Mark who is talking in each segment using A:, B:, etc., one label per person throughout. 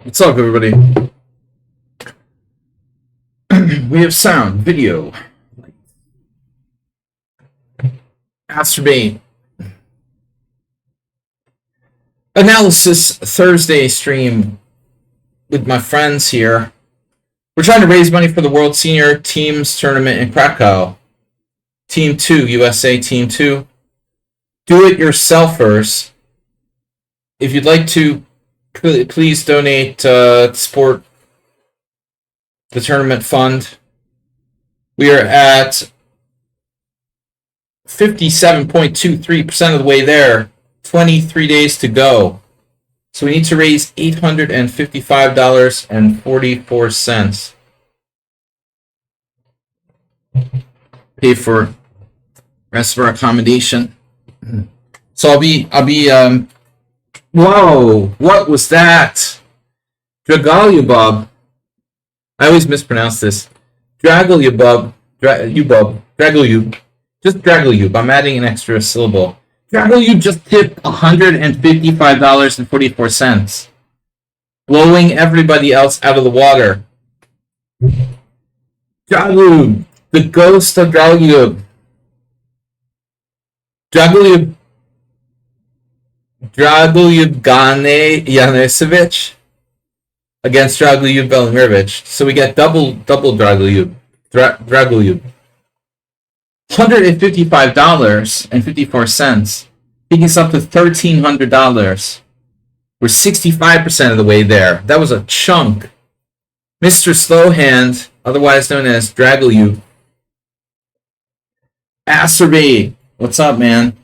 A: What's up, everybody? We have sound, video, masturbate, analysis Thursday stream with my friends here. We're trying to raise money for the World Senior Teams Tournament in Krakow. Team 2, USA Team 2. Do-it-yourselfers. If you'd like to, please donate to support the tournament fund. We are at 57.23% of the way there. 23 days to go. So we need to raise $855.44. Pay for the rest of our accommodation. So I'll be whoa, what was that? Dragalyubub. I always mispronounce this. Dragalyubub. Dragalyub. Just Dragalyub. I'm adding an extra syllable. Dragalyub just tipped $155.44. Blowing everybody else out of the water. Dragalyub. The ghost of Dragalyub. Dragalyub Gane Yanusovic against Dragalyub Belimirovic. So we get double Dragalyub. Dragalyub. $155.54. Taking us up to $1,300. We're 65% of the way there. That was a chunk. Mr. Slowhand, otherwise known as Dragalyub. Acerby. What's up, man?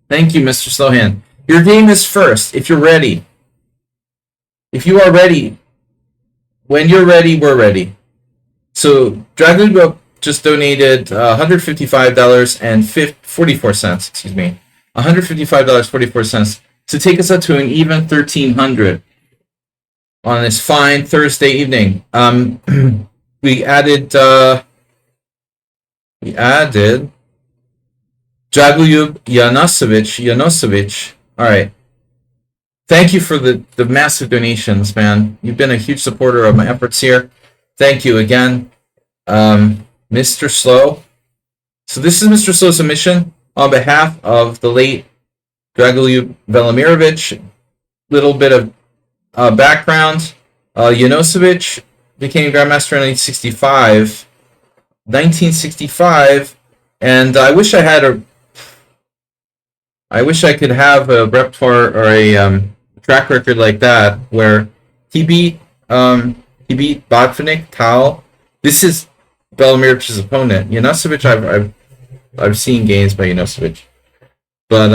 A: Thank you, Mr. Slowhand. Your game is first, if you're ready. If you are ready, when you're ready, we're ready. So, Dragalyub just donated $155.44, excuse me. $155.44 to take us up to an even $1,300 on this fine Thursday evening. We added Dragalyub Yanusovic. All right. Thank you for the massive donations, man. You've been a huge supporter of my efforts here. Thank you again, Mr. Slow. So this is Mr. Slow's submission on behalf of the late Dragalyub Belimirovic. Little bit of background. Yanusovic became Grandmaster in 1965, and I wish I could have a repertoire or a track record like that, where he beat Botvinnik, Tal. This is Belimirovic's opponent. Yanusovic, I've seen games by Yanusovic, but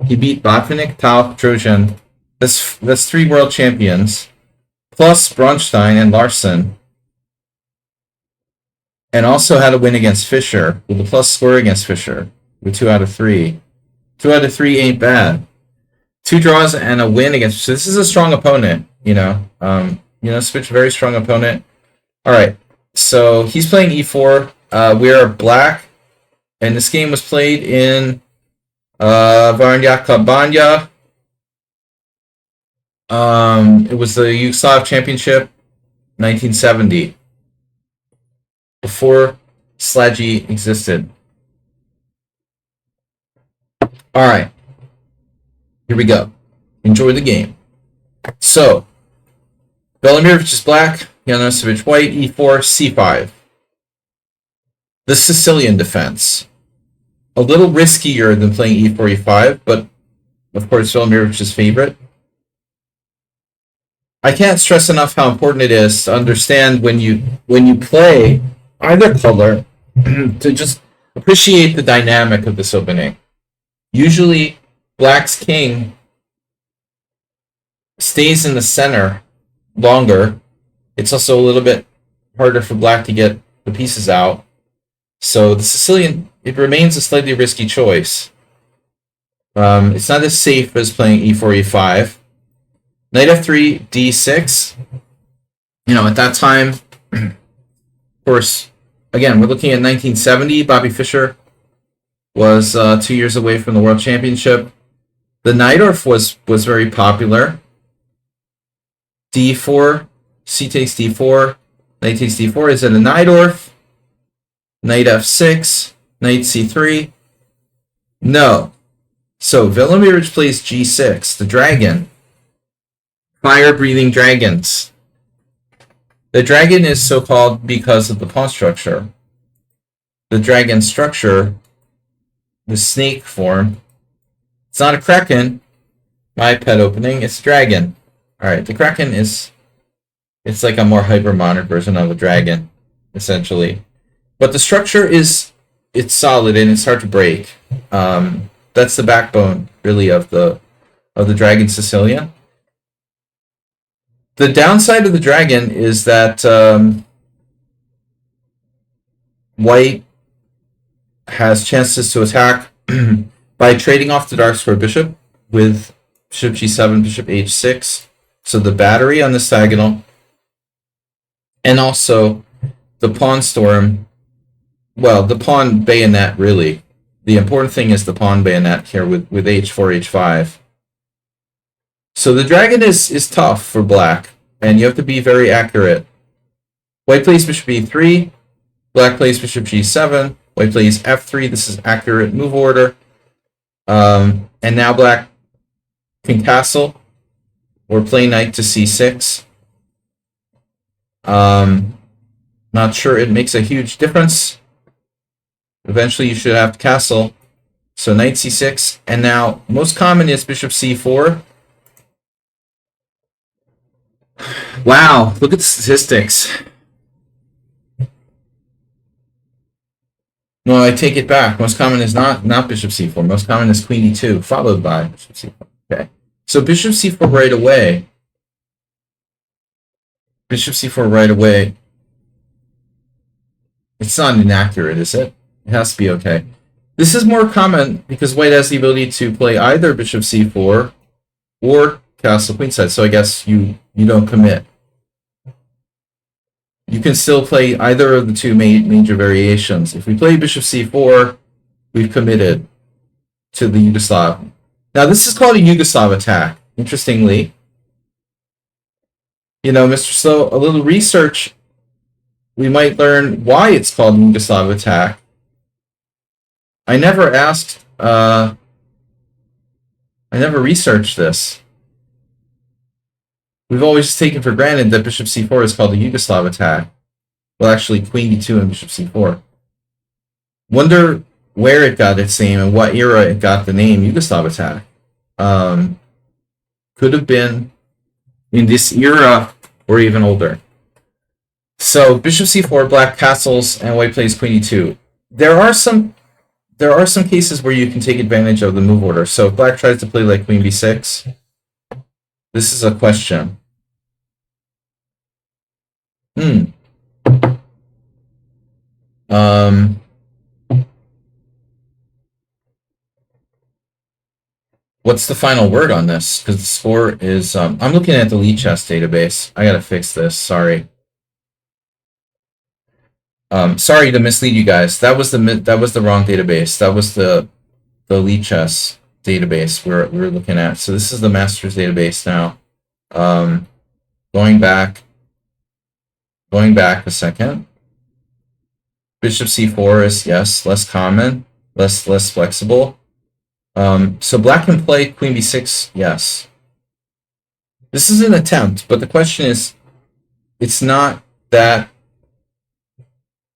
A: he beat Botvinnik, Tal, Petrosian. That's 3 world champions, plus Bronstein and Larson, and also had a win against Fischer with a plus score against Fischer with 2 out of 3. 2 out of 3 ain't bad. 2 draws and a win against. So this is a strong opponent, Switch, very strong opponent. All right, so he's playing e4. We are black, and this game was played in Varnjaka Banja. It was the Yugoslav Championship, 1970, before Slaggy existed. All right, here we go. Enjoy the game. So, Belimirovic is black, Yanusovic white, e4, c5. The Sicilian defense. A little riskier than playing e4, e5, but of course Belimirovic's favorite. I can't stress enough how important it is to understand when you play either color to just appreciate the dynamic of this opening. Usually, black's king stays in the center longer. It's also a little bit harder for black to get the pieces out. So the Sicilian, it remains a slightly risky choice. It's not as safe as playing e4, e5. Knight f3, d6. At that time, of course, again, we're looking at 1970. Bobby Fischer was 2 years away from the World Championship. The Najdorf was very popular. d4, c takes d4, knight takes d4. Is it a Najdorf? Knight f6, knight c3? No. So Velimirovich plays g6, the dragon. Fire-breathing dragons. The dragon is so called because of the pawn structure. The dragon structure, the snake form, it's not a Kraken, my pet opening, it's a dragon. Alright, the Kraken is, it's like a more hyper-modern version of a dragon, essentially. But the structure is, it's solid and it's hard to break. That's the backbone, really, of the dragon Sicilian. The downside of the dragon is that white has chances to attack by trading off the dark square bishop with bishop g7, bishop h6. So the battery on this diagonal, and also the pawn storm. Well, the pawn bayonet, really. The important thing is the pawn bayonet here with h4, h5. So the dragon is tough for black, and you have to be very accurate. White plays bishop e3, black plays bishop g7, white plays f3. This is accurate move order. And now black can castle or play knight to c6. Not sure it makes a huge difference. Eventually you should have to castle. So knight c6, and now most common is bishop c4. Wow, look at the statistics. No, I take it back. Most common is not bishop c4. Most common is queen e2, followed by bishop c4. Okay, so bishop c4 right away. Bishop c4 right away. It's not inaccurate, is it? It has to be okay. This is more common because white has the ability to play either bishop c4 or castle queenside. So I guess you don't commit. You can still play either of the two major variations. If we play bishop c4, we've committed to the Yugoslav. Now this is called a Yugoslav attack. Interestingly, you know, Mr. Slow, a little research, we might learn why it's called a Yugoslav attack. I never asked, I never researched this. We've always taken for granted that bishop c4 is called a Yugoslav attack. Well, actually, queen e2 and bishop c4. Wonder where it got its name and what era it got the name Yugoslav attack. Could have been in this era or even older. So bishop c4, black castles, and white plays queen e2. There are some cases where you can take advantage of the move order. So if black tries to play like queen b6, this is a question. What's the final word on this? Because the score is... I'm looking at the lichess database. I gotta fix this. Sorry. Sorry to mislead you guys. That was the wrong database. That was the lichess database we're looking at. So this is the master's database now. Going back a second. Bishop c4 is, yes, less common, less flexible. So black can play queen b6, yes. This is an attempt, but the question is, it's not that.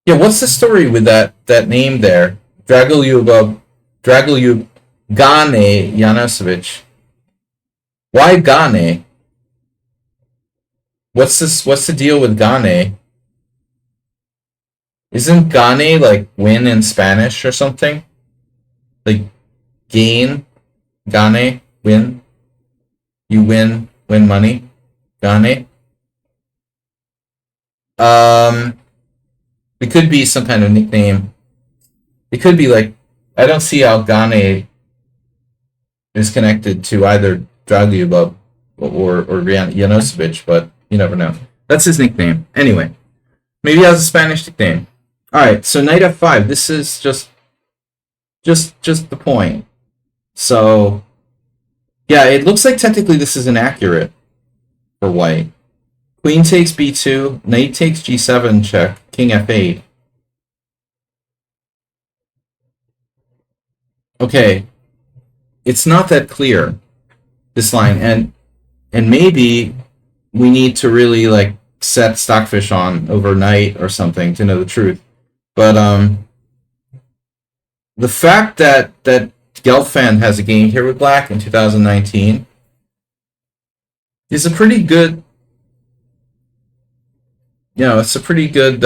A: Yeah, what's the story with that name there? Dragoljub Gane Janosevic. Why Gane? What's the deal with Gane? Isn't Gane like win in Spanish or something? Like gain, Gane, win. You win money. Gane. It could be some kind of nickname. It could be like, I don't see how Gane is connected to either Dragoljub or Janosevic, but you never know. That's his nickname. Anyway, maybe he has a Spanish nickname. All right, so knight f5. This is just the point. So, yeah, it looks like technically this is inaccurate for white. Queen takes b2, knight takes g7 check, king f8. Okay, it's not that clear, this line, and maybe we need to really like set Stockfish on overnight or something to know the truth. But the fact that Gelfand has a game here with Black in 2019 is a pretty good, it's a pretty good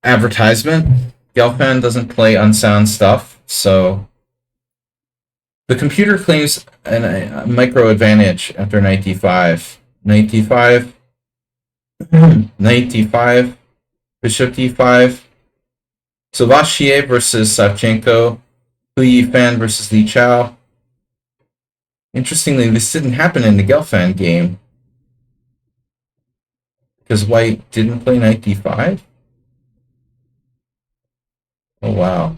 A: advertisement. Gelfand doesn't play unsound stuff, so the computer claims a micro advantage after knight d5. Knight d5, knight d5, bishop d5. So Vachier versus Savchenko, Hu Yifan versus Li Chao. Interestingly, this didn't happen in the Gelfand game because White didn't play knight d5. Oh wow.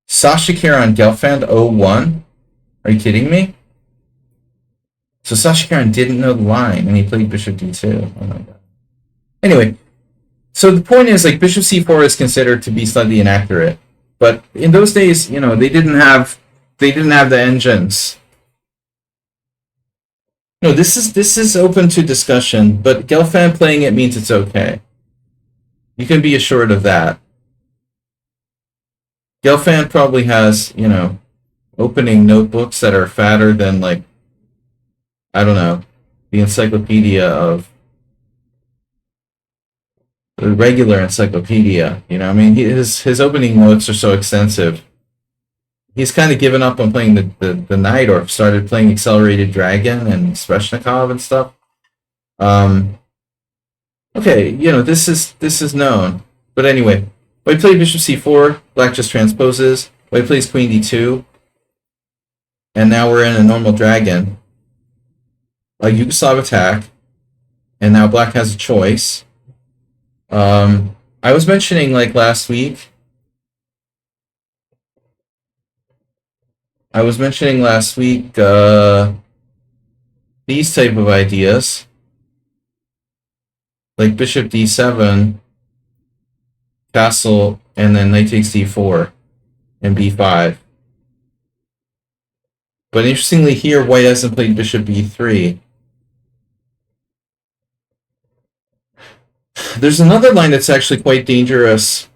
A: Sasha Karan Gelfand 0-1. Are you kidding me? So Sasha Karan didn't know the line and he played bishop d2. Oh my god. Anyway, so the point is, like, bishop c4 is considered to be slightly inaccurate, but in those days, they didn't have the engines. No, this is open to discussion, but Gelfand playing it means it's okay. You can be assured of that. Gelfand probably has, opening notebooks that are fatter than, like, I don't know, the encyclopedia of the regular encyclopedia. I mean, his opening notes are so extensive. He's kind of given up on playing the knight, or started playing Accelerated Dragon and Sveshnikov and stuff. Okay, this is known. But anyway, White played bishop c4, Black just transposes, White plays queen d2, and now we're in a normal dragon. A Yugoslav attack, and now Black has a choice. I was mentioning, like, last week, these type of ideas, like bishop d7, castle, and then knight takes d4, and b5. But interestingly here, White hasn't played bishop b3. There's another line that's actually quite dangerous,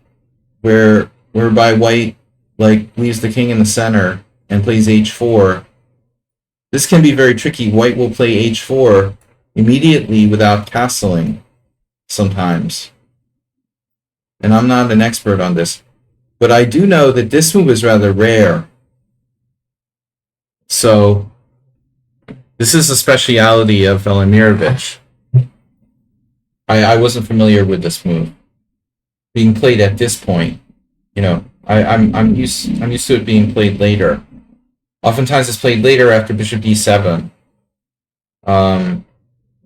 A: whereby White, like, leaves the king in the center and plays h4. This can be very tricky. White will play h4 immediately without castling sometimes. And I'm not an expert on this, but I do know that this move is rather rare. So this is a speciality of Velimirovich. I wasn't familiar with this move being played at this point. I'm used to it being played later. Oftentimes it's played later after bishop d7.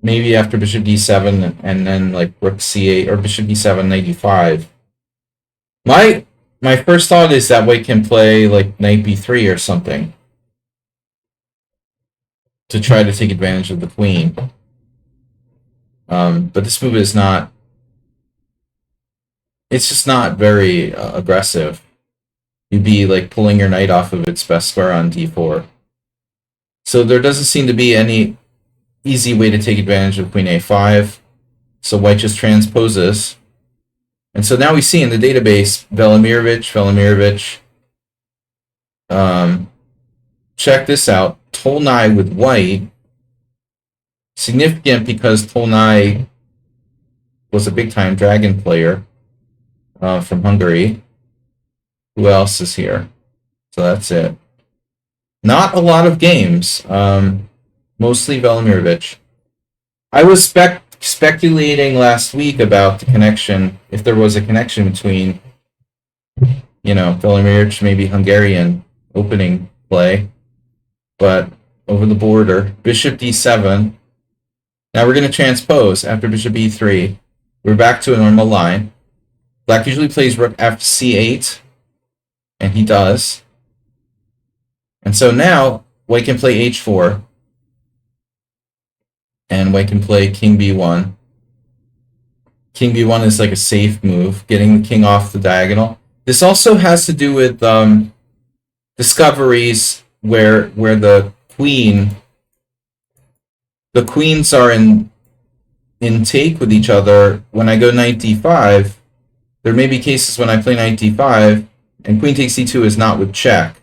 A: Maybe after bishop d7 and then like rook c8 or bishop d7 knight d5. My first thought is that White can play like knight b3 or something to try to take advantage of the queen. But this move is not. It's just not very aggressive. You'd be like pulling your knight off of its best square on d4. So there doesn't seem to be any easy way to take advantage of queen a5. So White just transposes. And so now we see in the database Velimirovich. Check this out. Tolnai with White. Significant because Tolnai was a big-time dragon player from Hungary. Who else is here? So that's it. Not a lot of games. Mostly Velimirovich. I was speculating last week about the connection, if there was a connection between, Velimirovich, maybe Hungarian opening play, but over the border. Bishop d7. Now we're going to transpose after bishop e3. We're back to a normal line. Black usually plays rook f8, and he does. And so now White can play h4. And white can play king b1. King b1 is like a safe move, getting the king off the diagonal. This also has to do with discoveries where the queens are in take with each other. When I go knight d5, there may be cases when I play knight d5 and queen takes d2 is not with check.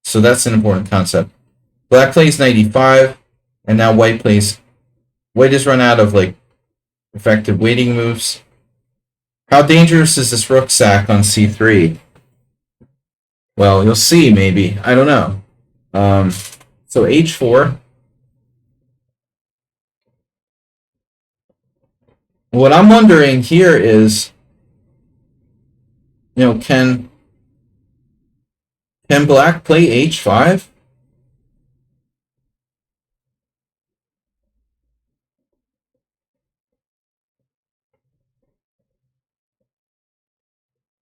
A: So that's an important concept. Black plays knight e5, and now white has run out of like effective waiting moves. How dangerous is this rook sack on c3? Well, you'll see, maybe. I don't know. So h4. What I'm wondering here is, can black play h5?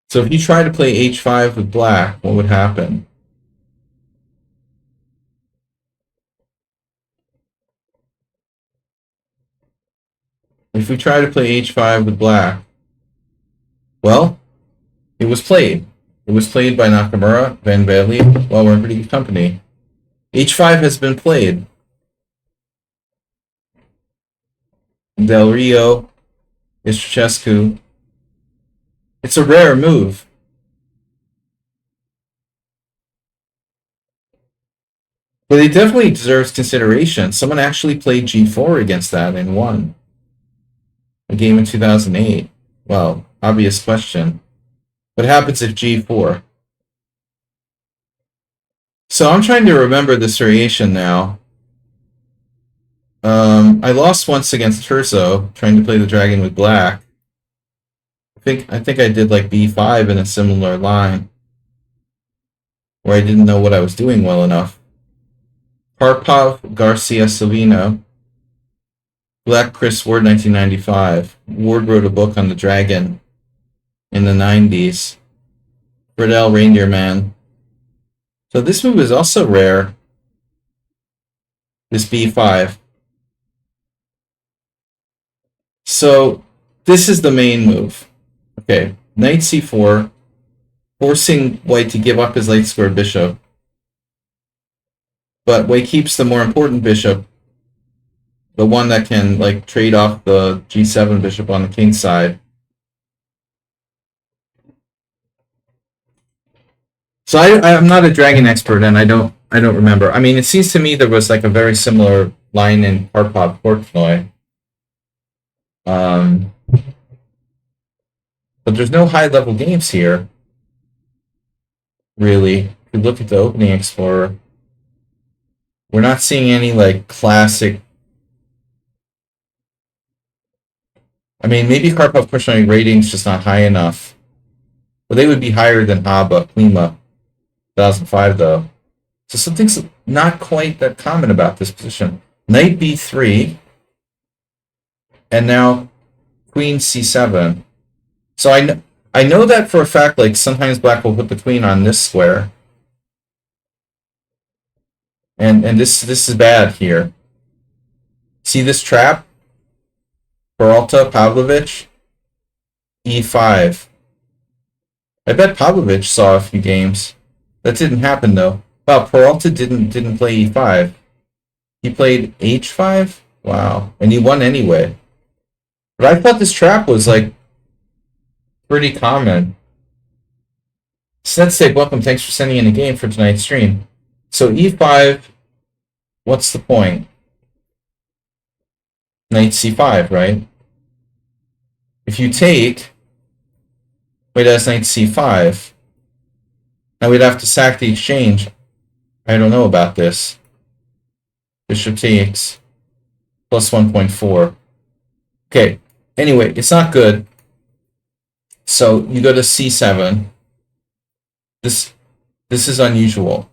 A: So if you try to play h5 with black, what would happen? If we try to play h5 with black, well, it was played. It was played by Nakamura, Van Bailey. Well, we're in pretty good company. h5 has been played. Del Rio, Istrichescu. It's a rare move. But it definitely deserves consideration. Someone actually played g4 against that and won. A game in 2008. Well, obvious question. What happens if g4? So I'm trying to remember this variation now. I lost once against Turzo, trying to play the dragon with black. I think I did like b5 in a similar line, where I didn't know what I was doing well enough. Karpov, Garcia Silvino, Black Chris Ward, 1995. Ward wrote a book on the dragon in the 90s. Friedel, Reindeer Man. So this move is also rare. This b5. So this is the main move. Okay, knight c4, forcing white to give up his late square bishop. But white keeps the more important bishop, the one that can like trade off the g7 bishop on the king side. So I'm not a dragon expert, and I don't remember. I mean, it seems to me there was like a very similar line in Karpov Portnoy. But there's no high-level games here, really. If you look at the opening explorer, we're not seeing any like classic. I mean, maybe Karpov Portnoy rating's just not high enough. But they would be higher than Abba, Klima, 2005, though. So something's not quite that common about this position. Knight b3, and now queen c7. So I know that for a fact, like, sometimes black will put the queen on this square. And this is bad here. See this trap? Peralta, Pavlovich, e5. I bet Pavlovich saw a few games. That didn't happen, though. Wow, Peralta didn't play e5. He played h5? Wow. And he won anyway. But I thought this trap was, like, pretty common. Sensei, welcome. Thanks for sending in a game for tonight's stream. So e5, what's the point? Knight c5, right? If you take, wait, that's knight c5. Now we'd have to sack the exchange. I don't know about this. Bishop takes, plus 1.4. Okay, anyway, it's not good. So you go to c7. This is unusual.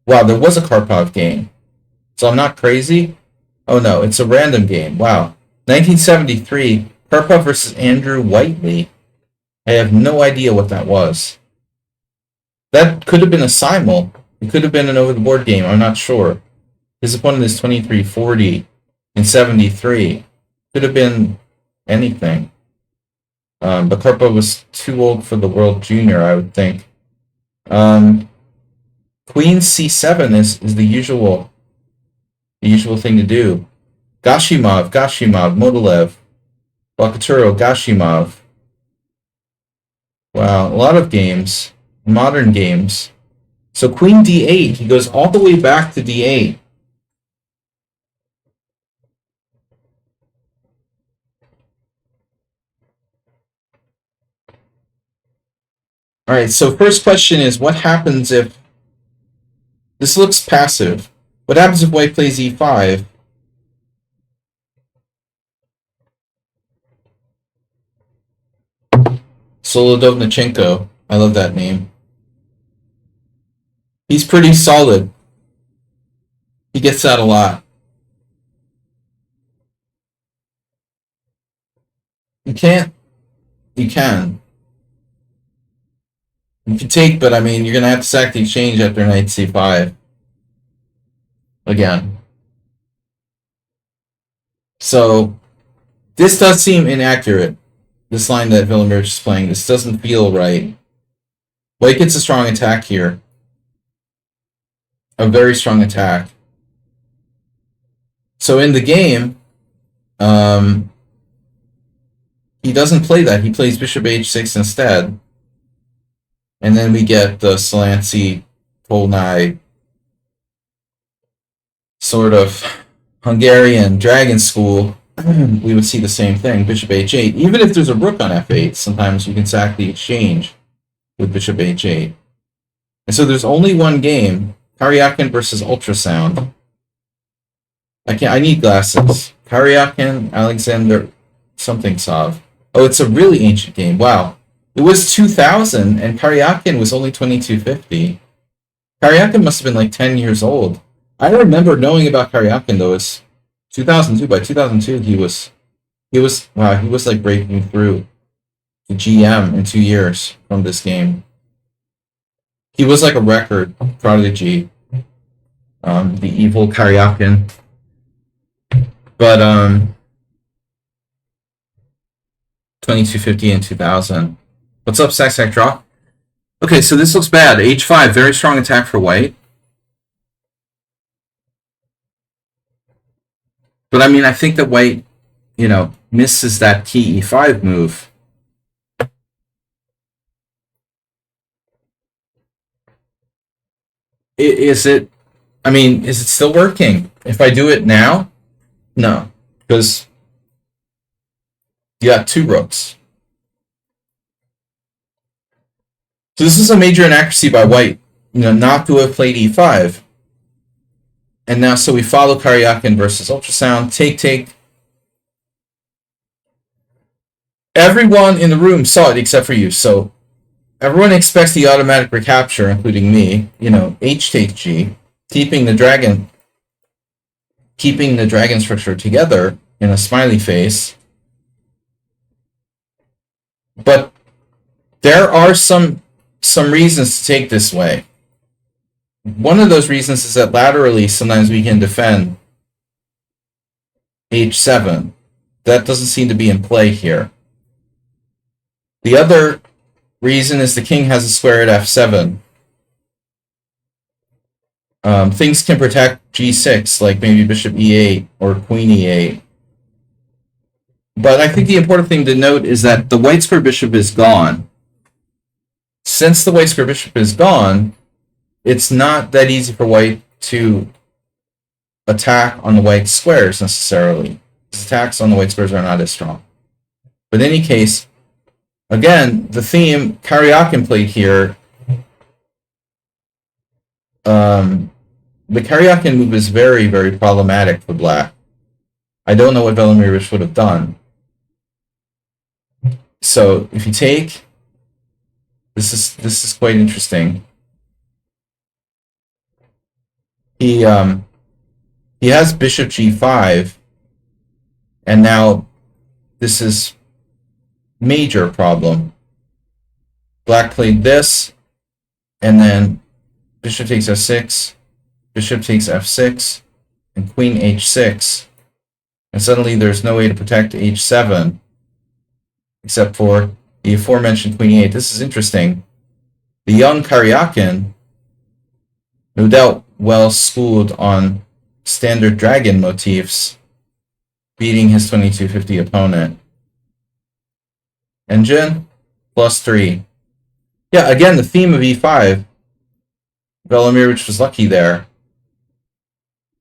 A: Wow, there was a Karpov game. So I'm not crazy? Oh no, it's a random game. Wow. 1973, Karpov versus Andrew Whiteley. I have no idea what that was. That could have been a simul. It could have been an over-the-board game. I'm not sure. His opponent is 2340. in 73. Could have been anything. But Karpov was too old for the World Junior, I would think. Queen c7 is the usual thing to do. Gashimov, Modulev, Bakaturo, Gashimov. Wow, a lot of games, modern games. So Queen d8, he goes all the way back to d8. All right, so first question is, what happens if... This looks passive. What happens if white plays e5? Solodovnichenko. I love that name. He's pretty solid. He gets that a lot. You can't. You can. You can take, but I mean, you're going to have to sack the exchange after knight c5. Again. So, this does seem inaccurate. This line that Villemirch is playing. This doesn't feel right. White gets a strong attack here. A very strong attack. So in the game, he doesn't play that. He plays bishop h6 instead. And then we get the Solanci, Polnai sort of Hungarian dragon school. We would see the same thing, bishop h8. Even if there's a rook on f8, sometimes you can sack the exchange with bishop h8. And so there's only one game, Karyakin versus Ultrasound. I need glasses. Karyakin, Alexander, something Sov. Oh, it's a really ancient game. Wow. It was 2000, and Karyakin was only 2250. Karyakin must have been like 10 years old. I remember knowing about Karyakin, though, it's 2002. By 2002, he was like breaking through the GM in 2 years from this game. He was like a record prodigy, the evil Karyakin. But 2250 and 2000. What's up, Sack Draw? Okay, so this looks bad. H5, very strong attack for white. But I mean, I think that white, misses that key e5 move. Is it still working? If I do it now? No, because you got two rooks. So this is a major inaccuracy by white, not to have played e5. And now, so we follow Karyakin versus Ultrasound. Take. Everyone in the room saw it except for you. So everyone expects the automatic recapture, including me. H takes G, keeping the dragon structure together in a smiley face. But there are some reasons to take this way. One of those reasons is that laterally, sometimes we can defend h7. That doesn't seem to be in play here. The other reason is the king has a square at f7. Things can protect g6, like maybe bishop e8 or queen e8. But I think the important thing to note is that the white square bishop is gone. Since the white square bishop is gone, it's not that easy for white to attack on the white squares necessarily. His attacks on the white squares are not as strong. But in any case, again, the theme Karyakin played here, the Karyakin move is very, very problematic for black. I don't know what Villemirch would have done. So if you take, this is quite interesting. He has bishop g5, and now this is major problem. Black played this, and then bishop takes f6, bishop takes f6, and queen h6. And suddenly there's no way to protect h7 except for the aforementioned queen e8. This is interesting. The young Karyakin, no doubt well schooled on standard dragon motifs, beating his 2250 opponent. Engine, +3. Yeah, again, the theme of e5. Velimirovich was lucky there.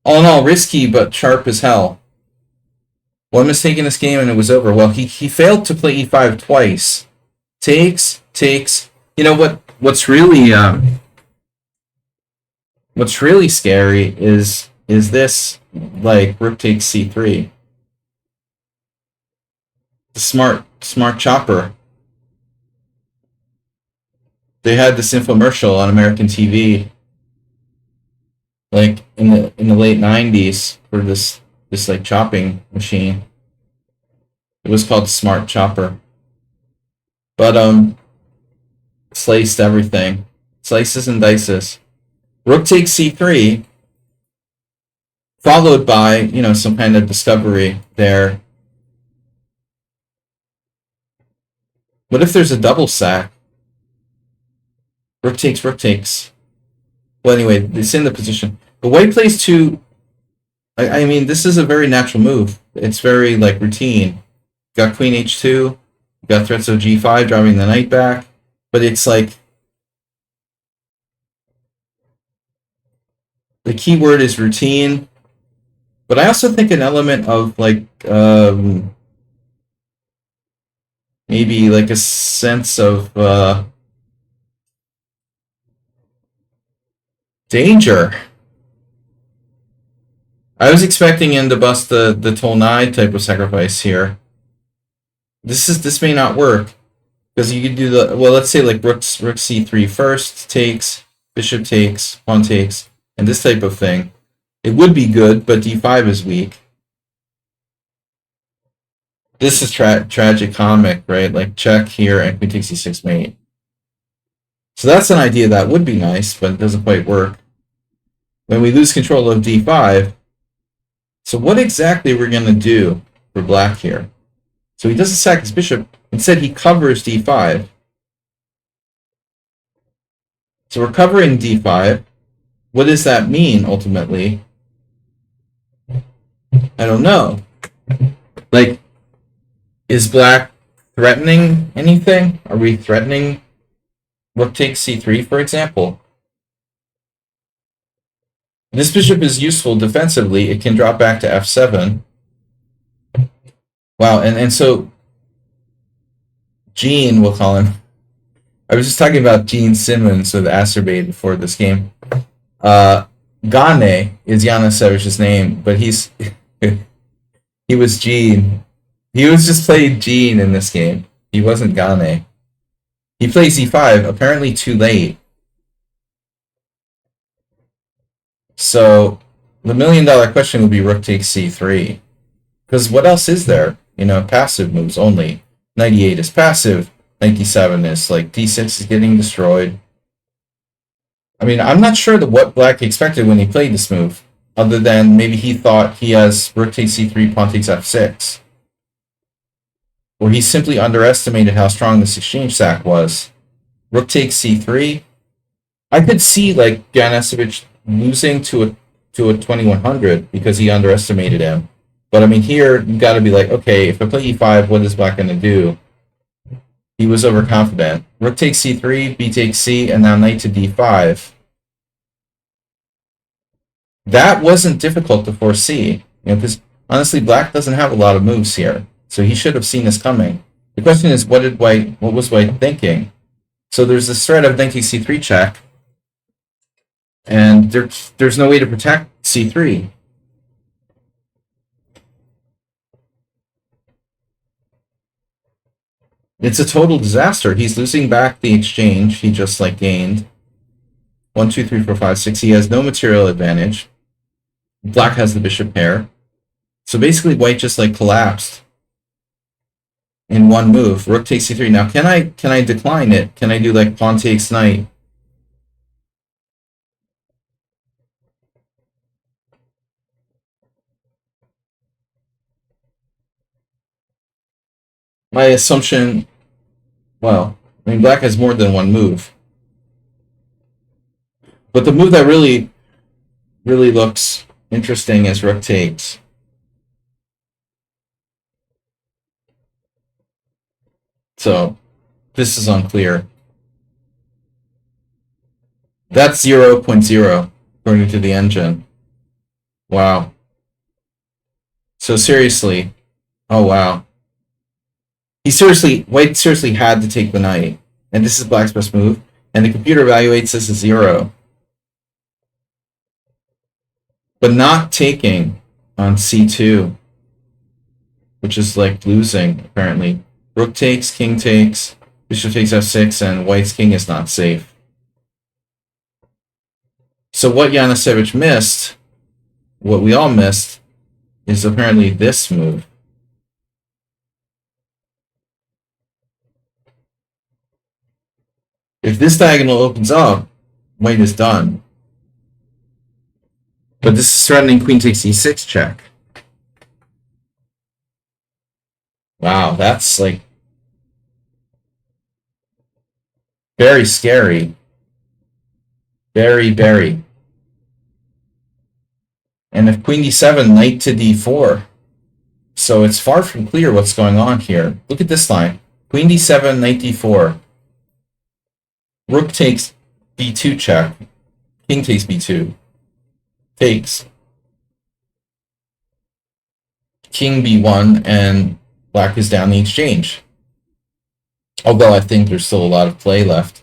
A: All in all, risky, but sharp as hell. One mistake in this game and it was over. Well, he failed to play e5 twice. Takes. You know what's really scary is this, like, rook takes c3. The smart chopper. They had this infomercial on American TV, like in the late 90s, for this like chopping machine. It was called the Smart Chopper. But sliced everything. Slices and dices. Rook takes c3, followed by, you know, some kind of discovery there. What if there's a double sack? Rook takes. Well, anyway, it's in the position. But white plays two. I mean, this is a very natural move. It's very, like, routine. Got queen h2. Got threats of g5, driving the knight back. But it's like, the key word is routine. But I also think an element of, like, maybe like a sense of danger. I was expecting him to bust the Tolnai type of sacrifice here. This may not work, because you could do the, well, let's say like rook c3 first, takes, bishop takes, pawn takes, and this type of thing. It would be good, but d5 is weak. This is tragic comic, right? Like check here and queen takes c6 mate. So that's an idea that would be nice, but it doesn't quite work. When we lose control of d5, so what exactly we're going to do for black here? So he doesn't sack his bishop. Instead, he covers d5. So we're covering d5. What does that mean, ultimately? I don't know. Like, is black threatening anything? Are we threatening rook takes c3, for example? This bishop is useful defensively. It can drop back to f7. Wow, and so Gene, we'll call him. I was just talking about Gene Simmons with Acerbate before this game. Gane is Yanasevich's name, but he was Gene. He was just played Gene in this game. He wasn't Gane. He plays e5, apparently too late. So the $1 million question would be rook takes c3. Because what else is there? You know, passive moves only. 98 is passive. 97 is like d6 is getting destroyed. I mean, I'm not sure that what black expected when he played this move, other than maybe he thought he has rook takes c3, pawn takes f6. Or he simply underestimated how strong this exchange sack was. Rook takes c3. I could see like Ganesevich losing to a 2100 because he underestimated him. But I mean, here you got to be like, okay, if I play e5, what is black going to do? He was overconfident. Rook takes c3, b takes c, and now knight to d5. That wasn't difficult to foresee, you know, because honestly, black doesn't have a lot of moves here, so he should have seen this coming. The question is, what was white thinking? So there's this threat of knight takes c3 check, and there's no way to protect c3. It's a total disaster. He's losing back the exchange he just like gained. 1, 2, 3, 4, 5, 6. He has no material advantage. Black has the bishop pair. So basically white just like collapsed in one move. Rook takes c3. Now can I decline it? Can I do like pawn takes knight? my assumption, well, I mean, black has more than one move. But the move that really looks interesting is rook takes. So this is unclear. That's 0.0 according to the engine. Wow. So seriously, oh wow. White seriously had to take the knight, and this is black's best move, and the computer evaluates this as 0. But not taking on c2, which is like losing, apparently. Rook takes, king takes, bishop takes f6, and white's king is not safe. So what Yanushevich missed, what we all missed, is apparently this move. If this diagonal opens up, white is done. But this is threatening queen takes e6 check. Wow, that's like very scary. Very, very. And if queen d7, knight to d4. So it's far from clear what's going on here. Look at this line. Queen d7, knight d4. Rook takes b2 check. King takes b2. Takes. King b1, and black is down the exchange. Although I think there's still a lot of play left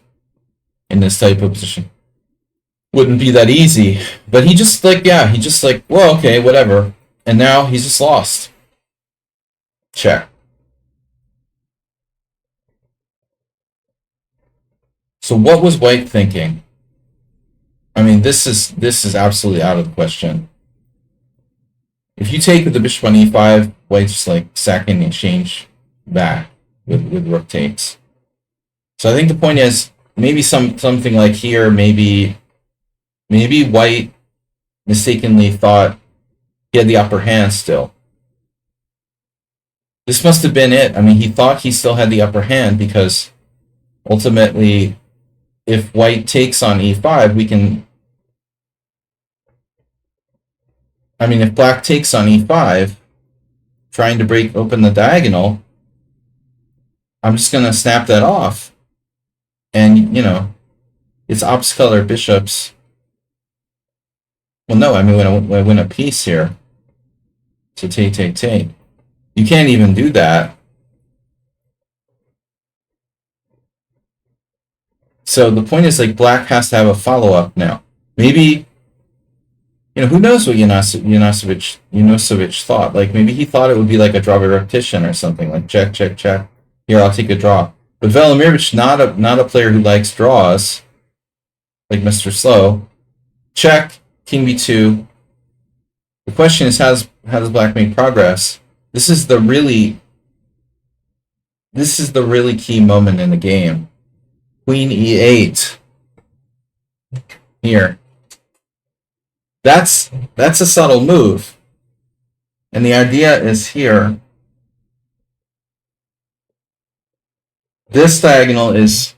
A: in this type of position. Wouldn't be that easy. But he just like, well, okay, whatever. And now he's just lost. Check. So what was white thinking? I mean, this is absolutely out of the question. If you take with the bishop on e5, white's just like sacking the exchange back with rook takes. So I think the point is maybe something like here, maybe white mistakenly thought he had the upper hand still. This must have been it. I mean, he thought he still had the upper hand because ultimately, if white takes on e5, we can... I mean, if black takes on e5, trying to break open the diagonal, I'm just going to snap that off. And, you know, it's opposite color bishops. Well, no, I mean, when I win a piece here, so take. You can't even do that. So the point is, like, black has to have a follow-up now. Maybe, you know, who knows what Yanushevich thought. Like, maybe he thought it would be like a draw by repetition or something, like check. Here, I'll take a draw. But Velimirovich, not a player who likes draws, like Mr. Slow. Check, king b2. The question is, how does black make progress? This is the really key moment in the game. Queen e8. Here. That's a subtle move. And the idea is here. This diagonal is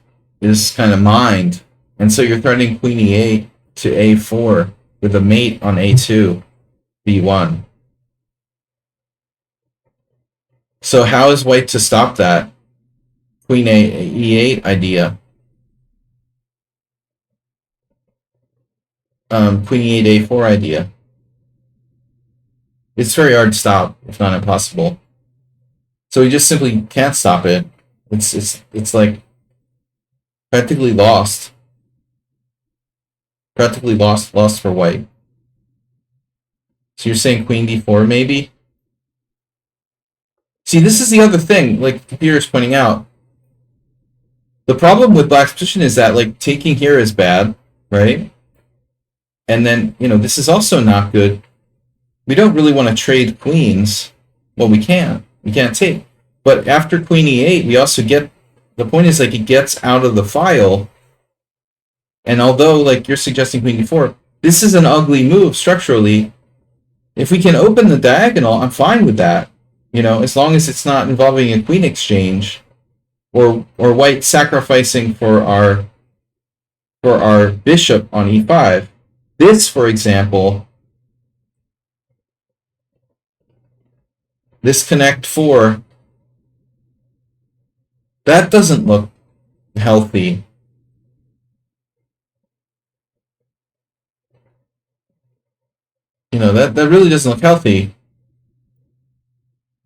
A: kind of mined. And so you're threatening queen e8 to a4 with a mate on a2, b1. So how is white to stop that queen e8 idea? Queen e8 a4 idea. It's very hard to stop, if not impossible. So we just simply can't stop it. It's like practically lost. Practically lost for white. So you're saying queen d4 maybe? See, this is the other thing, like the computer is pointing out. The problem with black's position is that, like, taking here is bad, right? And then, you know, this is also not good. We don't really want to trade queens. Well, we can't. We can't take. But after queen e8, we also get... The point is, like, it gets out of the file. And although, like, you're suggesting queen d4, this is an ugly move structurally. If we can open the diagonal, I'm fine with that. You know, as long as it's not involving a queen exchange, or white sacrificing for our bishop on e5. This, for example, this connect 4, that doesn't look healthy. You know, that really doesn't look healthy.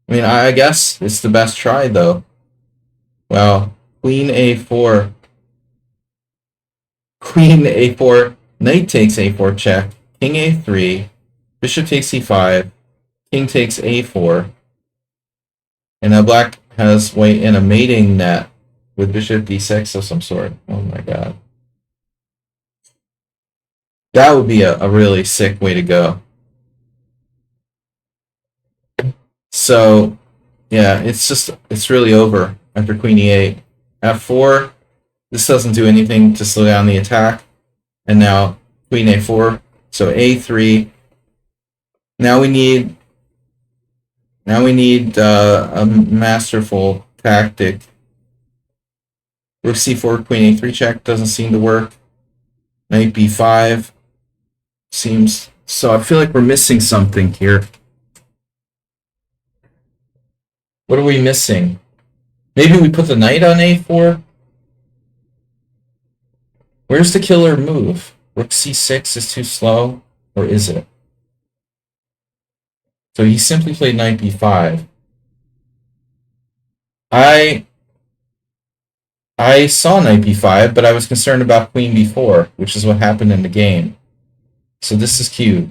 A: I mean, I guess it's the best try, though. Well, queen a4. Queen a4. Knight takes a4 check. King a3. Bishop takes e5. King takes a4. And now black has white in a mating net with bishop d6 of some sort. Oh my god. That would be a really sick way to go. So, yeah, it's really over after queen e8. f4, this doesn't do anything to slow down the attack. And now queen a4, so a3. Now we need a masterful tactic. Rook c4, queen a3 check doesn't seem to work. Knight b5 seems... So I feel like we're missing something here. What are we missing? Maybe we put the knight on a4? Where's the killer move? Rook c6 is too slow? Or is it? So he simply played knight b5. I saw knight b5, but I was concerned about queen b4, which is what happened in the game. So this is cute.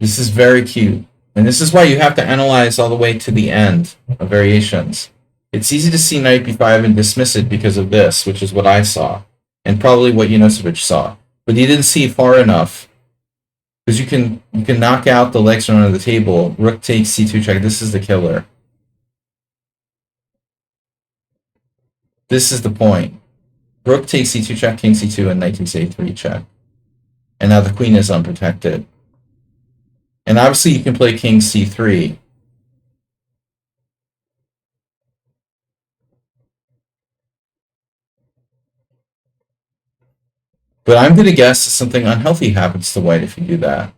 A: This is very cute. And this is why you have to analyze all the way to the end of variations. It's easy to see knight b5 and dismiss it because of this, which is what I saw, and probably what Yanusovic saw. But you didn't see far enough, because you can knock out the legs from under the table. Rook takes c2 check. This is the killer. This is the point. Rook takes c2 check, king c2, and knight takes a3 check. And now the queen is unprotected. And obviously you can play king c3. But I'm going to guess something unhealthy happens to white if you do that.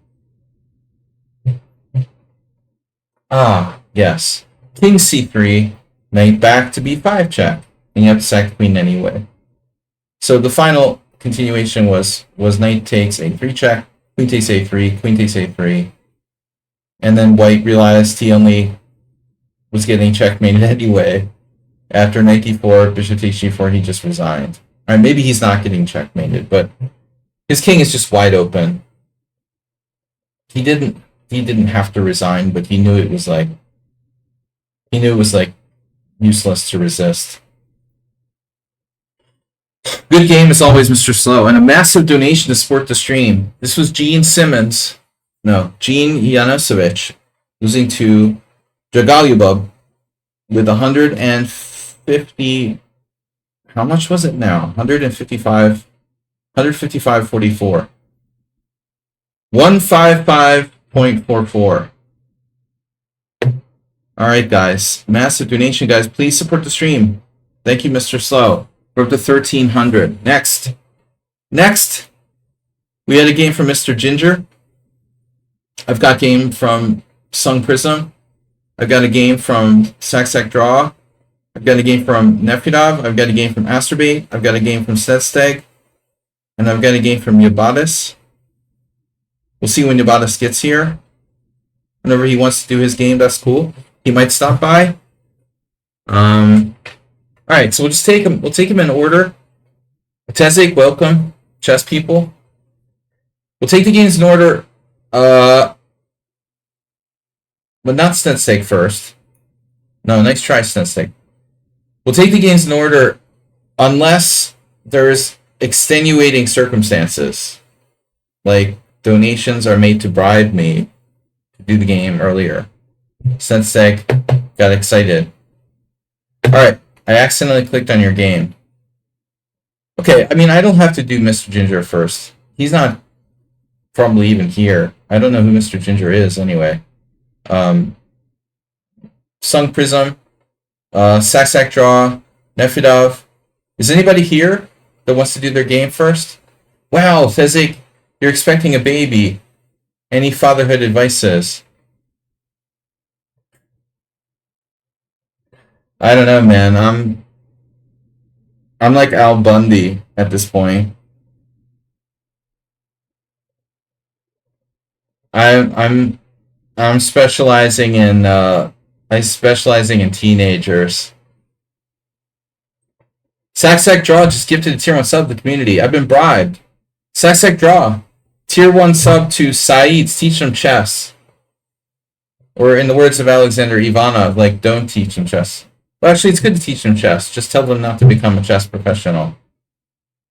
A: Ah, yes. King c3, knight back to b5 check. And you have to sack the queen anyway. So the final continuation was knight takes a3 check, queen takes a3, queen takes a3. And then white realized he only was getting checkmated anyway. After knight d4, bishop takes g4, he just resigned. All right, maybe he's not getting checkmated, but his king is just wide open. He didn't have to resign, but he knew it was like useless to resist. Good game as always, Mr. Slow, and a massive donation to support the stream. This was Gene Yanusovic losing to Jagalyubov with 150. How much was it now? 155.44. 155.44. All right, guys. Massive donation, guys. Please support the stream. Thank you, Mr. Slow. We're up to 1,300. Next, we had a game from Mr. Ginger. I've got a game from Sung Prism. I've got a game from Sack Draw. I've got a game from Nefidov. I've got a game from Asterbait. I've got a game from Setsteg. And I've got a game from Yabatis. We'll see when Yabatis gets here. Whenever he wants to do his game, that's cool. He might stop by. All right, so we'll just take him. We'll take him in order. Tezik, welcome. Chess people. We'll take the games in order. But not Stenstek first. No, nice try, Stenstek. We'll take the games in order unless there's extenuating circumstances. Like donations are made to bribe me to do the game earlier. Stenstek got excited. Alright, I accidentally clicked on your game. Okay, I mean, I don't have to do Mr. Ginger first. He's not probably even here. I don't know who Mr. Ginger is anyway. Sung Prism, Sack Draw, Nefidov. Is anybody here that wants to do their game first? Wow, Fezzik, you're expecting a baby. Any fatherhood advices? I don't know, man. I'm like Al Bundy at this point. I'm specializing in teenagers. Sack Draw just gifted a tier 1 sub to the community. I've been bribed. Sack Draw, tier 1 sub to Saeed's Teach Them Chess. Or in the words of Alexander Ivanov, like, don't teach them chess. Well, actually, it's good to teach them chess. Just tell them not to become a chess professional.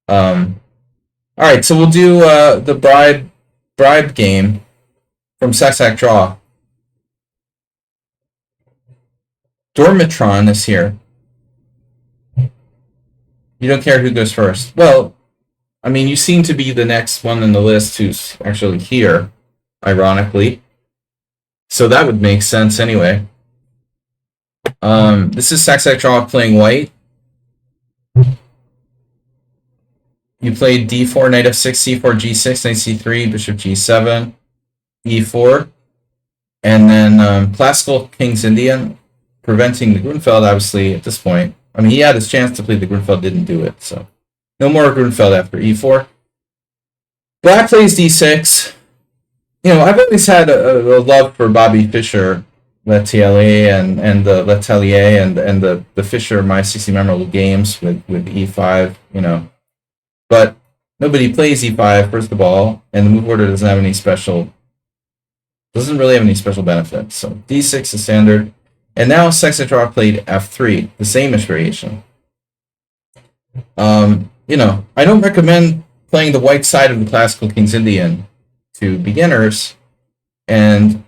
A: Alright, so we'll do the bribe game from Sack Draw. Dormitron is here. You don't care who goes first. Well, I mean, you seem to be the next one in the list who's actually here, ironically. So that would make sense anyway. This is Sack Draw playing white. You played d4, knight f6, c4, g6, knight c3, bishop g7, e4. And then classical King's Indian, preventing the Grunfeld, obviously, at this point. I mean, he had his chance to play the Grunfeld, didn't do it, so. No more Grunfeld after e4. Black plays d6. You know, I've always had a love for Bobby Fischer, Letelier, and the Letelier and the Fischer My 60 Memorable Games with e5, you know. But nobody plays e5, first of all, and the move order doesn't have any special, doesn't really have any special benefits. So d6 is standard. And now Sack Draw played f3, the same-ish variation. You know, I don't recommend playing the white side of the classical King's Indian to beginners, and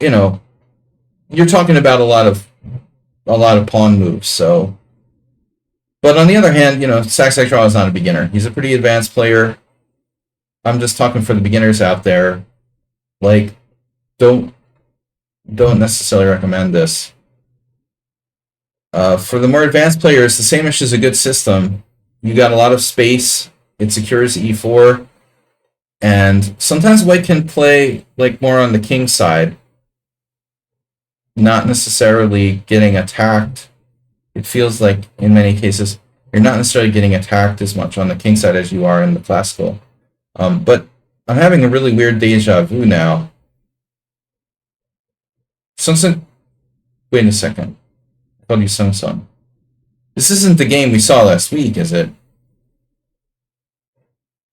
A: you know, you're talking about a lot of pawn moves. So, but on the other hand, you know, Sack Draw is not a beginner. He's a pretty advanced player. I'm just talking for the beginners out there. Like, don't necessarily recommend this. For the more advanced players, the same-ish is a good system. You got a lot of space. It secures e4. And sometimes white can play like more on the king side, not necessarily getting attacked. It feels like in many cases you're not necessarily getting attacked as much on the king side as you are in the classical. But I'm having a really weird deja vu now. Wait a second. I called you Sung. This isn't the game we saw last week, is it?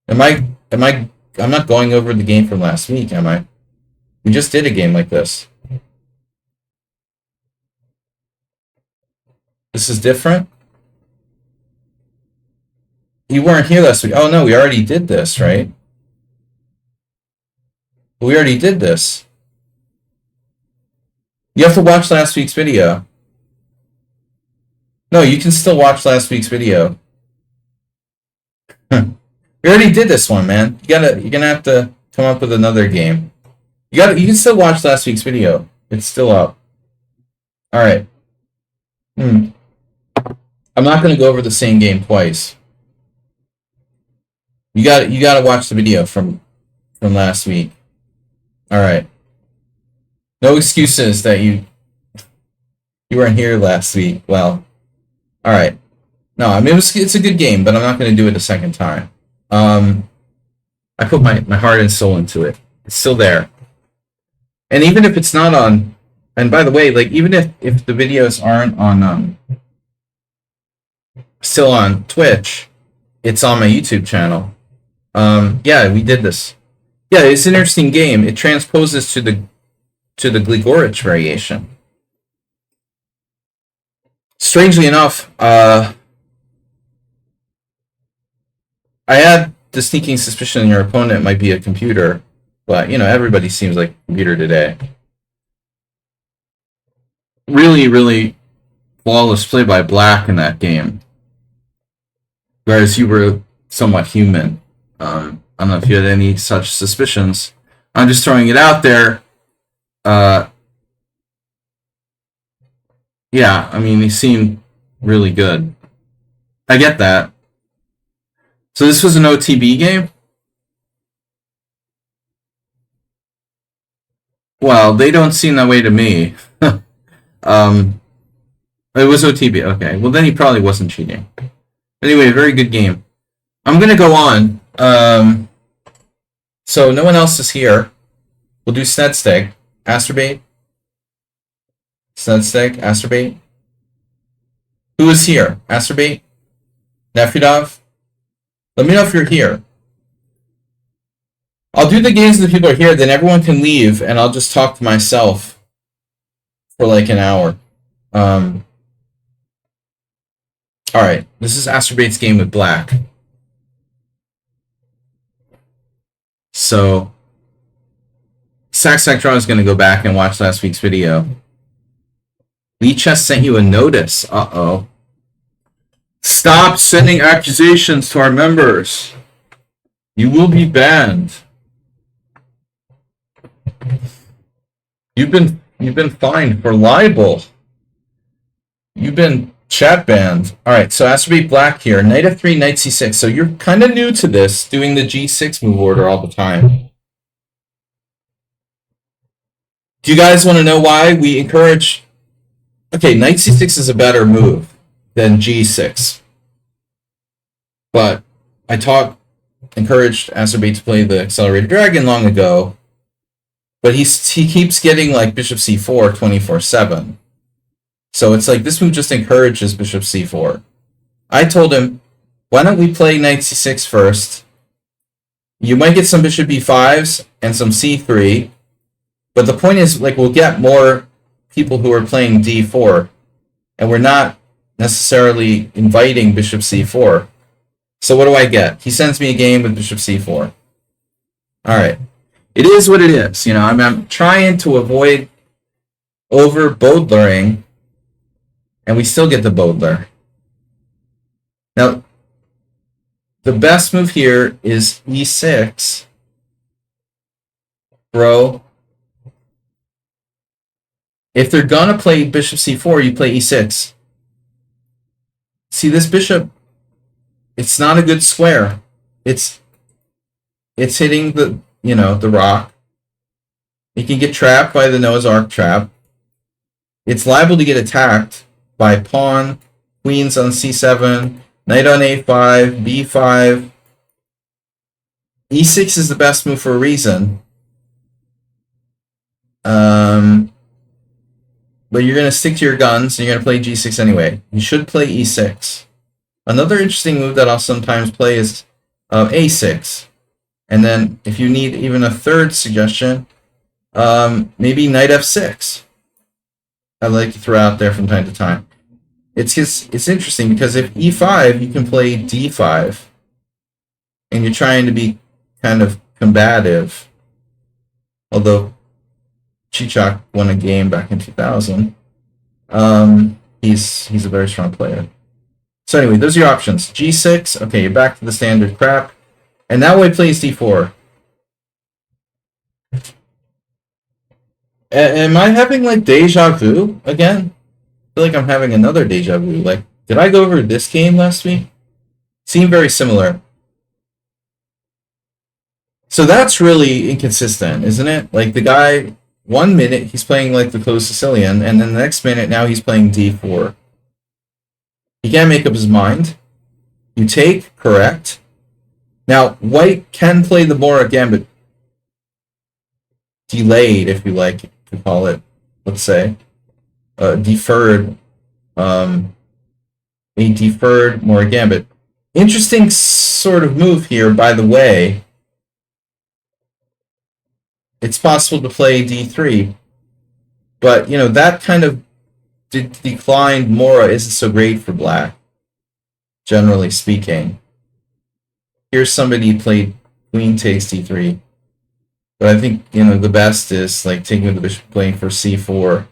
A: I'm not going over the game from last week, am I? We just did a game like this. This is different? You weren't here last week. Oh no, we already did this, right? We already did this. You have to watch last week's video. No, you can still watch last week's video. We already did this one, man. You're gonna have to come up with another game. You can still watch last week's video. It's still up. Alright. I'm not gonna go over the same game twice. You gotta watch the video from last week. Alright. No excuses that you weren't here last week. Well, alright. No, I mean it's a good game, but I'm not gonna do it a second time. I put my heart and soul into it. It's still there. And even if it's not on, and by the way, like even if the videos aren't on still on Twitch, it's on my YouTube channel. Yeah, we did this. Yeah, it's an interesting game. It transposes to the Gligorich variation. Strangely enough, I had the sneaking suspicion your opponent might be a computer, but you know, everybody seems like a computer today. Really, really flawless play by Black in that game, whereas you were somewhat human. I don't know if you had any such suspicions. I'm just throwing it out there. Yeah, I mean, he seemed really good. I get that. So this was an OTB game? Well, they don't seem that way to me. um, it was OTB. Okay, well then he probably wasn't cheating. Anyway, very good game. I'm gonna go on. So no one else is here. We'll do Snedsteg. Asterbait. Snedsteg. Asterbait. Who is here? Asterbait? Nefudov? Let me know if you're here. I'll do the games that people are here, then everyone can leave, and I'll just talk to myself for like an hour. Alright, this is Asterbait's game with black. So, Saxactron is going to go back and watch last week's video. Lichess sent you a notice. Uh-oh. Stop sending accusations to our members. You will be banned. You've been fined for libel. You've been chat banned. Alright, so Asterbait black here. Knight f3, knight c6. So you're kind of new to this, doing the g6 move order all the time. Do you guys want to know why we encourage... Okay, knight c6 is a better move than g6. But I encouraged Asterbait to play the Accelerated Dragon long ago, but he keeps getting like bishop c4 24/7. So it's like this move just encourages bishop c4. I told him, why don't we play knight c6 first? You might get some bishop b5s and some c3, but the point is, like, we'll get more people who are playing d4, and we're not necessarily inviting bishop c4. So what do I get? He sends me a game with bishop c4. Alright. It is what it is. You know, I'm trying to avoid over-bodlering, and we still get the bodler. Now, the best move here is e6. Bro. If they're gonna play bishop c4, you play e6. See, this bishop, it's not a good square. It's hitting the, you know, the rock. It can get trapped by the Noah's Ark trap. It's liable to get attacked by pawn, queens on c7, knight on a5, b5. e6 is the best move for a reason. But you're going to stick to your guns, and you're going to play g6 anyway. You should play e6. Another interesting move that I'll sometimes play is a6. And then, if you need even a third suggestion, maybe knight f6. I like to throw out there from time to time. It's interesting, because if e5, you can play d5. And you're trying to be kind of combative. Although Chichak won a game back in 2000. He's a very strong player. So anyway, those are your options. g6, okay, you're back to the standard crap. And now he plays d4. Am I having, like, deja vu again? I feel like I'm having another deja vu. Like, did I go over this game last week? Seemed very similar. So that's really inconsistent, isn't it? Like, the guy, 1 minute, he's playing, like, the closed Sicilian, and then the next minute, now he's playing d4. He can't make up his mind. You take, correct. Now, white can play the Mora Gambit delayed, if you like to call it, let's say. Deferred. A deferred Mora Gambit. Interesting sort of move here, by the way. It's possible to play d3. But, you know, that kind of declined Mora isn't so great for black, generally speaking. Here's somebody who played queen takes d3. But I think, you know, the best is, like, taking the bishop, playing for c4,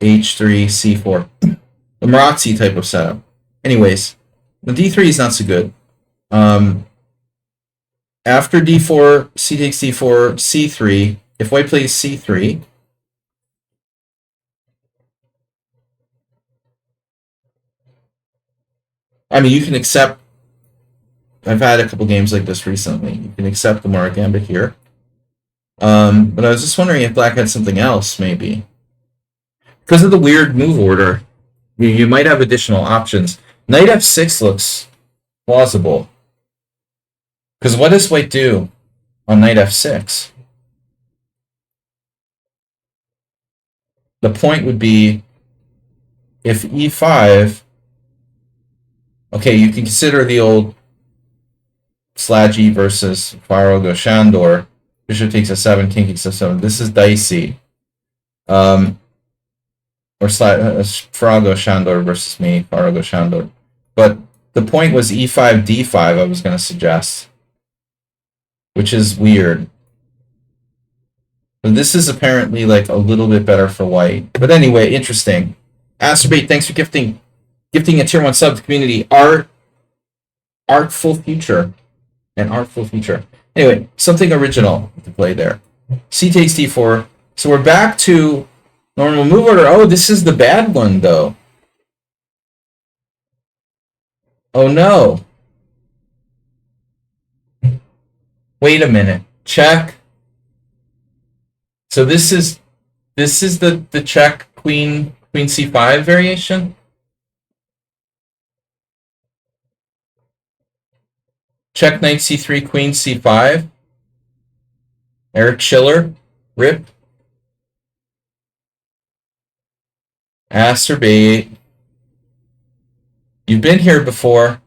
A: h3, c4. The Marazzi type of setup. Anyways, the d3 is not so good. after d4, c takes d4, c3. If white plays c3, I mean, you can accept. I've had a couple games like this recently. You can accept the Mora Gambit here. But I was just wondering if black had something else, maybe. Because of the weird move order, you might have additional options. Knight f6 looks plausible. Because what does white do on knight f6? The point would be if e5. Okay, you can consider the old Slaggy versus Farogo Shandor. Bishop takes a7, king takes a7. This is dicey. Or Farogo Shandor versus me, Farogo Shandor. But the point was e5, d5, I was going to suggest. Which is weird. But this is apparently like a little bit better for white. But anyway, interesting. Astrobate, thanks for gifting a tier 1 sub to the community. Artful future. An artful future. Anyway, something original to play there. C takes d4. So we're back to normal move order. Oh, this is the bad one, though. Oh, no. Wait a minute. Check. So this is the check queen c5 variation? Check knight c3, queen c5. Eric Schiller, rip. Astrobate. You've been here before.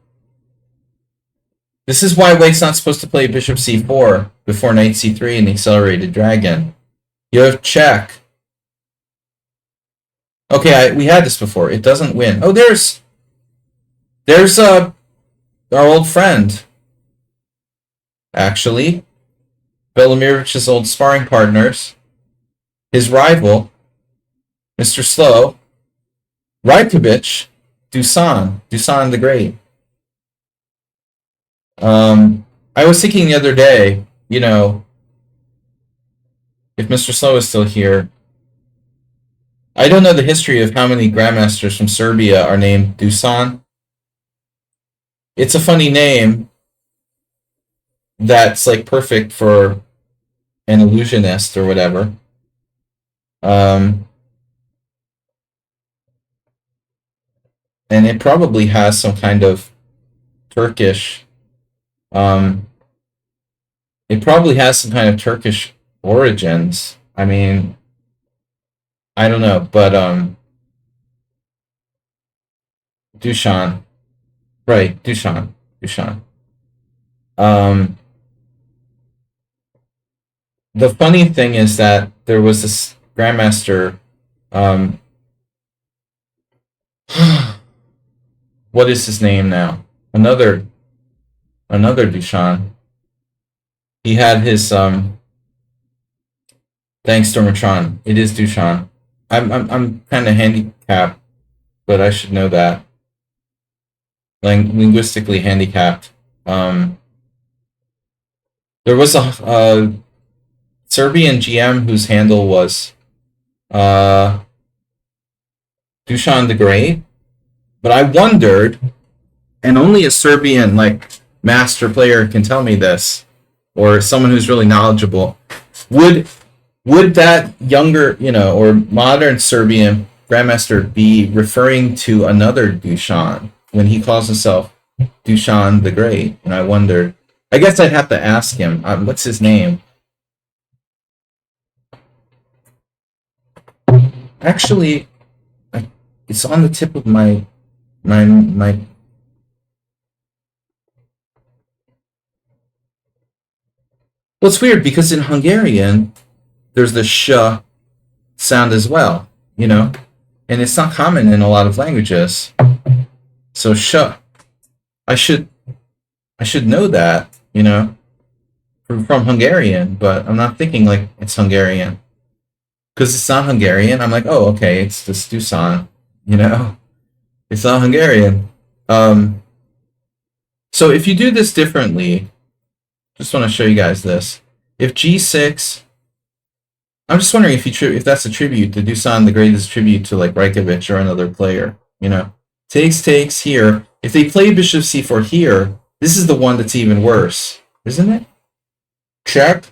A: This is why white's not supposed to play bishop c4 before knight c3 and the accelerated dragon. You have check. Okay, we had this before. It doesn't win. Oh, there's our old friend. Actually, Belimirovich's old sparring partners, his rival, Mr. Slow, Rajkovic, Dusan the Great. I was thinking the other day, you know, if Mr. Slow is still here, I don't know the history of how many grandmasters from Serbia are named Dusan. It's a funny name that's like perfect for an illusionist or whatever. And it probably has some kind of Turkish. It probably has some kind of Turkish origins. I mean, I don't know, but Dushan, right? Dushan. The funny thing is that there was this grandmaster. What is his name now? Another Dushan. He had his thanks, Stormatron. It is Dushan. I'm kind of handicapped, but I should know that. Linguistically handicapped. There was a Serbian GM whose handle was Dusan the Great, but I wondered, and only a Serbian master player can tell me this, or someone who's really knowledgeable, would that younger, or modern Serbian grandmaster be referring to another Dusan when he calls himself Dusan the Great? And I wondered. I guess I'd have to ask him. What's his name? Actually, it's on the tip of my. Well, it's weird because in Hungarian, there's the sh sound as well, and it's not common in a lot of languages. So sh, I should know that, from Hungarian, but I'm not thinking like it's Hungarian. Because it's not Hungarian, I'm like, oh, okay, it's just Dusan, It's not Hungarian. So if you do this differently, Just want to show you guys this. If g6, I'm just wondering if that's a tribute to Dusan the Great is a tribute to like Reykjavik or another player. You know, takes here. If they play bishop c4 here, this is the one that's even worse, isn't it? Check.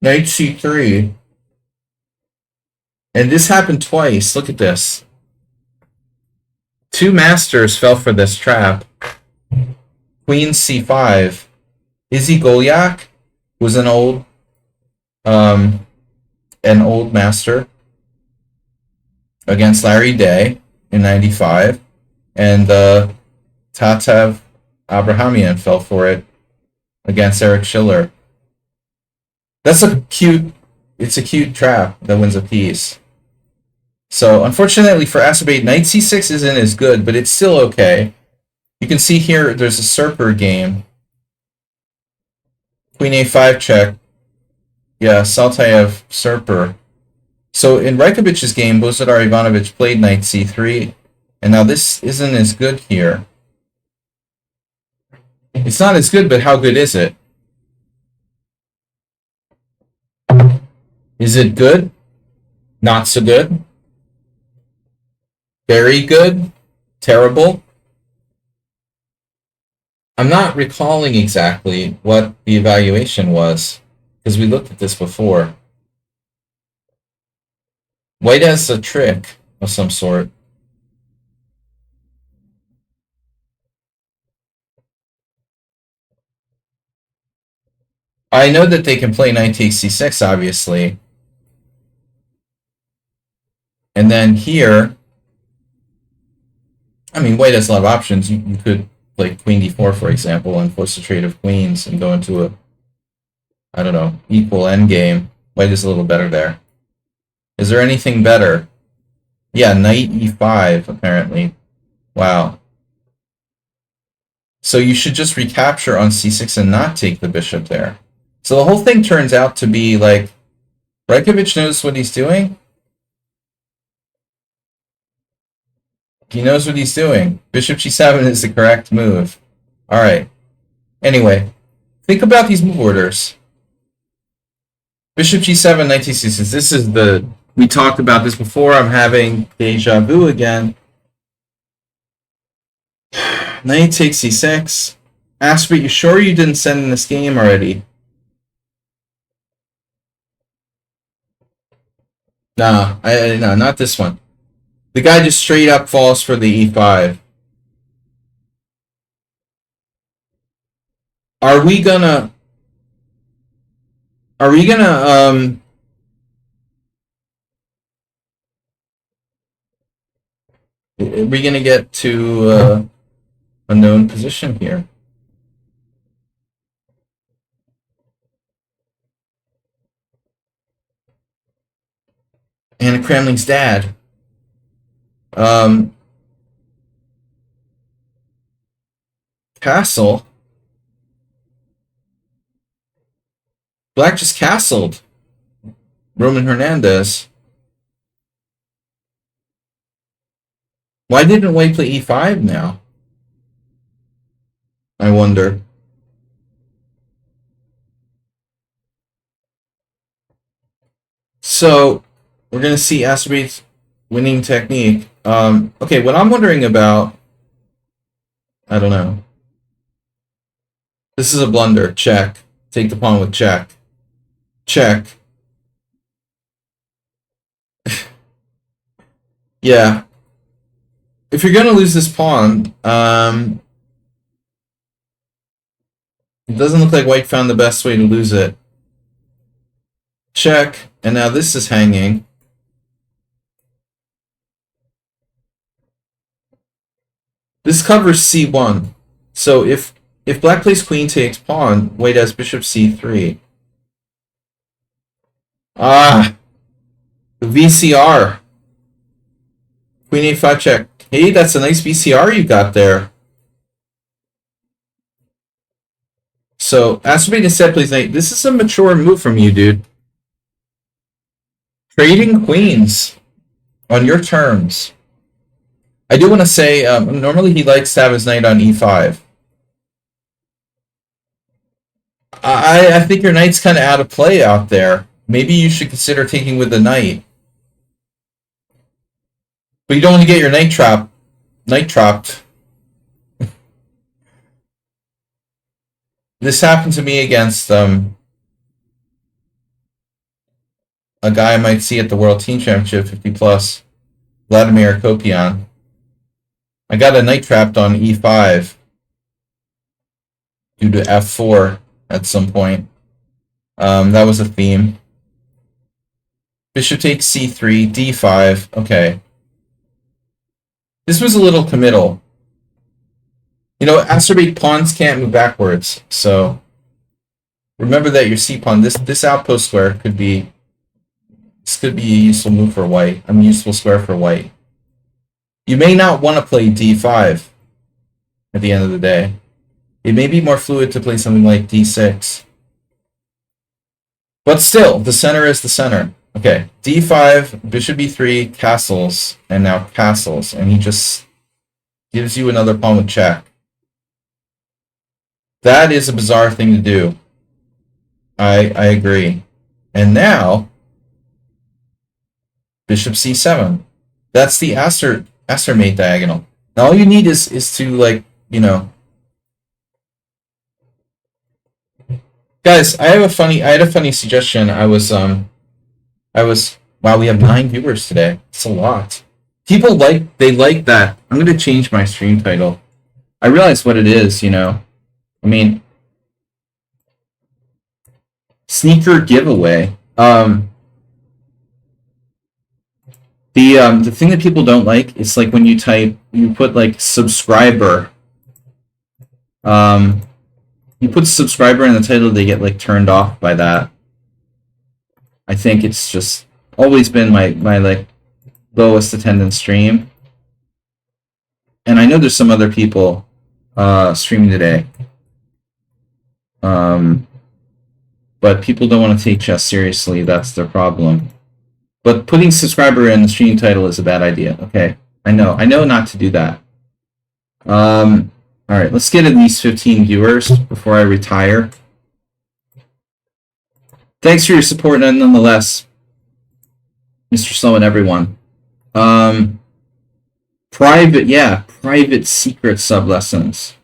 A: Knight c3. And this happened twice. Look at this. 2 masters fell for this trap. Queen c5. Izzy Golyak was an old master against Larry Day in '95, and Tatev Abrahamian fell for it against Eric Schiller. It's a cute trap that wins a piece. So unfortunately for Acerbate, Knight c6 isn't as good, but it's still okay. You can see here there's a Serper game. Queen a5 check. Yeah, Saltayev Serper. So in Rajkovic's game, Bozidar Ivanovic played Knight c3, and now this isn't as good here. It's not as good, but how good is it? Is it good? Not so good? Very good? Terrible? I'm not recalling exactly what the evaluation was, because we looked at this before. White has a trick of some sort. I know that they can play knight takes c6, obviously. And then here, I mean, white has a lot of options. You could play queen d4, for example, and force a trade of queens and go into a, I don't know, equal endgame. White is a little better there. Is there anything better? Yeah, knight e5, apparently. Wow. So you should just recapture on c6 and not take the bishop there. So the whole thing turns out to be like, Rajkovic knows what he's doing. He knows what he's doing. Bishop g7 is the correct move. Alright. Anyway, think about these move orders. Bishop g7, knight c6. This is the... We talked about this before. I'm having deja vu again. Knight takes c6. Asper, you sure you didn't send in this game already? Nah, no, not this one. The guy just straight up falls for the e5. Are we gonna are we gonna get to a known position here? Anna Kramling's dad. Castle. Black just castled Roman Hernandez. Why didn't White play e5 now? I wonder. So we're gonna see Acerbate's winning technique. Okay, what I'm wondering about, I don't know. This is a blunder. Check. Take the pawn with check. Check. Yeah. If you're gonna lose this pawn, it doesn't look like White found the best way to lose it. Check. And now this is hanging. This covers c1. So if Black plays queen takes pawn, White has bishop c3. Ah, the VCR. Queen a5 check. Hey, that's a nice VCR you got there. So Acerbate instead plays knight. This is a mature move from you, dude. Trading queens on your terms. I do want to say, normally he likes to have his knight on e5. I think your knight's kind of out of play out there. Maybe you should consider taking with the knight. But you don't want to get your knight trapped. This happened to me against a guy I might see at the World Team Championship 50 plus, Vladimir Kopian. I got a knight trapped on e5 due to f4 at some point. That was a theme. Bishop takes c3, d5. Okay. This was a little committal. You know, acerbate pawns can't move backwards, so remember that your c-pawn, this outpost square could be, this could be a useful move for white. I mean, useful square for white. You may not want to play d5 at the end of the day. It may be more fluid to play something like d6. But still, the center is the center. Okay, d5, bishop b3, castles, and now castles. And he just gives you another pawn with check. That is a bizarre thing to do. I agree. And now, bishop c7. That's the Aster-mate diagonal. Now all you need is to, like, you know... Guys, I had a funny suggestion. Wow, we have 9 viewers today. It's a lot. People like that. I'm going to change my stream title. I realize what it is, you know. I mean, sneaker giveaway. The thing that people don't like is like when you put like subscriber. You put subscriber in the title, they get like turned off by that. I think it's just always been my like lowest attendance stream. And I know there's some other people streaming today. But people don't want to take chess seriously, that's their problem. But putting subscriber in the stream title is a bad idea. Okay, I know not to do that. Alright, let's get at least 15 viewers before I retire. Thanks for your support nonetheless, Mr. Slow and everyone. Private secret sub lessons.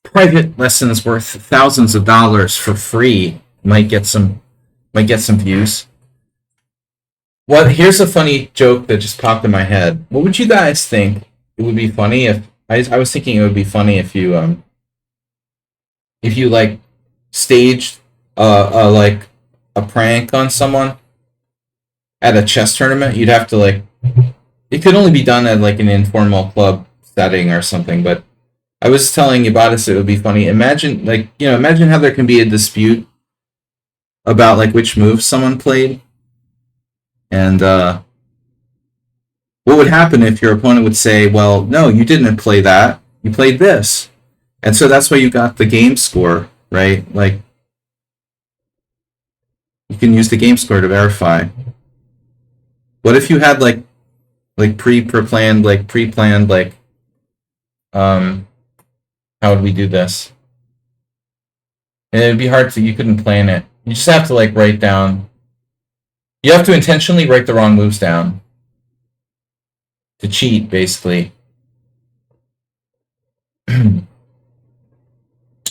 A: Private lessons worth thousands of dollars for free might get some views. Well, here's a funny joke that just popped in my head. What would you guys think it would be funny if I was thinking it would be funny if you like staged like a prank on someone at a chess tournament. You'd have to like, it could only be done at like an informal club setting or something, but I was telling Ibadas it would be funny. Imagine how there can be a dispute about like which moves someone played, and what would happen if your opponent would say, well, no, you didn't play that, you played this, and so that's why you got the game score, right? Like, you can use the game score to verify. What if you had like pre-planned how would we do this? And it'd be hard you couldn't plan it. You just have to like write down. You have to intentionally write the wrong moves down. To cheat, basically. Alright,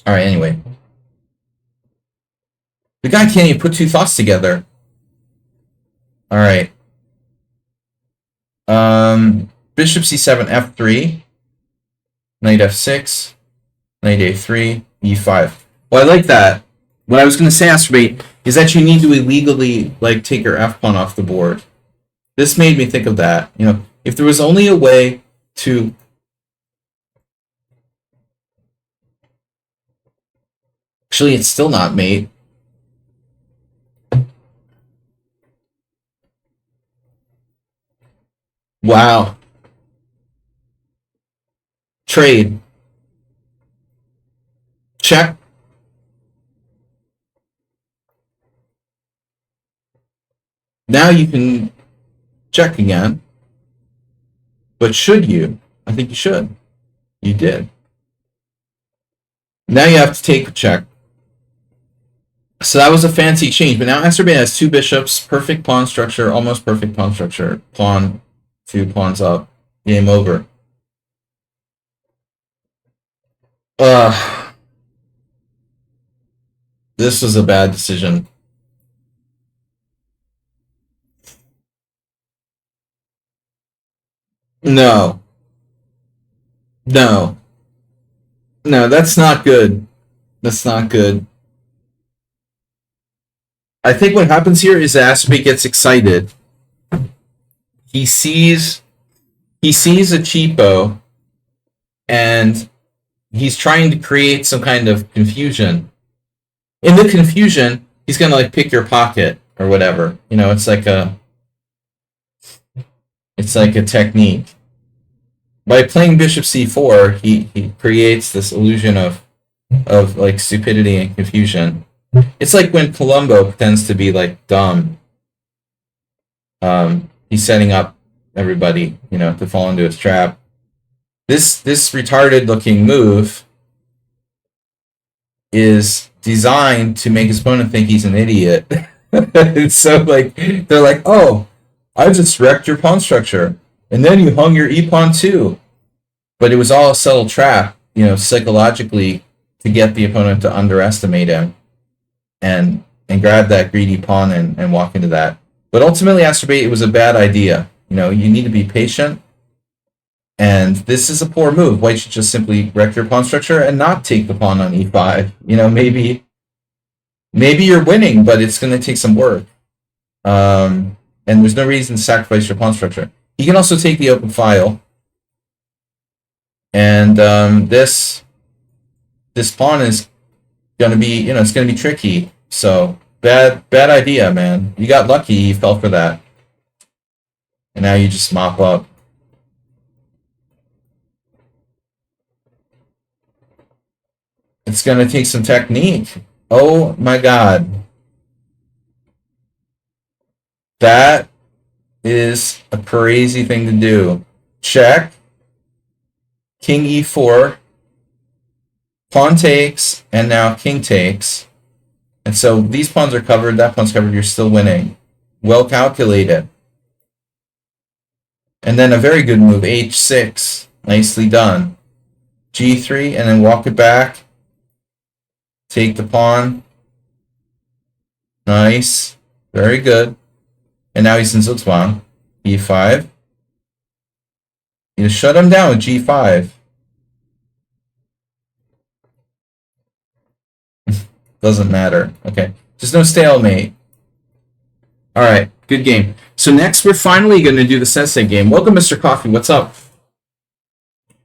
A: anyway. The guy can't even put two thoughts together. Alright. Bishop c7, f3. Knight f6. Knight a3, e5. Well, I like that. What I was going to say, Astrobate, is that you need to illegally like take your f-pawn off the board. This made me think of that. You know, if there was only a way to... Actually, it's still not mate. Wow. Trade. Check. Now you can check again. But should you? I think you should. You did. Now you have to take a check. So that was a fancy change, but now Azerbaijan has two bishops, perfect pawn structure, almost perfect pawn structure. Pawn, two pawns up, game over. This was a bad decision. No. No. No, that's not good. That's not good. I think what happens here is Aspie gets excited. He sees a cheapo, and he's trying to create some kind of confusion. In the confusion, he's gonna like pick your pocket or whatever. You know, it's like a technique. By playing bishop c4, he creates this illusion of like stupidity and confusion. It's like when Columbo pretends to be like dumb. He's setting up everybody, you know, to fall into his trap. This retarded looking move is designed to make his opponent think he's an idiot. So like they're like, oh, I just wrecked your pawn structure, and then you hung your e pawn too. But it was all a subtle trap, you know, psychologically, to get the opponent to underestimate him and grab that greedy pawn and walk into that. But ultimately, Azerbaijan, it was a bad idea. You know, you need to be patient. And this is a poor move. White should just simply wreck your pawn structure and not take the pawn on e5. You know, maybe you're winning, but it's going to take some work. And there's no reason to sacrifice your pawn structure. He can also take the open file. And this pawn is going to be, you know, it's going to be tricky. So bad idea, man. You got lucky. You fell for that. And now you just mop up. It's going to take some technique. Oh my god. That is a crazy thing to do. Check. King e4. Pawn takes, and now king takes. And so these pawns are covered, that pawn's covered, you're still winning. Well calculated. And then a very good move, h6. Nicely done. g3, and then walk it back. Take the pawn. Nice. Very good. And now he's in Zugzwang. e5. You shut him down with g5. Doesn't matter. Okay. There's no stalemate. Alright. Good game. So next we're finally going to do the Sensei game. Welcome, Mr. Coffee. What's up?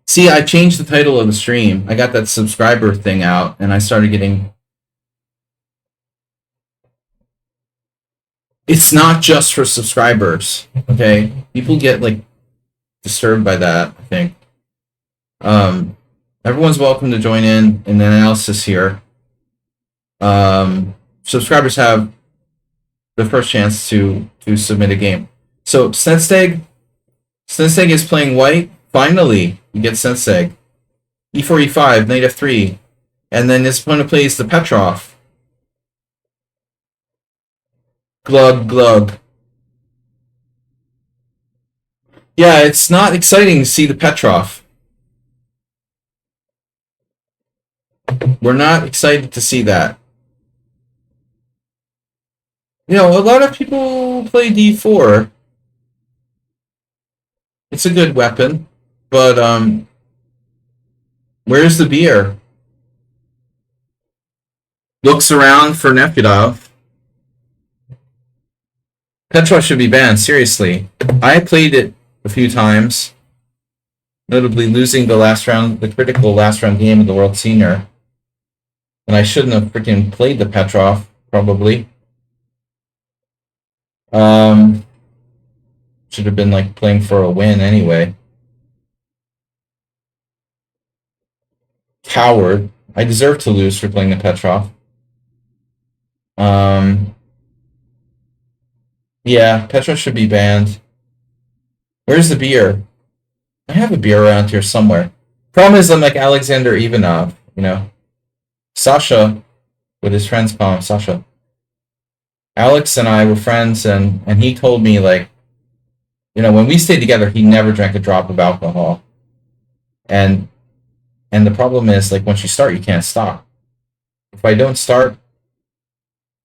A: See, I changed the title of the stream. I got that subscriber thing out, and I started getting... It's not just for subscribers, okay? People get, like, disturbed by that, I think. Everyone's welcome to join in the analysis here. Subscribers have the first chance to submit a game. So, Sensei is playing white. Finally, you get Sensei. e4, e5, knight f3. And then his opponent plays the Petrov. Glug, glug. Yeah, it's not exciting to see the Petrov. We're not excited to see that. You know, a lot of people play d4. It's a good weapon. But, where's the beer? Looks around for Nepudov. Petrov should be banned, seriously. I played it a few times, notably losing the critical last round game of the World Senior. And I shouldn't have freaking played the Petrov, probably. Should have been like playing for a win anyway. Coward. I deserve to lose for playing the Petrov. Yeah, Petrov should be banned. Where's the beer? I have a beer around here somewhere. Problem is, I'm like Alexander Ivanov, you know. Sasha with his friends call him Sasha. Alex and I were friends, and he told me, like, when we stayed together, he never drank a drop of alcohol. And the problem is, like, once you start, you can't stop. If I don't start,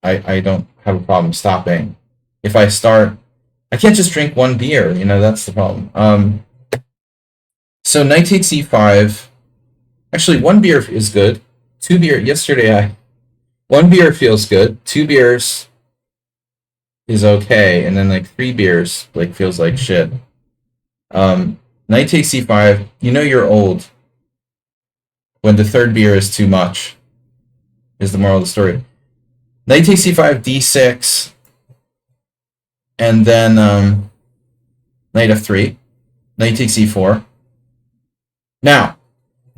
A: I don't have a problem stopping. If I start, I can't just drink one beer. That's the problem. So knight takes e5. Actually, one beer is good. Two beer. Yesterday, one beer feels good. Two beers is okay, and then like three beers like feels like shit. Knight takes c5. You're old when the third beer is too much. Is the moral of the story. Knight takes c5, d6, and then knight f3. Knight takes e4. Now,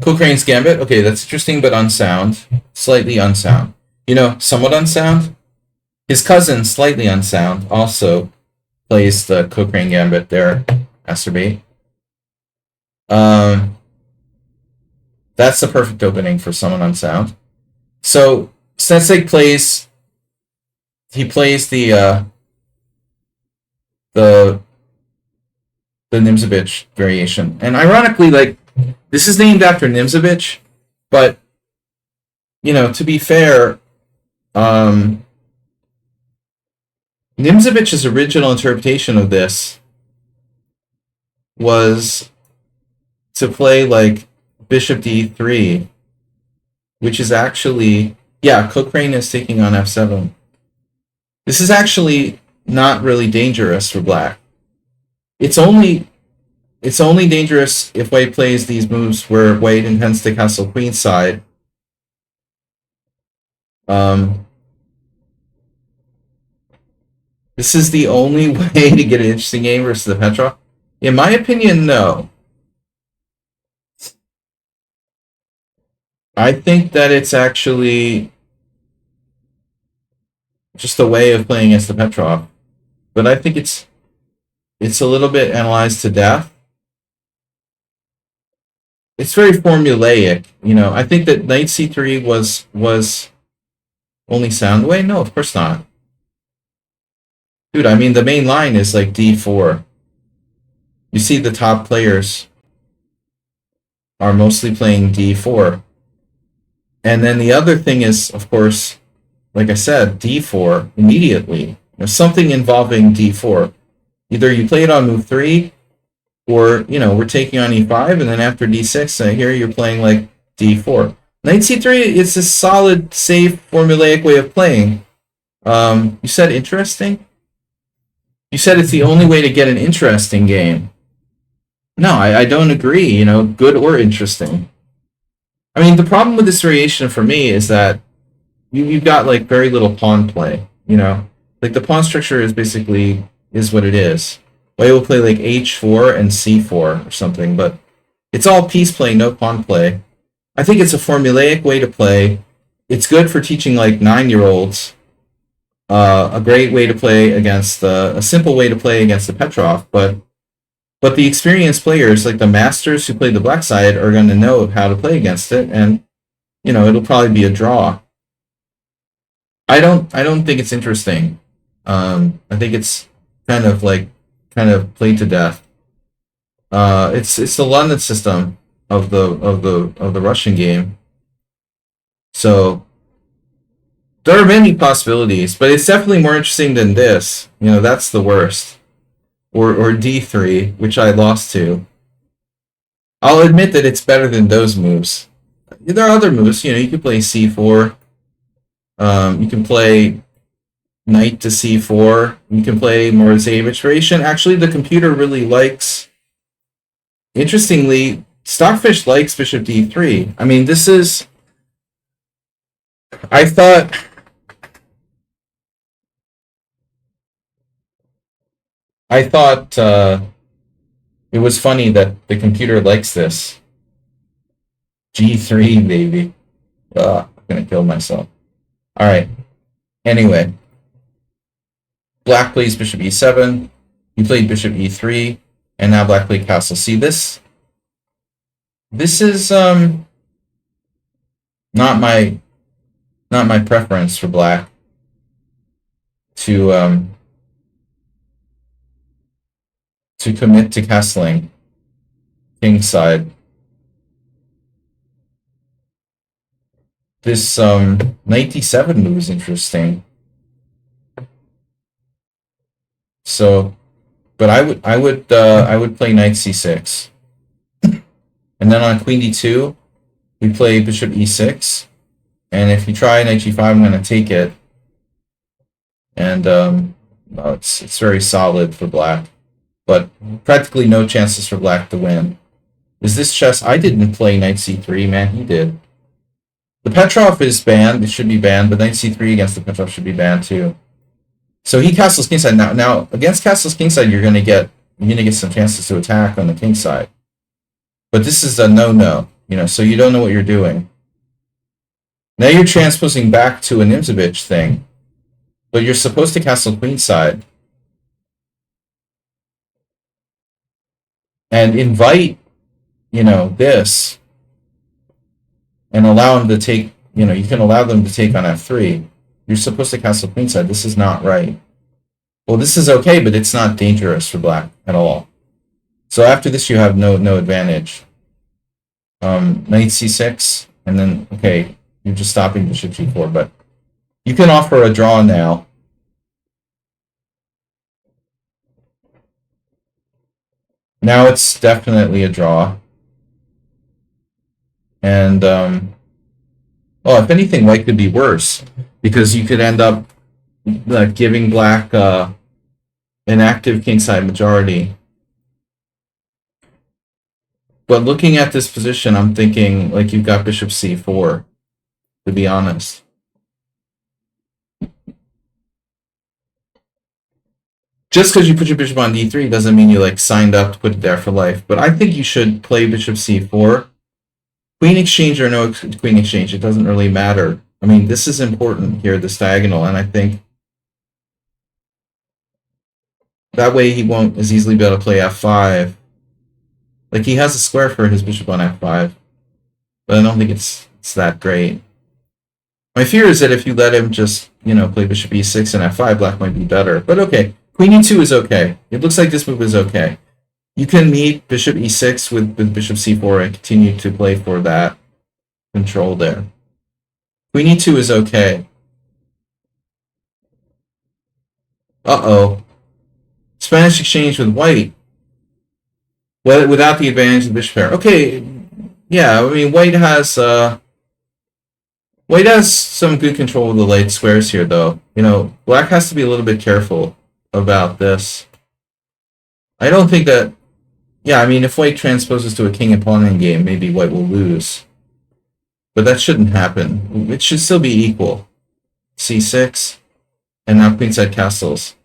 A: Crane's gambit. Okay, that's interesting, but unsound. Slightly unsound. Somewhat unsound. His cousin, slightly unsound, also plays the Crane gambit there, masturbate. That's the perfect opening for someone unsound. So Sensei plays. He plays the Nimzovich variation, and ironically, like, this is named after Nimzovich, but to be fair, Nimzovich's original interpretation of this was to play like bishop d3, which is actually, Cochrane is taking on f7. This is actually not really dangerous for black. It's only dangerous if white plays these moves where white intends to castle queenside. This is the only way to get an interesting game versus the Petrov? In my opinion, no. I think that it's actually just a way of playing against the Petrov. But I think it's a little bit analyzed to death. It's very formulaic, I think that knight c3 was only sound way. No, of course not. Dude, I mean, the main line is like d4. You see the top players are mostly playing d4. And then the other thing is, of course, like I said, d4 immediately. Something involving d4. Either you play it on move 3, or, we're taking on e5, and then after d6, and here you're playing like d4. Knight c3 is a solid, safe, formulaic way of playing. You said interesting? You said it's the only way to get an interesting game. No, I don't agree, good or interesting. I mean, the problem with this variation for me is that you've got like very little pawn play, Like the pawn structure is basically what it is. White will play like h4 and c4 or something, but it's all piece play, no pawn play. I think it's a formulaic way to play. It's good for teaching like 9-year-olds. A great way to play against a simple way to play against the Petrov, but the experienced players, like the masters who play the black side, are going to know how to play against it, and it'll probably be a draw. I don't think it's interesting. I think it's kind of played to death. It's the London system of the Russian game. So there are many possibilities, but it's definitely more interesting than this. That's the worst. Or d3, which I lost to. I'll admit that it's better than those moves. There are other moves. You can play c4. You can play knight to c4. You can play Morozevich variation. Actually, the computer really likes. Interestingly, Stockfish likes bishop d3. I mean, this is. I thought. It was funny that the computer likes this. G3, baby. I'm gonna kill myself. All right. Anyway, black plays bishop e7. You played bishop e3, and now black played castle. See this? This is not not my preference for black to commit to castling kingside. This knight d7 move is interesting. So, but I would play knight c6, and then on queen d2 we play bishop e6, and if you try knight g5, I'm going to take it, and it's very solid for black, but practically no chances for black to win. Is this chess? I didn't play knight c3, man. He did. The Petrov is banned. It should be banned, but knight c3 against the Petrov should be banned too. So he castles kingside. Now against castles kingside, you're gonna get some chances to attack on the kingside. But this is a no-no, so you don't know what you're doing. Now you're transposing back to a Nimzovich thing, but you're supposed to castle queenside and invite, this, and allow them to take, you can allow them to take on f3. You're supposed to castle queenside. This is not right. Well, this is okay, but it's not dangerous for black at all. So after this, you have no advantage. Knight c6, and then, okay, you're just stopping bishop g4, but you can offer a draw now. Now it's definitely a draw. And, well, if anything, white could be worse, because you could end up giving black an active kingside majority. But looking at this position, I'm thinking like you've got bishop c4, to be honest. Just because you put your bishop on d3 doesn't mean you signed up to put it there for life. But I think you should play bishop c4. Queen exchange or no queen exchange, it doesn't really matter. I mean, this is important here, this diagonal, and I think that way he won't as easily be able to play f5. Like, he has a square for his bishop on f5, but I don't think it's that great. My fear is that if you let him just, play bishop e6 and f5, black might be better. But okay, queen e2 is okay. It looks like this move is okay. You can meet bishop e6 with bishop c4 and continue to play for that control there. Queen e2 is okay. Uh-oh. Spanish exchange with white. Well, without the advantage of the bishop pair. Okay, yeah, I mean, white has some good control of the late squares here, though. Black has to be a little bit careful about this. I don't think that... Yeah, I mean, if white transposes to a king and pawn in game, maybe white will lose. But that shouldn't happen. It should still be equal. c6, and now queenside castles.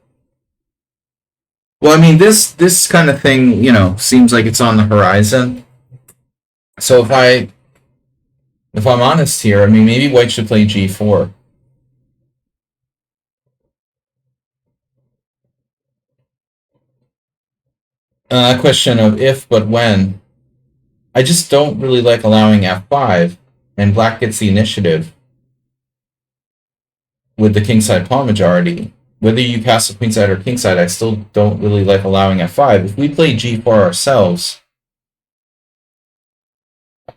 A: Well, I mean, this kind of thing, seems like it's on the horizon. So if I'm honest here, I mean, maybe white should play g4. A question of if, but when. I just don't really like allowing f5, and black gets the initiative with the kingside pawn majority. Whether you castle queenside or kingside, I still don't really like allowing f5. If we play g4 ourselves,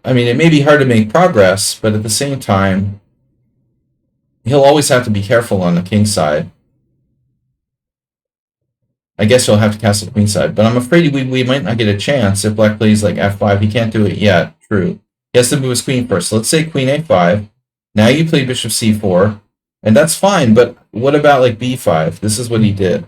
A: I mean, it may be hard to make progress, but at the same time, he'll always have to be careful on the kingside. I guess you'll have to castle queenside, but I'm afraid we might not get a chance if black plays like f5. He can't do it yet. True. He has to move his queen first. So let's say queen a5. Now you play bishop c4, and that's fine, but what about like b5? This is what he did.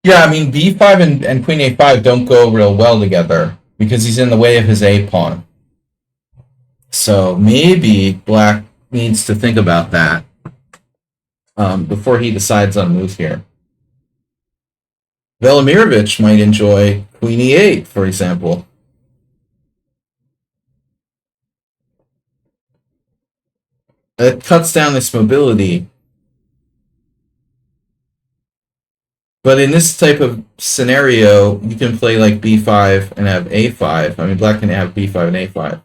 A: Yeah, I mean, b5 and queen a5 don't go real well together because he's in the way of his a pawn. So maybe black needs to think about that before he decides on a move here. Velimirovich might enjoy queen e8, for example. It cuts down this mobility. But in this type of scenario, you can play like b5 and have a5. I mean, black can have b5 and a5.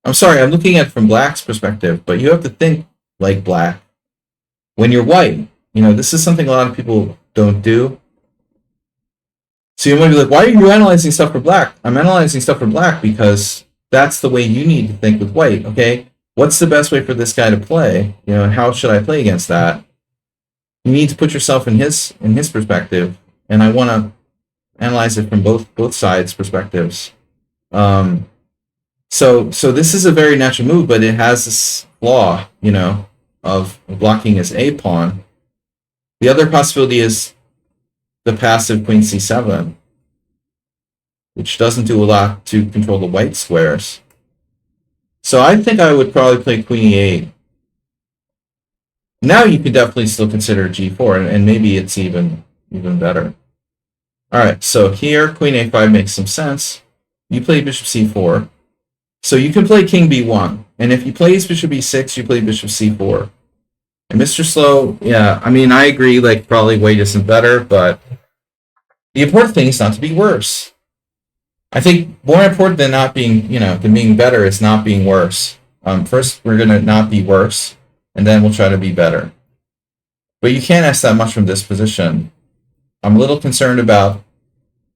A: I'm sorry, I'm looking at it from black's perspective, but you have to think like black. When you're white, this is something a lot of people don't do. So you might be like, why are you analyzing stuff for black? I'm analyzing stuff for black because that's the way you need to think with white, okay? What's the best way for this guy to play? And how should I play against that? You need to put yourself in his perspective, and I want to analyze it from both sides' perspectives. So this is a very natural move, but it has this flaw, of blocking his A pawn. The other possibility is the passive queen c7, which doesn't do a lot to control the white squares. So I think I would probably play queen e8. Now you could definitely still consider g4, and maybe it's even better. All right, so here queen a5 makes some sense. You play bishop c4. So you can play king b1, and if he plays bishop e6, you play bishop c4. And Mr. Slow, yeah, I mean, I agree, like, probably white isn't better, but the important thing is not to be worse. I think more important than not being, than being better is not being worse. First, we're going to not be worse, and then we'll try to be better. But you can't ask that much from this position. I'm a little concerned about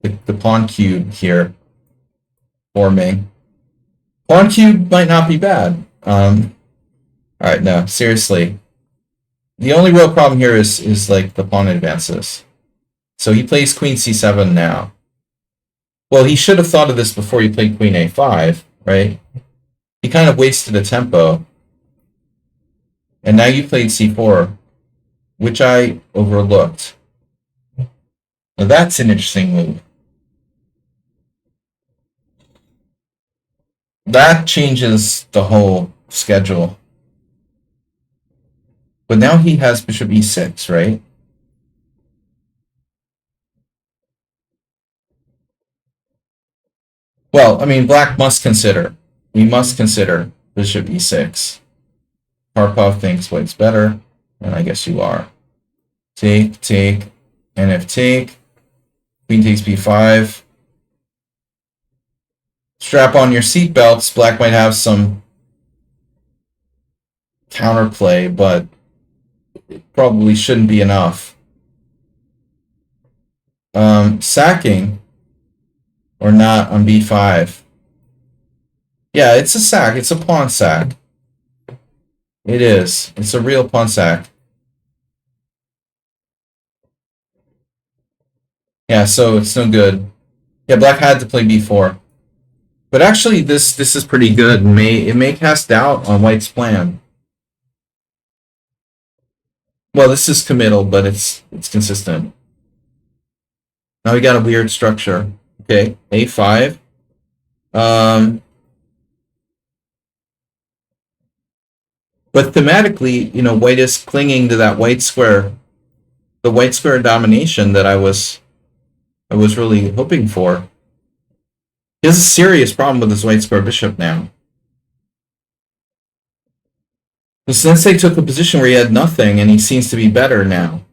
A: the pawn cube here forming. Pawn cube might not be bad. Alright, no, seriously. The only real problem here is like the pawn advances. So he plays queen c7 now. Well, he should have thought of this before he played queen a5, right? He kind of wasted a tempo. And now you played c4, which I overlooked. Now that's an interesting move. That changes the whole schedule. But now he has bishop e6, right? Well, I mean, black must consider. We must consider bishop e6. Karpov thinks white's better, and I guess you are. Take, and if take, queen takes b5. Strap on your seatbelts. Black might have some counterplay, but it probably shouldn't be enough. Sacking or not on b5. Yeah, it's a sack. It's a pawn sack. It is. It's a real pawn sack. Yeah, so it's no good. Yeah, black had to play b4. But actually, this is pretty good. It may cast doubt on white's plan. Well, this is committal, but it's consistent. Now we got a weird structure. Okay, a5. But thematically, white is clinging to that white square, the white square domination that I was really hoping for. He has a serious problem with his white square bishop now. The sensei took a position where he had nothing, and he seems to be better now.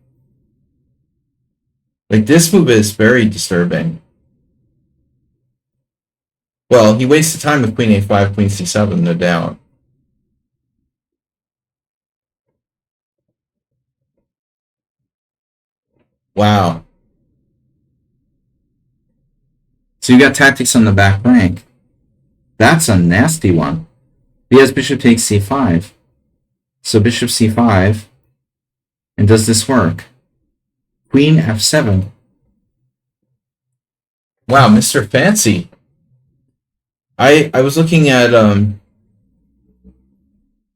A: Like, this move is very disturbing. Well, he wasted time with queen a5, queen c7, no doubt. Wow. So you got tactics on the back rank. That's a nasty one. He has bishop takes c5. So bishop c5. And does this work? Queen f7. Wow, Mr. Fancy. I was looking at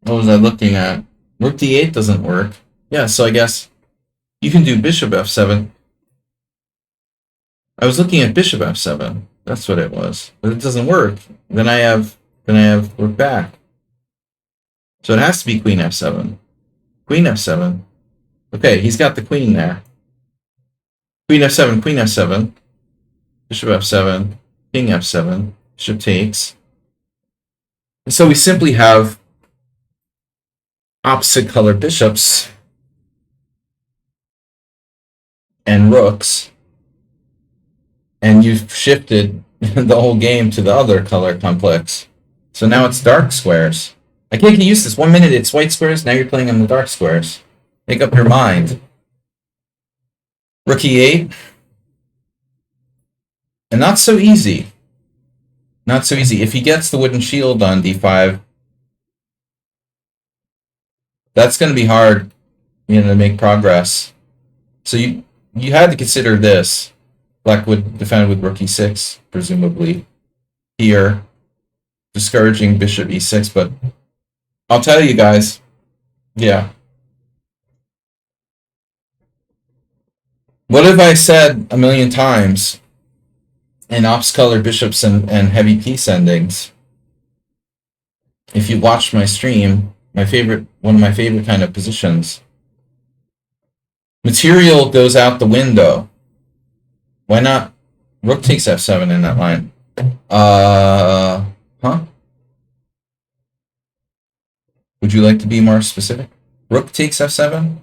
A: what was I looking at? Rook d8 doesn't work. Yeah, so I guess you can do bishop f7. I was looking at bishop f7. That's what it was. But it doesn't work. Then I have rook back. So it has to be queen f7. Queen f7. Okay, he's got the queen there. Queen f7, queen f7. Bishop f7, king f7, bishop takes. And so we simply have opposite color bishops and rooks, and you've shifted the whole game to the other color complex. So now it's dark squares. I can't use this. 1 minute it's white squares, now you're playing on the dark squares. Make up your mind. Rook e8. And not so easy. Not so easy. If he gets the wooden shield on d5, that's going to be hard, to make progress. So you had to consider this. Black would defend with rook e6, presumably. Here, discouraging bishop e6, but I'll tell you guys, yeah. What have I said a million times in ops-color bishops and heavy piece endings? If you watched my stream, one of my favorite kind of positions. Material goes out the window. Why not rook takes f7 in that line? Huh? Would you like to be more specific? Rook takes f7?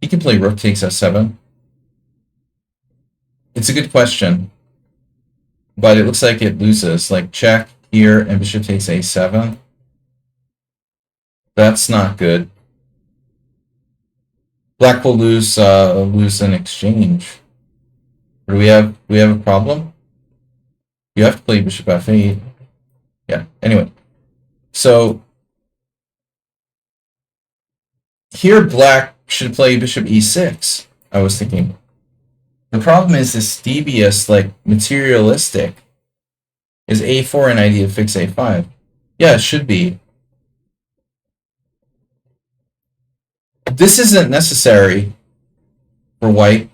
A: He can play rook takes f7. It's a good question. But it looks like it loses. Like check here and bishop takes a7. That's not good. Black will lose an exchange. Do we have a problem? You have to play bishop f8. Yeah. Anyway, so here black should play bishop e6. I was thinking. The problem is this devious, like materialistic. Is a4 an idea to fix a5? Yeah, it should be. This isn't necessary for white.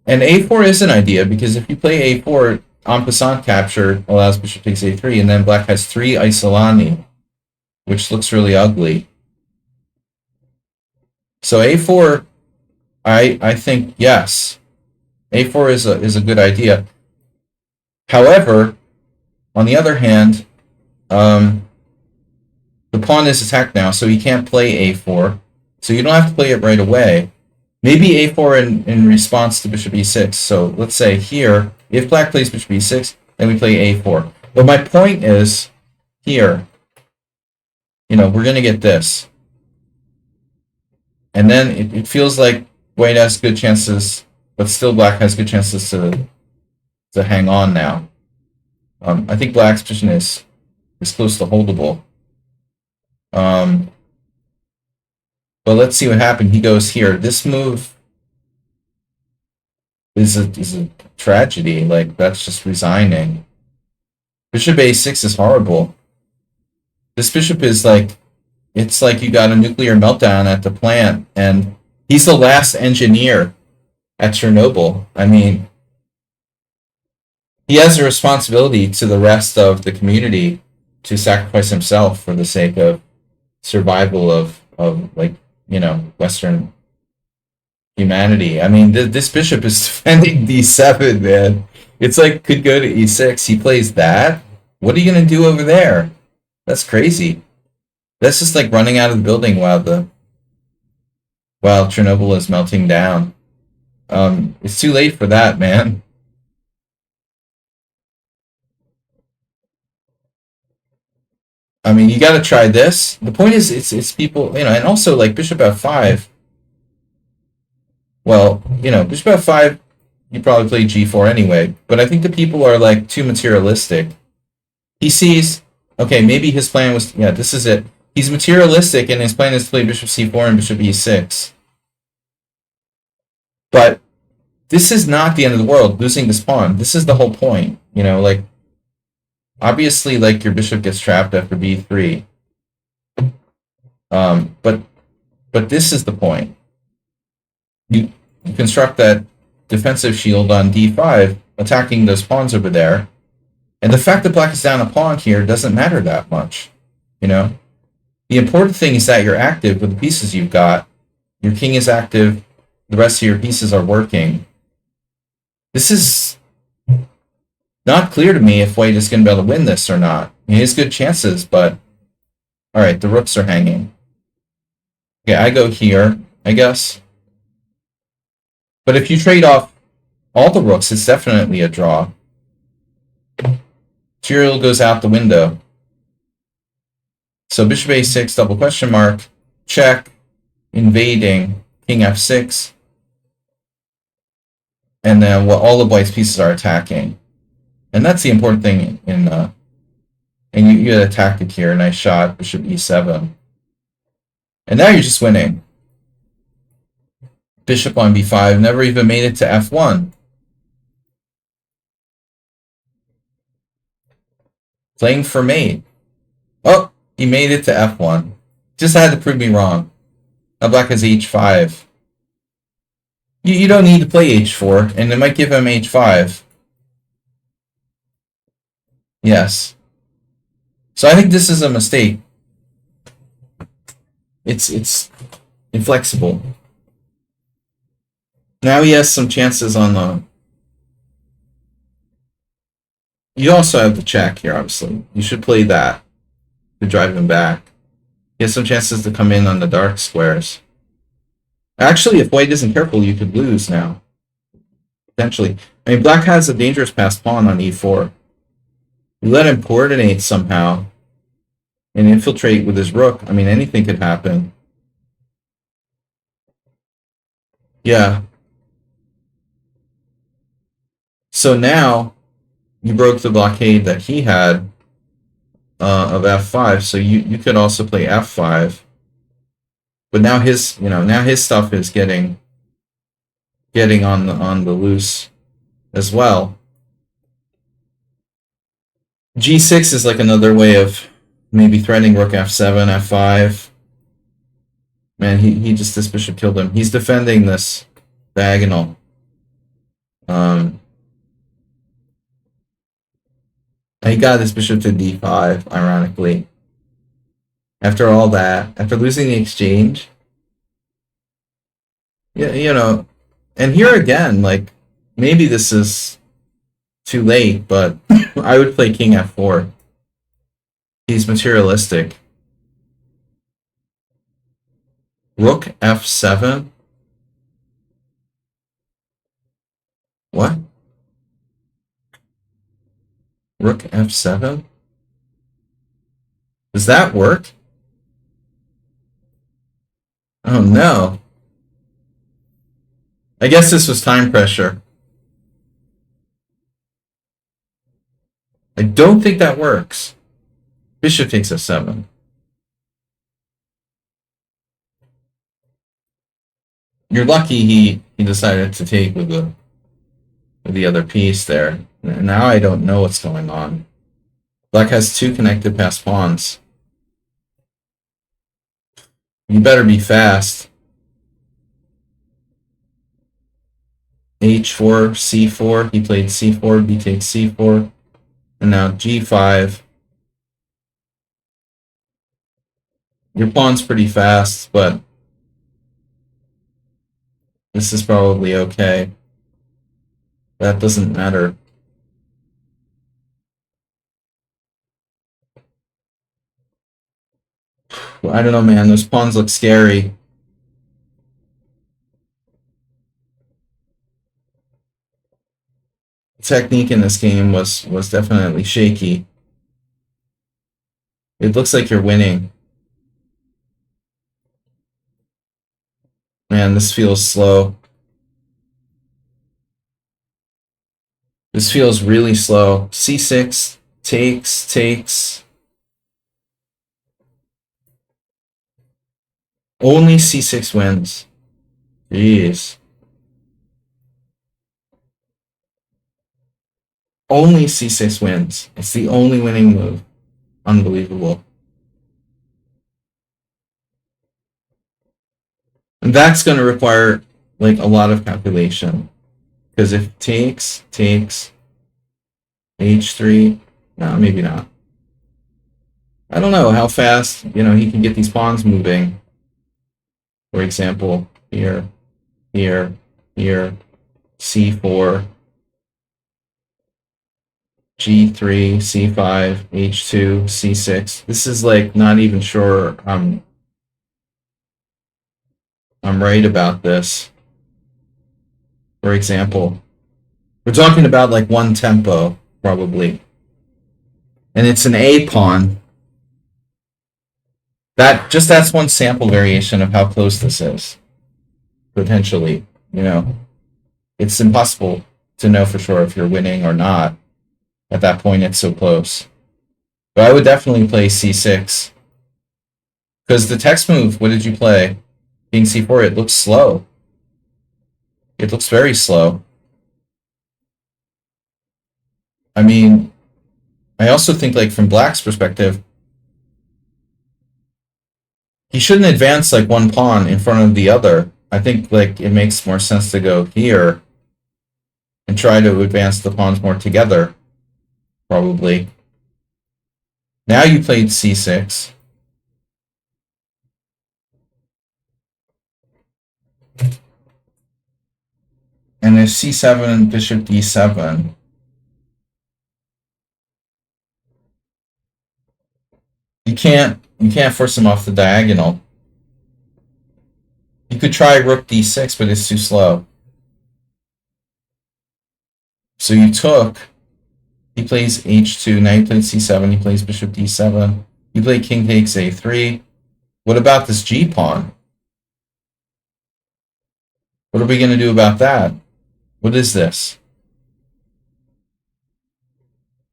A: And a4 is an idea, because if you play a4, en passant capture allows bishop takes a3, and then black has 3 isolani, which looks really ugly. So a4, I think, yes. a4 is a good idea. However, on the other hand, the pawn is attacked now, so he can't play a4. So you don't have to play it right away. Maybe a4 in response to bishop e6. So let's say here, if black plays bishop e6, then we play a4. But my point is, here, we're going to get this. And then it feels like white has good chances, but still black has good chances to hang on now. I think black's position is close to holdable. But let's see what happened. He goes here. This move is a tragedy. Like, that's just resigning. Bishop a6 is horrible. This bishop is like, it's like you got a nuclear meltdown at the plant, and he's the last engineer at Chernobyl. I mean, he has a responsibility to the rest of the community to sacrifice himself for the sake of survival of like, Western humanity. I mean, this bishop is defending d7, man. It's like, could go to e6. He plays that. What are you going to do over there? That's crazy. That's just like running out of the building while Chernobyl is melting down. It's too late for that, man. I mean, you got to try this. The point is, it's people, and also like bishop f5. Well, bishop f5, you probably play g4 anyway. But I think the people are like too materialistic. He sees, okay, maybe his plan was, yeah, this is it. He's materialistic, and his plan is to play bishop c4 and bishop e6. But this is not the end of the world, losing this pawn. This is the whole point, like, obviously, like, your bishop gets trapped after b3. But this is the point. You construct that defensive shield on d5, attacking those pawns over there. And the fact that black is down a pawn here doesn't matter that much, The important thing is that you're active with the pieces you've got. Your king is active. The rest of your pieces are working. This is not clear to me if white is going to be able to win this or not. He has good chances, but... Alright, the rooks are hanging. Okay, I go here, I guess. But if you trade off all the rooks, it's definitely a draw. Material goes out the window. So bishop a6, double question mark, check, invading, king f6, and then all of white's pieces are attacking. And that's the important thing in and you get a tactic here, nice shot, bishop e7. And now you're just winning. Bishop on b5, never even made it to f1. Playing for mate. Oh, he made it to f1. Just had to prove me wrong. Now black has h5. You don't need to play h4, and it might give him h5. Yes. So I think this is a mistake. It's inflexible. Now he has some chances on the... You also have the check here, obviously. You should play that to drive him back. He has some chances to come in on the dark squares. Actually, if white isn't careful, you could lose now. Potentially. I mean, black has a dangerous passed pawn on e4. You let him coordinate somehow and infiltrate with his rook. I mean, anything could happen. Yeah. So now you broke the blockade that he had of f5. So you could also play f5. But now his stuff is getting on the loose as well. g6 is like another way of maybe threatening rook f7, f5. Man, this bishop killed him. He's defending this diagonal. He got this bishop to d5, ironically. After all that, after losing the exchange. Yeah, and here again, like, maybe this is too late, but I would play king f4. He's materialistic. Rook f7? What? Rook f7? Does that work? Oh no. I guess this was time pressure. I don't think that works. Bishop takes f7. You're lucky he decided to take with the other piece there. Now I don't know what's going on. Black has two connected passed pawns. You better be fast. h4, c4. He played c4, b takes c4. And now g5. Your pawn's pretty fast, but this is probably okay. That doesn't matter. I don't know, man. Those pawns look scary. The technique in this game was definitely shaky. It looks like you're winning. Man, this feels slow. This feels really slow. c6 takes. Only c6 wins. Jeez. Only c6 wins. It's the only winning move. Unbelievable. And that's going to require like a lot of calculation. Because if takes, h3, no, maybe not. I don't know how fast, he can get these pawns moving. For example, here, c4, g3, c5, h2, c6. This is like not even sure I'm right about this. For example, we're talking about like one tempo, probably. and it's an A pawn. That's one sample variation of how close this is. Potentially, it's impossible to know for sure if you're winning or not. At that point, it's so close. But I would definitely play c6. Because the text move, what did you play? King c4, it looks slow. It looks very slow. I mean, I also think, like, from Black's perspective, he shouldn't advance, like, one pawn in front of the other. I think, like, it makes more sense to go here and try to advance the pawns more together, probably. Now you played c6. And there's c7, bishop d7. You can't force him off the diagonal. You could try rook d6, but it's too slow. So you took. He plays h2. Now you played c7. He plays bishop d7. You play king takes a3. What about this g pawn? What are we going to do about that? What is this?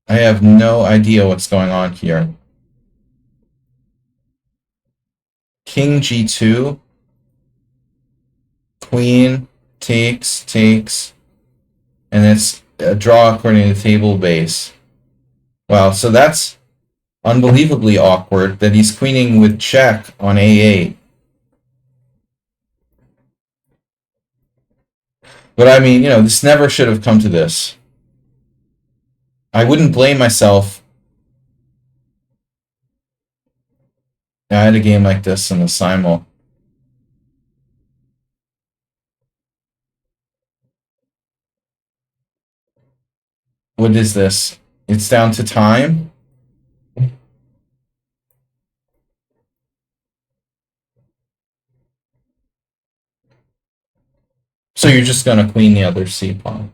A: I have no idea what's going on here. King g2. Queen takes. And it's a draw according to the table base. Wow, so that's unbelievably awkward that he's queening with check on a8. But I mean, this never should have come to this. I wouldn't blame myself. I had a game like this in the simul. What is this? It's down to time. So you're just going to queen the other c pawn.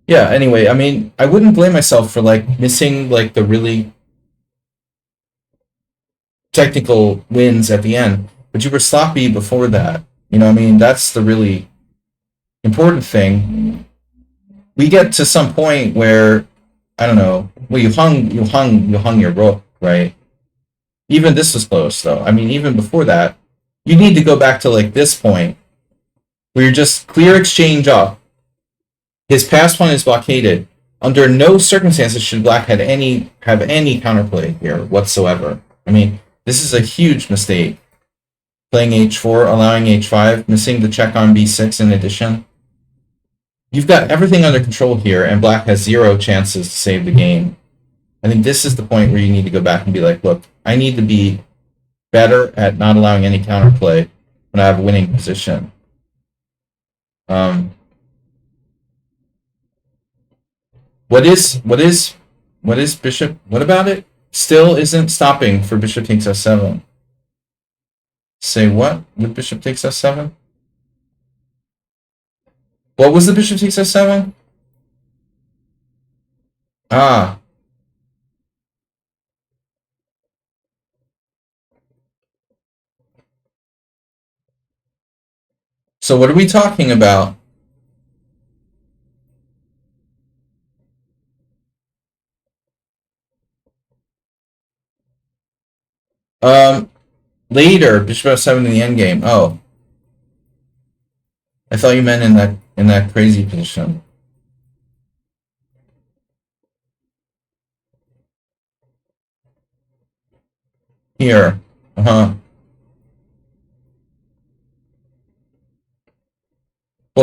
A: Yeah, anyway, I mean, I wouldn't blame myself for, like, missing, like, the really technical wins at the end. But you were sloppy before that. I mean, that's the really important thing. We get to some point where, I don't know, well, you hung your rook, right? Even this was close, though. I mean, even before that, you need to go back to, like, this point where you're just clear exchange up. His pass pawn is blockaded. Under no circumstances should Black have any counterplay here whatsoever. I mean, this is a huge mistake. Playing h4, allowing h5, missing the check on b6 in addition. You've got everything under control here, and Black has 0 chances to save the game. I think this is the point where you need to go back and be like, look, I need to be better at not allowing any counterplay when I have a winning position. What is bishop? What about it? Still isn't stopping for bishop takes f7. Say what? The bishop takes f7? What was the bishop takes f7? Ah. So what are we talking about? Later, bishop f7 in the endgame. Oh. I thought you meant in that crazy position. Here. Well,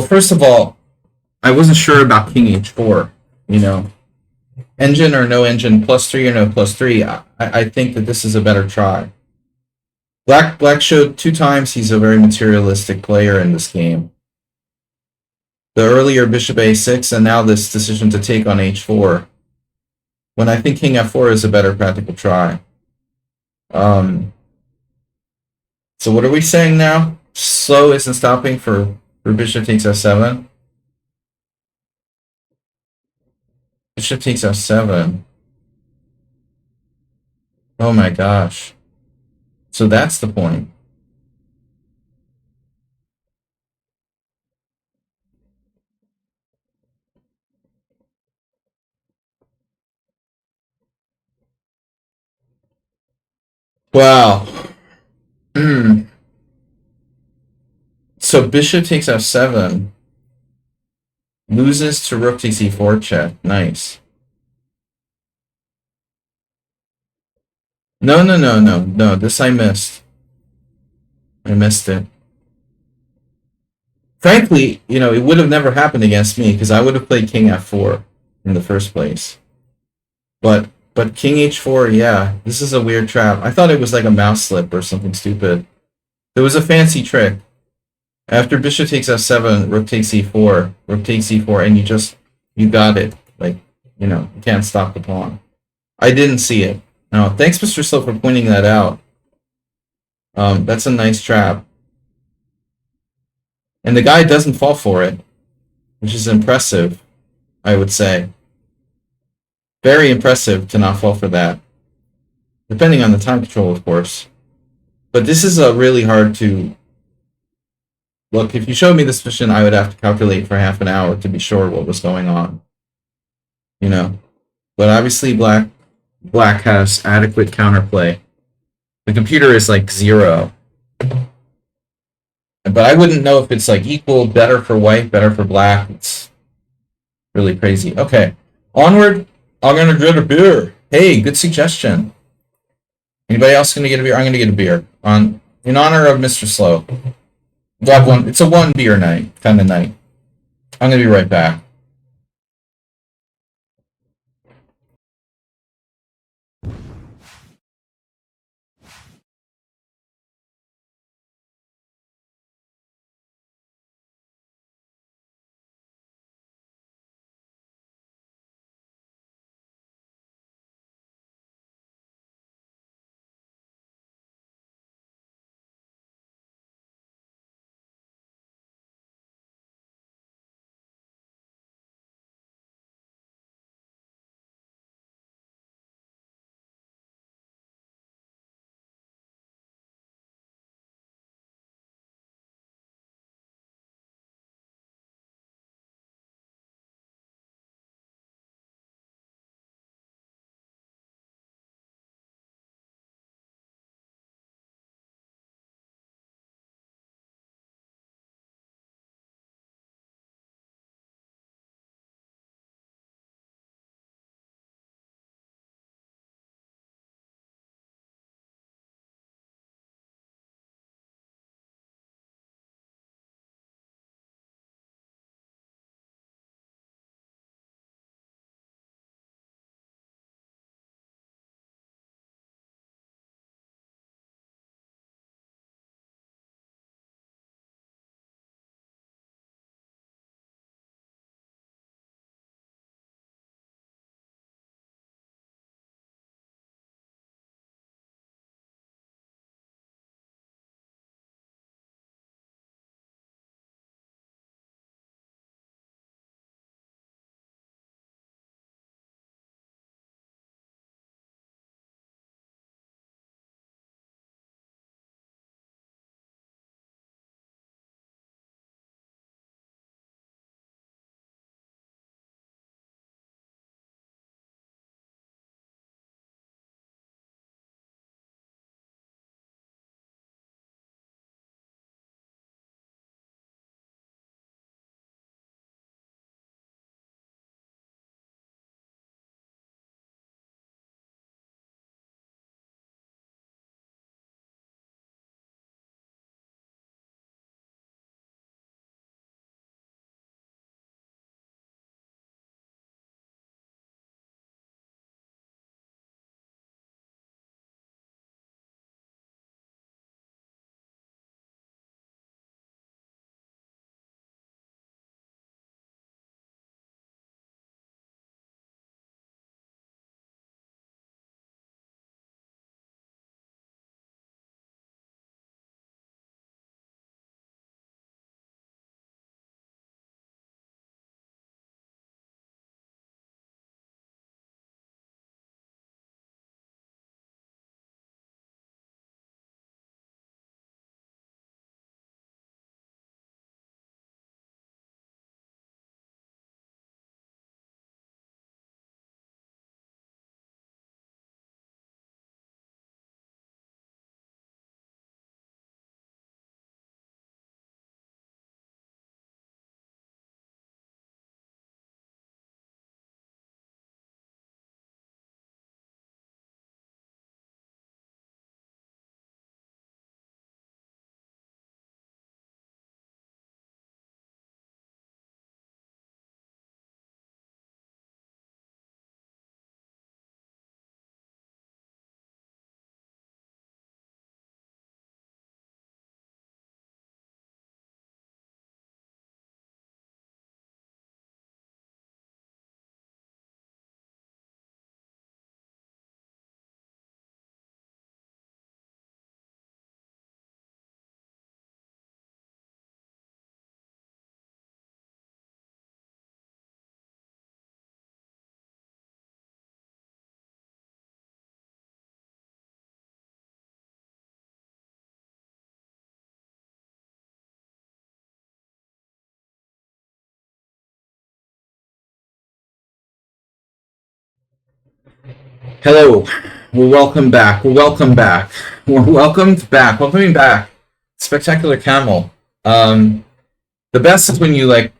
A: first of all, I wasn't sure about king h4. Engine or no engine, +3 or no +3. I think that this is a better try. Black showed 2 times he's a very materialistic player in this game. The earlier bishop a6 and now this decision to take on h4. When I think king f4 is a better practical try. So what are we saying now? Slow isn't stopping for bishop takes f7. Bishop takes f7. Oh my gosh. So that's the point. Wow. Hmm. So bishop takes f7, loses to rook takes e4 check. Nice. No, no, no, no, no. This I missed. I missed it. Frankly, it would have never happened against me because I would have played king f4 in the first place. But king h4, yeah, this is a weird trap. I thought it was like a mouse slip or something stupid. It was a fancy trick. After bishop takes f7, rook takes e4, rook takes e4, and you got it. Like, you can't stop the pawn. I didn't see it. No, thanks, Mr. Slow, for pointing that out. That's a nice trap. And the guy doesn't fall for it, which is impressive, I would say. Very impressive to not fall for that. Depending on the time control, of course. But this is a really hard to... Look, if you showed me this position, I would have to calculate for half an hour to be sure what was going on. But obviously black has adequate counterplay. The computer is like 0. But I wouldn't know if it's like equal, better for white, better for black. It's really crazy. Okay, onward. I'm gonna get a beer. Hey, good suggestion. Anybody else gonna get a beer? I'm gonna get a beer in honor of Mr. Slow. We'll have one. It's a one beer night kind of night. I'm gonna be right back. Hello. We're welcome back. We're welcome back. We're welcomed back. Welcoming back. Spectacular Camel. The best is when you like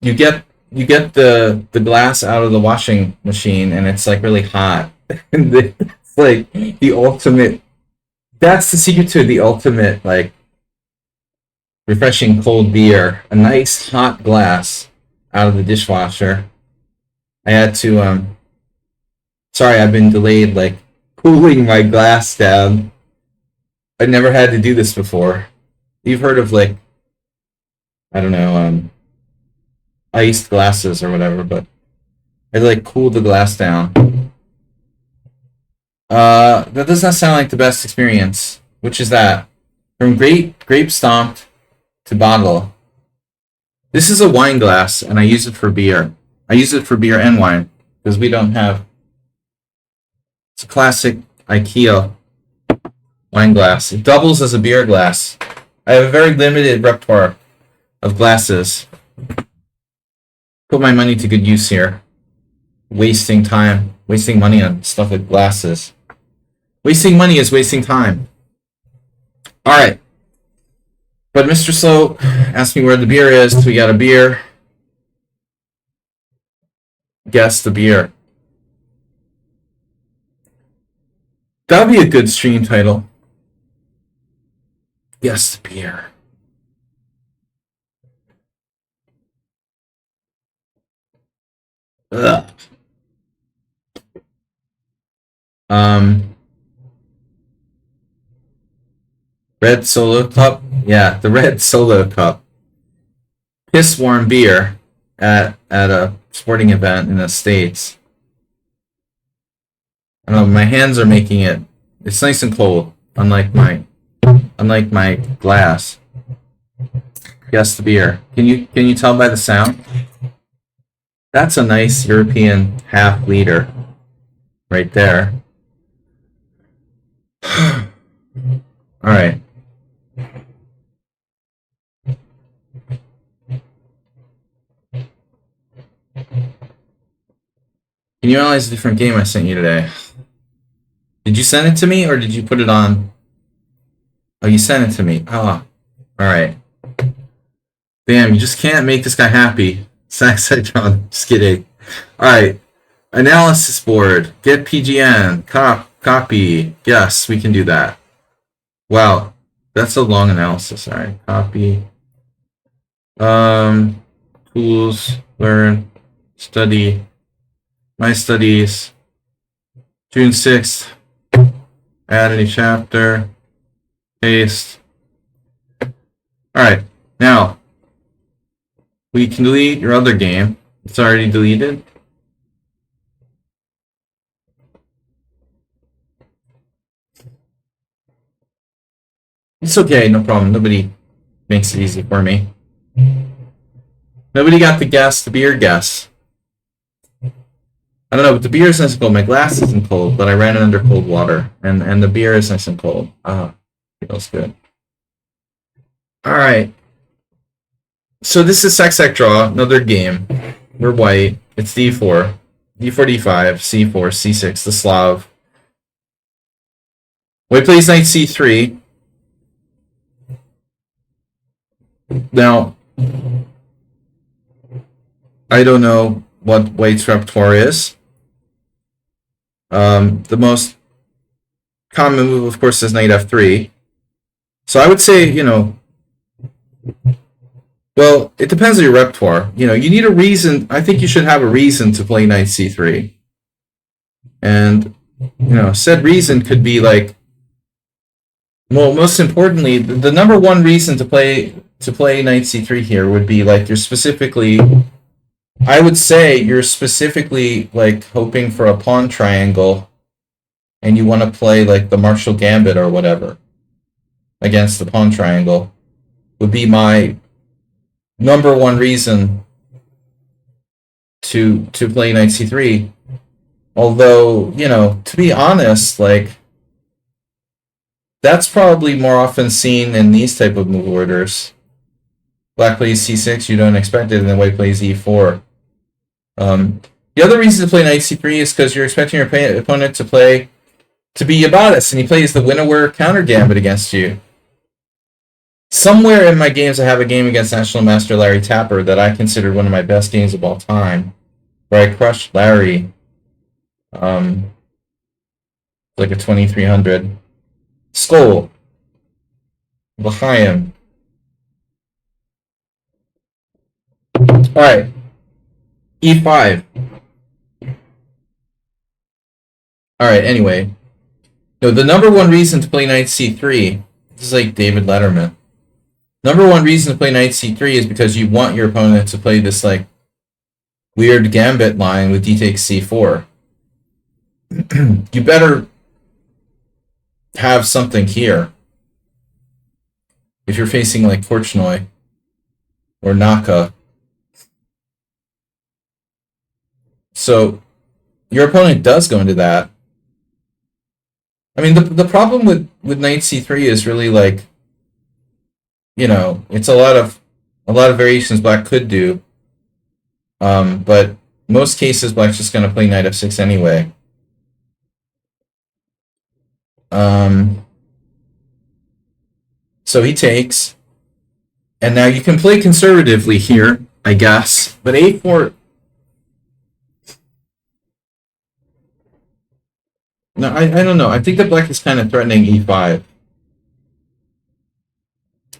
A: you get the glass out of the washing machine and it's like really hot. And it's like the ultimate. That's the secret to the ultimate like refreshing cold beer. A nice hot glass out of the dishwasher. I had to sorry, I've been delayed like cooling my glass down. I never had to do this before. You've heard of like I don't know, iced glasses or whatever, but I like cool the glass down. That does not sound like the best experience. Which is that? From grape stomped to bottle. This is a wine glass, and I use it for beer. I use it for beer and wine because we don't have. It's a classic IKEA wine glass. It doubles as a beer glass. I have a very limited repertoire of glasses. Put my money to good use here. Wasting time, wasting money on stuff like glasses. Wasting money is wasting time. Alright. But Mr. Slow asked me where the beer is. We got a beer. Guess the beer. That'd be a good stream title. Guess the beer. Ugh. Red Solo Cup? Yeah, the Red Solo Cup. Piss warm beer at a sporting event in the States. I don't know, my hands are making it. It's nice and cold, unlike my glass. Guess the beer. Can you tell by the sound? That's a nice European half liter right there. Alright. Can you analyze the different game I sent you today? Did you send it to me or did you put it on? Oh, you sent it to me. Oh, alright. Damn, you just can't make this guy happy. Saxitron, just kidding. Alright. Analysis board. Get PGN. Copy. Yes, we can do that. Wow. That's a long analysis. Alright. Copy. Tools. Learn. Study. My studies. June 6th. Add any chapter. Paste. Alright. Now. We can delete your other game. It's already deleted. It's okay, no problem. Nobody makes it easy for me. Nobody got the beer guess. I don't know, but the beer is nice and cold. My glass isn't cold, but I ran it under cold water. And the beer is nice and cold. Ah, feels good. Alright. So this is Sac Draw, another game. We're white. It's D4. D4, D5, C4, C6, the Slav. White plays knight C3. Now, I don't know what white's repertoire is. The most common move, of course, is knight F3. So I would say, you know, well, it depends on your repertoire. You know, you need a reason. I think you should have a reason to play knight C3. And, you know, said reason could be like, well, most importantly, the number one reason to play knight C3 here would be like you're specifically, I would say you're specifically like hoping for a pawn triangle and you want to play like the Marshall Gambit or whatever against the pawn triangle would be my number one reason to play knight C3. Although, you know, to be honest, like that's probably more often seen in these type of move orders. Black plays C6, you don't expect it, and then white plays E4. The other reason to play knight c3 is because you're expecting your opponent to play to be Yabatis, and he plays the Winnower counter gambit against you. Somewhere in my games, I have a game against National Master Larry Tapper that I consider one of my best games of all time, where I crushed Larry, like a 2300. Skull. L'chaim. Alright. E5. Alright, anyway. No, the number one reason to play knight c3, this is like David Letterman. Number one reason to play knight c3 is because you want your opponent to play this like weird gambit line with d takes c4. You better have something here. If you're facing like Portnoy or Naka. So your opponent does go into that. I mean, the problem with knight c3 is really like, you know, it's a lot of variations black could do, but most cases black's just going to play knight f6 anyway. So he takes, and now you can play conservatively here, I guess, but a4. No, I don't know. I think that black is kind of threatening e5.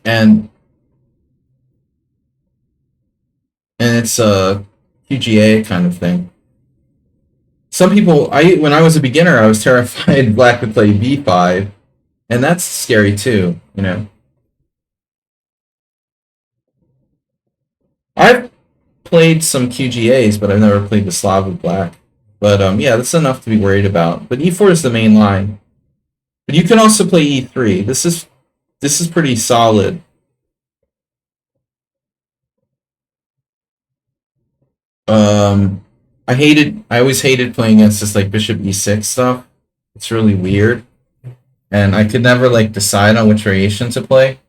A: And it's a QGA kind of thing. Some people, when I was a beginner, I was terrified black would play b5, and that's scary too, you know. I've played some QGAs, but I've never played the Slav with black. But yeah, that's enough to be worried about. But e4 is the main line. But you can also play e3. This is pretty solid. I always hated playing against this like bishop e6 stuff. It's really weird, and I could never like decide on which variation to play.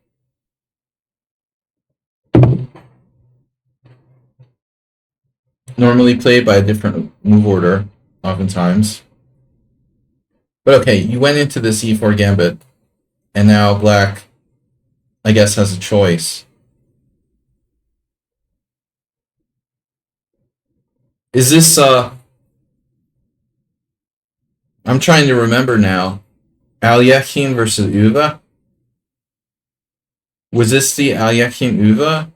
A: Normally played by a different move order, oftentimes. But okay, you went into this e4 gambit, and now black, I guess, has a choice. Is this, I'm trying to remember now. Alekhine versus Uva? Was this the Alekhine Uva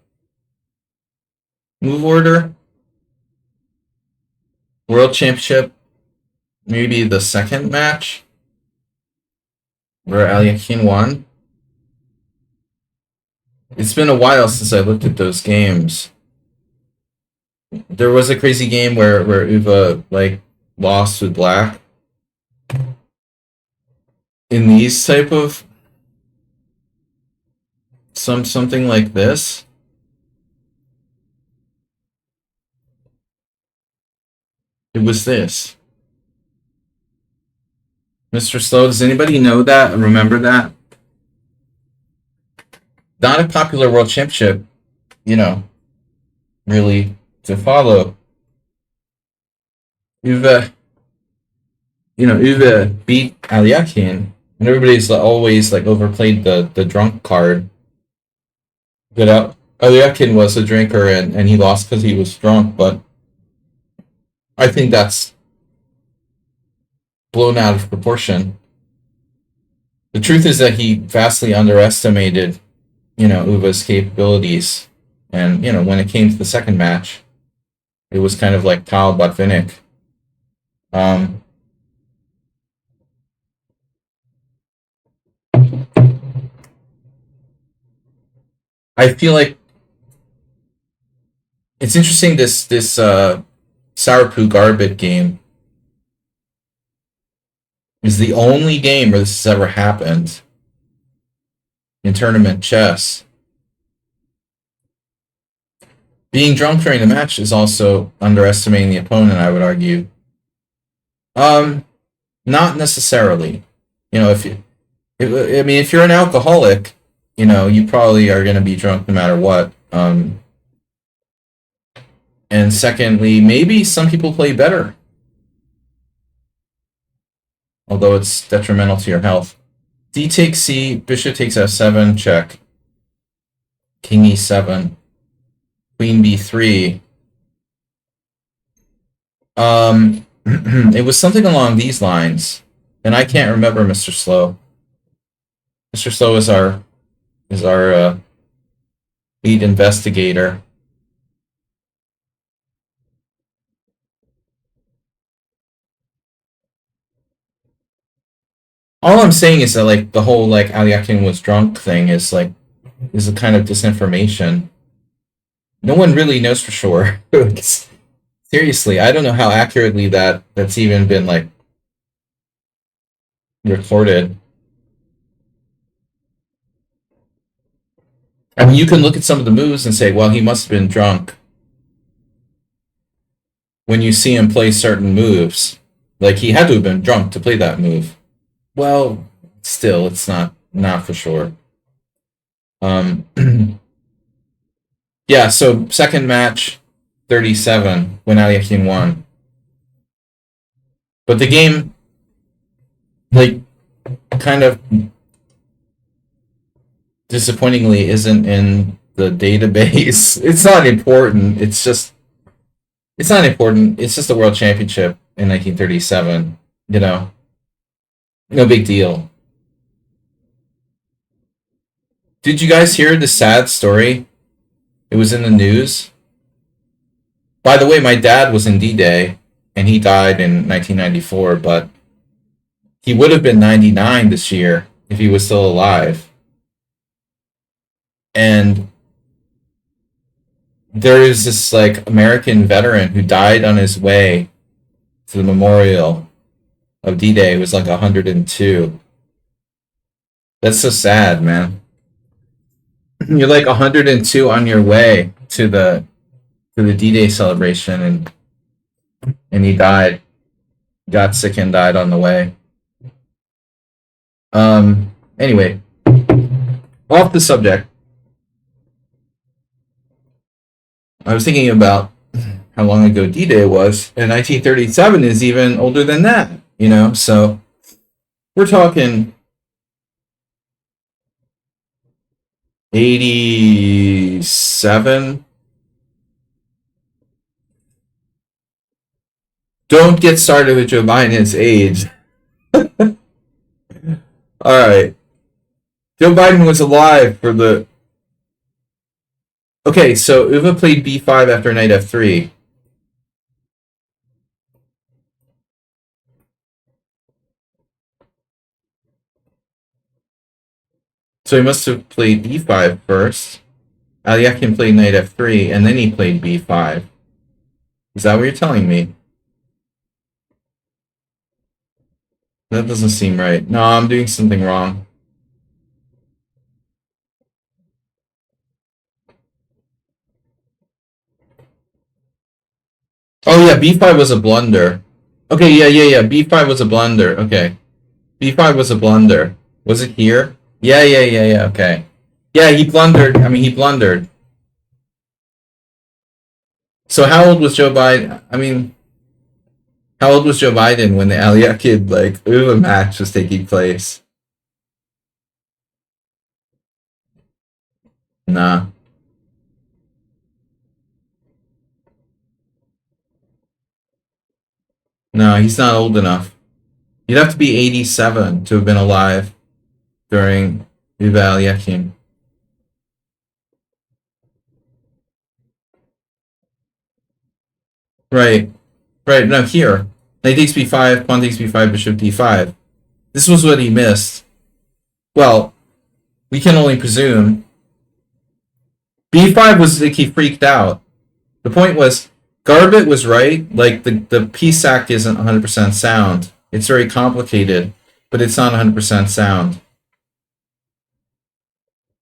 A: move order? World Championship, maybe the second match, where Alekhine won. It's been a while since I looked at those games. There was a crazy game where Uva like lost with black. In these type of something like this. It was this. Mr. Slow, does anybody know that? Remember that? Not a popular world championship, you know, really to follow. Uva beat Alekhine, and everybody's always like overplayed the drunk card. But Alekhine was a drinker, and he lost because he was drunk, but I think that's blown out of proportion. The truth is that he vastly underestimated, you know, Uva's capabilities. And, you know, when it came to the second match, it was kind of like Tal Botvinnik. I feel like it's interesting, this Sourpoo Garbit game is the only game where this has ever happened in tournament chess. Being drunk during the match is also underestimating the opponent, I would argue. Not necessarily. You know, if you're an alcoholic, you know, you probably are going to be drunk no matter what. And secondly, maybe some people play better, although it's detrimental to your health. D takes C, bishop takes F7, check. King E7, Queen B3. It was something along these lines, and I can't remember, Mr. Slow. Mr. Slow is our lead investigator. All I'm saying is that like the whole like Aliakin was drunk thing is a kind of disinformation. No one really knows for sure. Seriously, I don't know how accurately that's even been like recorded. I mean, you can look at some of the moves and say, well, he must have been drunk. When you see him play certain moves, like he had to have been drunk to play that move. Well, still, it's not for sure. Yeah, so second match, 37, when Aliakin won. But the game, like, kind of disappointingly isn't in the database. It's not important. It's not important. It's just a world championship in 1937, you know. No big deal. Did you guys hear the sad story? It was in the news. By the way, my dad was in D-Day, and he died in 1994, but he would have been 99 this year if he was still alive. And there is this like American veteran who died on his way to the memorial of D-Day. It was like 102. That's so sad, man. You're like 102 on your way to the D-Day celebration, and he died. Got sick and died on the way. Anyway, off the subject. I was thinking about how long ago D-Day was, and 1937 is even older than that, you know? So we're talking 87. Don't get started with Joe Biden's age. Alright. Joe Biden was alive for the... Okay, so Uva played b5 after knight f3. So he must have played e5 first. Aliakin played knight f3, and then he played b5. Is that what you're telling me? That doesn't seem right. No, I'm doing something wrong. Oh yeah, b5 was a blunder. Okay, yeah. b5 was a blunder. Okay. b5 was a blunder. Was it here? Yeah, okay. Yeah, he blundered. I mean, he blundered. So how old was Joe Biden? I mean, how old was Joe Biden when the Aliakid, like, Uva match was taking place? Nah. No, he's not old enough. You'd have to be 87 to have been alive during Uva Aliakin. Right. Right, no, here. Knight takes b5, pawn takes b5, bishop d5. This was what he missed. Well, we can only presume. b5 was like he freaked out. The point was, Garbett was right. Like, the p-sac isn't 100% sound. It's very complicated, but it's not 100% sound.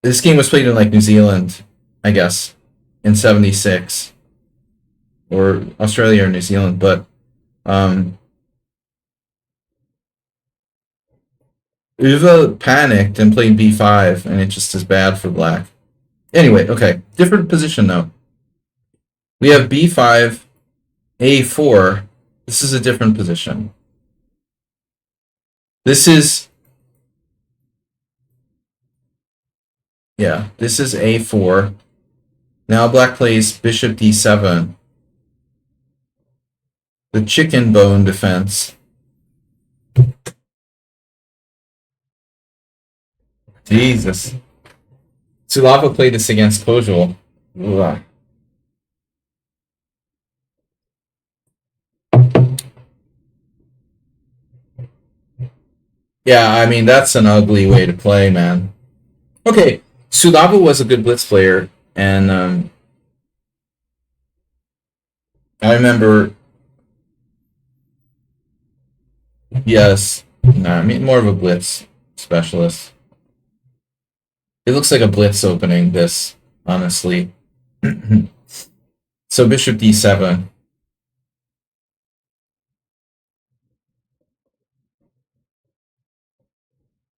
A: This game was played in, like, New Zealand, I guess, in 76. Or Australia or New Zealand, but Uva panicked and played b5, and it just is bad for black. Anyway, okay. Different position, though. We have b5, a4. This is a different position. This is, yeah, this is a4. Now black plays bishop d7. The chicken bone defense. Jesus. Sulava played this against Kojul. Ugh. Yeah, I mean, that's an ugly way to play, man. Okay, Sulava was a good blitz player, and I remember, yes, no, I mean, more of a blitz specialist. It looks like a blitz opening, this, honestly. So bishop d7.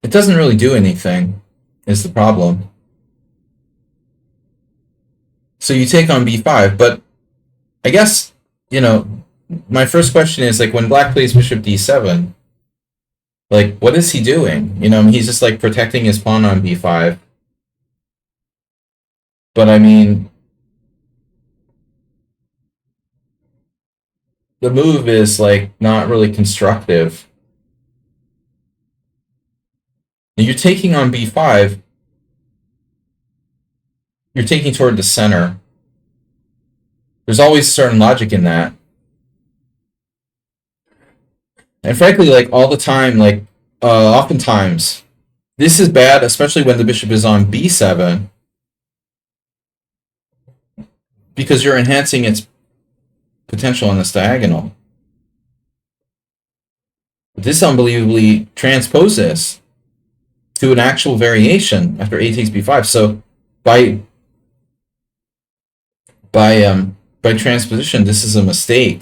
A: It doesn't really do anything, is the problem. So you take on b5, but I guess, you know, my first question is, like, when black plays bishop d7, like, what is he doing? You know, he's just, like, protecting his pawn on b5. But, I mean, the move is, like, not really constructive. You're taking on b5. You're taking toward the center. There's always certain logic in that. And frankly, like, all the time, like, oftentimes, this is bad, especially when the bishop is on b7, because you're enhancing its potential on this diagonal. But this unbelievably transposes to an actual variation after a takes b5. So by transposition, this is a mistake.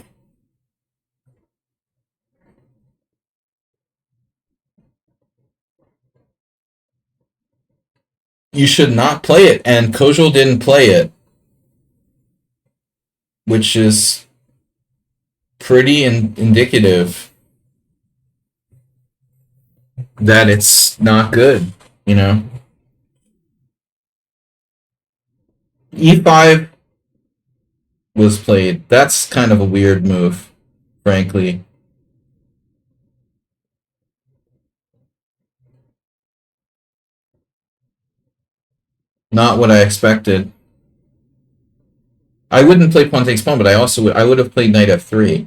A: You should not play it, and Kojul didn't play it, which is pretty indicative that it's not good, you know? e5 was played. That's kind of a weird move, frankly. Not what I expected. I wouldn't play pawn takes pawn, but I would have played knight f3.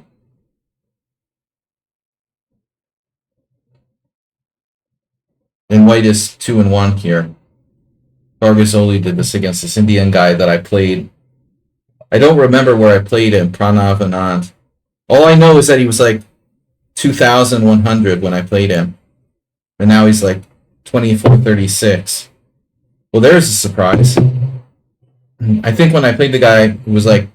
A: And white is 2-1 here. Bargasoli did this against this Indian guy that I played. I don't remember where I played him, Pranav Anand. All I know is that he was like 2,100 when I played him. And now he's like 2436. Well, there's a surprise. I think when I played the guy, it was like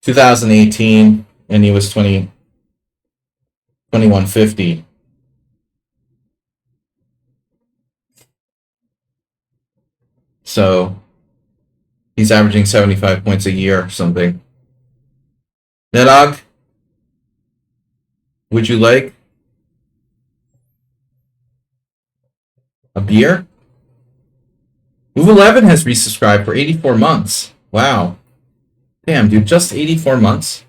A: 2018, and he was 2150. So he's averaging 75 points a year or something. Nedog, would you like a beer? Move 11 has resubscribed for 84 months. Wow. Damn, dude, just 84 months?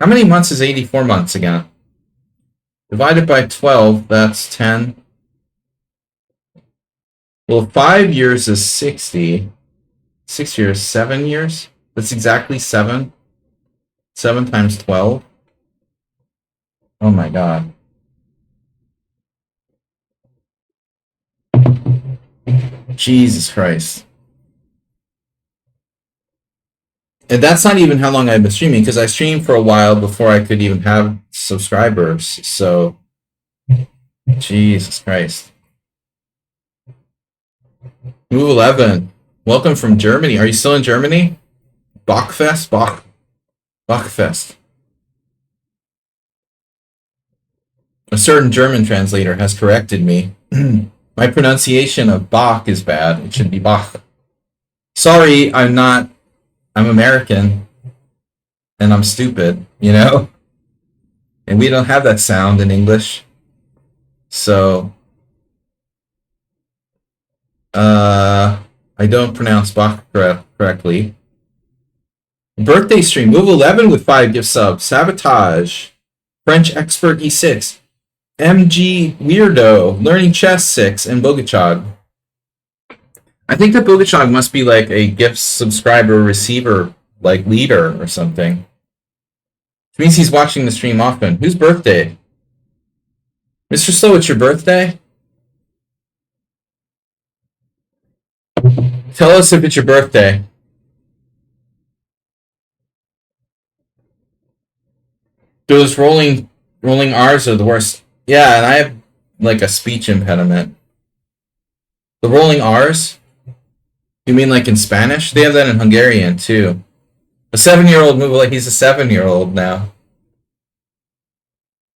A: How many months is 84 months again? Divided by 12, that's 10. Well, 5 years is 60. 6 years, 7 years? That's exactly 7. 7 times 12. Oh my god. Jesus Christ. And that's not even how long I've been streaming, because I streamed for a while before I could even have subscribers. So, Jesus Christ. Move 11. Welcome from Germany. Are you still in Germany? Bachfest? Bachfest. A certain German translator has corrected me. My pronunciation of Bach is bad. It should be Bach. Sorry, I'm American. and I'm stupid, and we don't have that sound in English. So, I don't pronounce Bach correctly. Birthday stream, move 11 with 5 gift subs. Sabotage, French expert E6, MG Weirdo, learning chess 6, and Bogachog. I think that Bogachog must be like a gift subscriber receiver, like leader or something. Which means he's watching the stream often. Whose birthday? Mr. Slow, it's your birthday? Tell us if it's your birthday. Those rolling R's are the worst. Yeah, and I have like a speech impediment. The rolling R's? You mean like in Spanish? They have that in Hungarian too. A 7-year-old move like he's a 7-year-old now.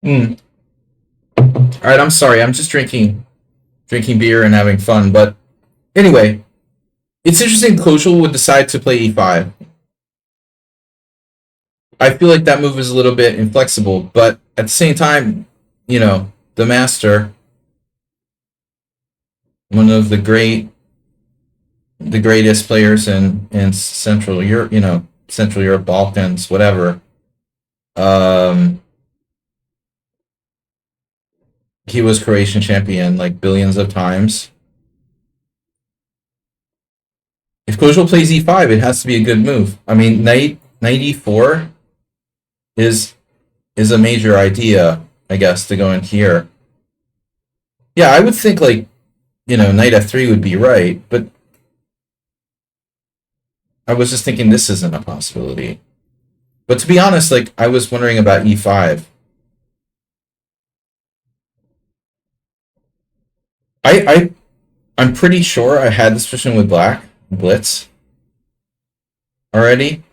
A: Alright, I'm sorry. I'm just drinking beer and having fun. But anyway, it's interesting Kozel would decide to play e5. I feel like that move is a little bit inflexible, but at the same time, the master, one of the greatest players in Central Europe, Central Europe, Balkans, whatever. He was Croatian champion like billions of times. If Kozel plays e5, it has to be a good move. I mean, knight e4 is a major idea, I guess, to go in here. Yeah, I would think like, knight f3 would be right, but I was just thinking this isn't a possibility. But to be honest, like I was wondering about e5. I'm pretty sure I had this position with black, blitz, already.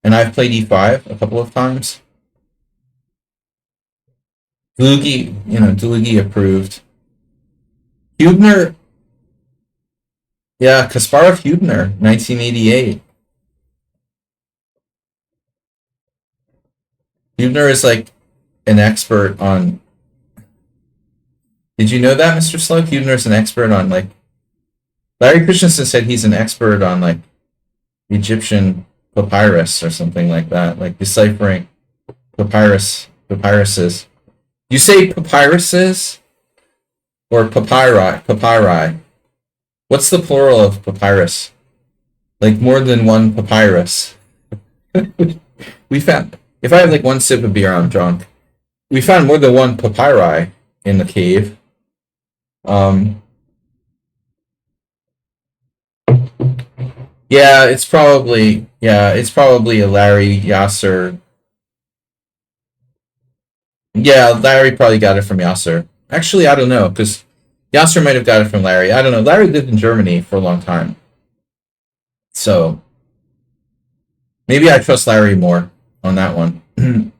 A: And I've played e5 a couple of times. Dlugi approved. Hubner, yeah, Kasparov Hubner, 1988. Hubner is like an expert on. Did you know that, Mr. Slug? Hubner is an expert on like. Larry Christensen said he's an expert on like Egyptian papyrus or something like that, like deciphering papyruses. You say papyruses or papyri? What's the plural of papyrus? Like more than one papyrus. We found, if I have like one sip of beer, I'm drunk. We found more than one papyri in the cave. Yeah, it's probably a Larry Yasser. Yeah, Larry probably got it from Yasser. Actually, I don't know, because Yasser might have got it from Larry. I don't know. Larry lived in Germany for a long time. So maybe I trust Larry more on that one.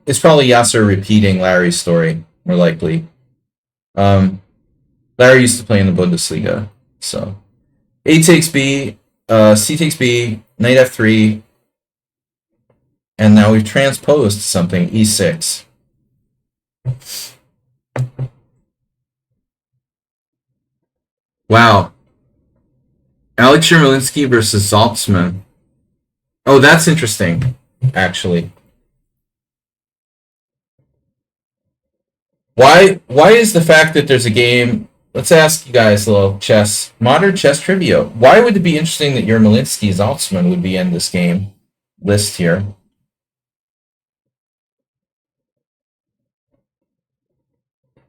A: It's probably Yasser repeating Larry's story, more likely. Larry used to play in the Bundesliga. So A takes B, C takes B, knight f3, and now we've transposed something, e6. Wow. Alex Yermolinsky versus Zaltzman. Oh, that's interesting, actually. Why is the fact that there's a game... Let's ask you guys a little modern chess trivia. Why would it be interesting that Yermolinsky Zaltzman would be in this game list here?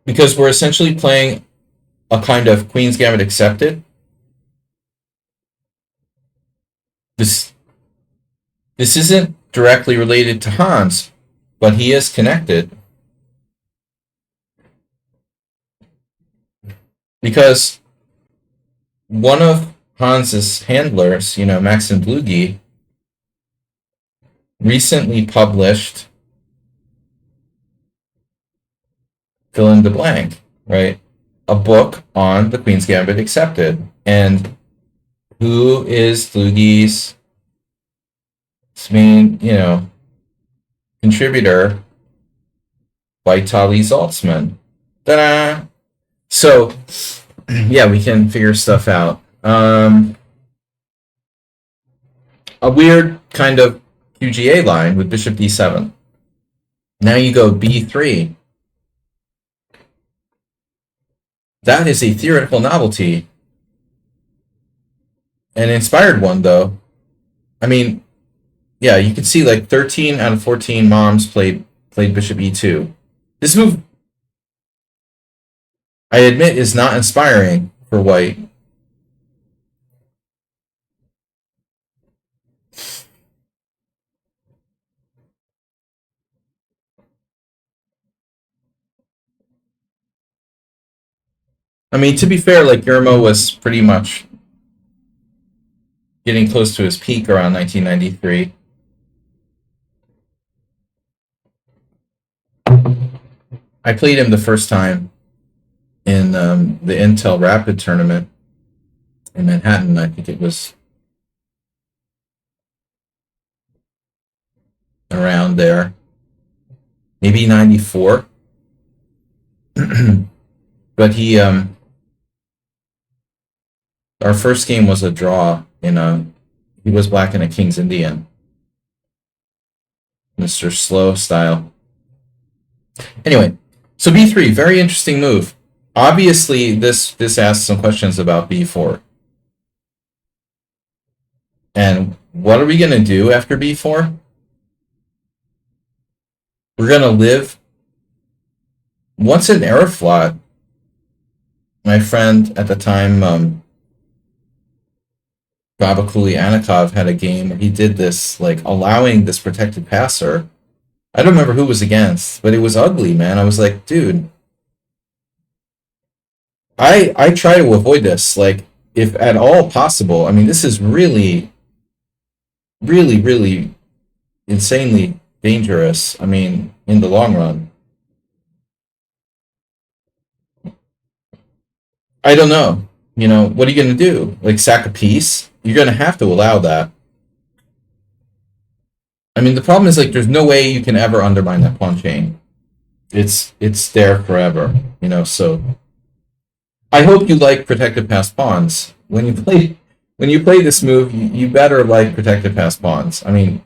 A: Because we're essentially playing a kind of Queen's Gambit accepted. This isn't directly related to Hans, but he is connected. Because one of Hans's handlers, Maxim Dlugi, recently published fill in the blank, right? A book on the Queen's Gambit accepted. And who is Dlugi's main, contributor Vitaly Zaltzman. Ta-da! So, yeah, we can figure stuff out. A weird kind of QGA line with bishop d7. Now you go b3. That is a theoretical novelty. An inspired one, though. I mean, yeah, you can see like 13 out of 14 moms played bishop e2. This move, I admit, is not inspiring for white. I mean, to be fair, like Yermo was pretty much getting close to his peak around 1993. I played him the first time in the Intel Rapid tournament in Manhattan. I think it was around there, maybe 94. But he, our first game was a draw in he was black in a King's Indian, Mr. Slow style. Anyway, so b3, very interesting move. Obviously, this asks some questions about b4. And what are we going to do after b4? We're going to live. Once in Aeroflot, my friend at the time, Babakuli Anikov, had a game where he did this, like allowing this protected passer. I don't remember who it was against, but it was ugly, man. I was like, dude, I try to avoid this, like, if at all possible. I mean, this is really, really, really insanely dangerous. I mean, in the long run. I don't know. You know, what are you going to do? Like, sack a piece? You're going to have to allow that. I mean, the problem is, like, there's no way you can ever undermine that pawn chain. It's there forever, you know, so I hope you like protected passed pawns. When you play this move, you better like protected passed pawns. I mean,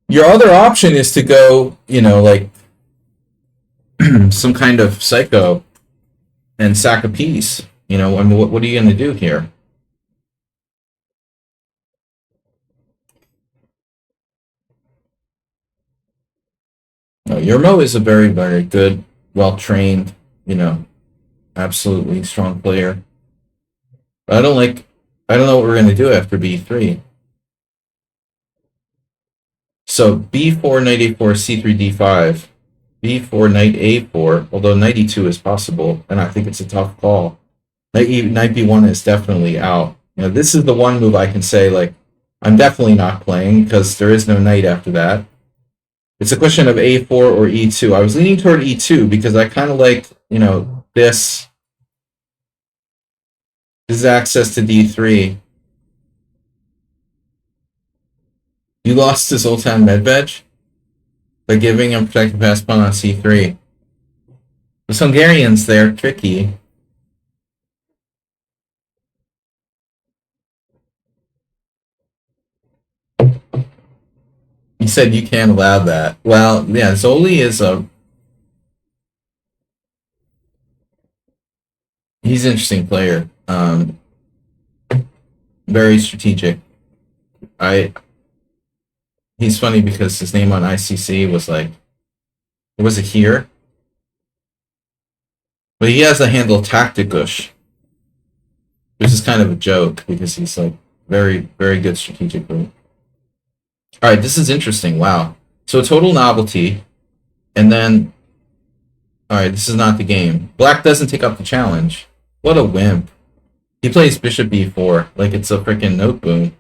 A: your other option is to go, you know, like some kind of psycho and sack a piece. You know, I mean, what are you going to do here? No, Yermo is a very, very good, well-trained, you know, absolutely strong player. But I don't know what we're going to do after b3. So b4, knight a4, c3, d5. b4, knight a4, although knight e2 is possible, and I think it's a tough call. Knight b1 is definitely out. You know, this is the one move I can say, like, I'm definitely not playing, because there is no knight after that. It's a question of a4 or e2. I was leaning toward e2, because I kind of like, you know, this is access to d3. You lost to Zoltan Medved by giving him protected pass pawn on c3. The Hungarians, they're tricky. You said you can't allow that. Well, yeah, Zoli is he's an interesting player. Very strategic. He's funny because his name on ICC was like, was it here? But he has a handle Taktikush, which is kind of a joke because he's like very, very good strategically. All right, this is interesting. Wow. So total novelty, and then, all right, this is not the game. Black doesn't take up the challenge. What a wimp. He plays bishop b4 like it's a freaking note boon.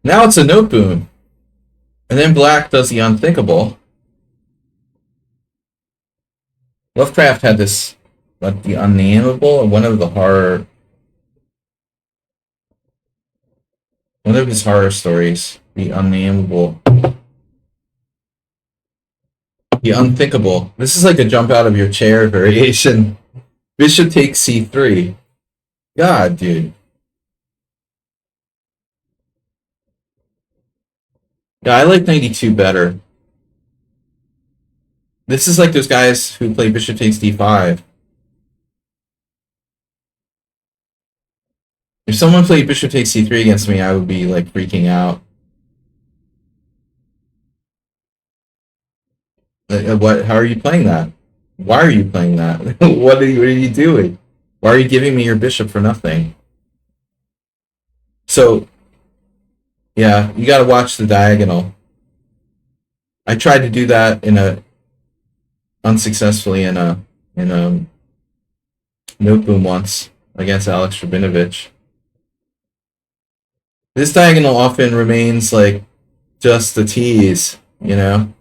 A: Now it's a note boon. And then black does the unthinkable. Lovecraft had this, like, the unnameable, one of the horror. One of his horror stories, the unnameable, the unthinkable. This is like a jump out of your chair variation. Bishop takes c3. God, dude. Yeah, I like 92 better. This is like those guys who play bishop takes d5. If someone played bishop takes c3 against me, I would be like freaking out. What? How are you playing that? Why are you playing that? What are you doing? Why are you giving me your bishop for nothing? So, yeah, you got to watch the diagonal. I tried to do that unsuccessfully in a noteboom once against Alex Rabinovich. This diagonal often remains like just a tease, you know?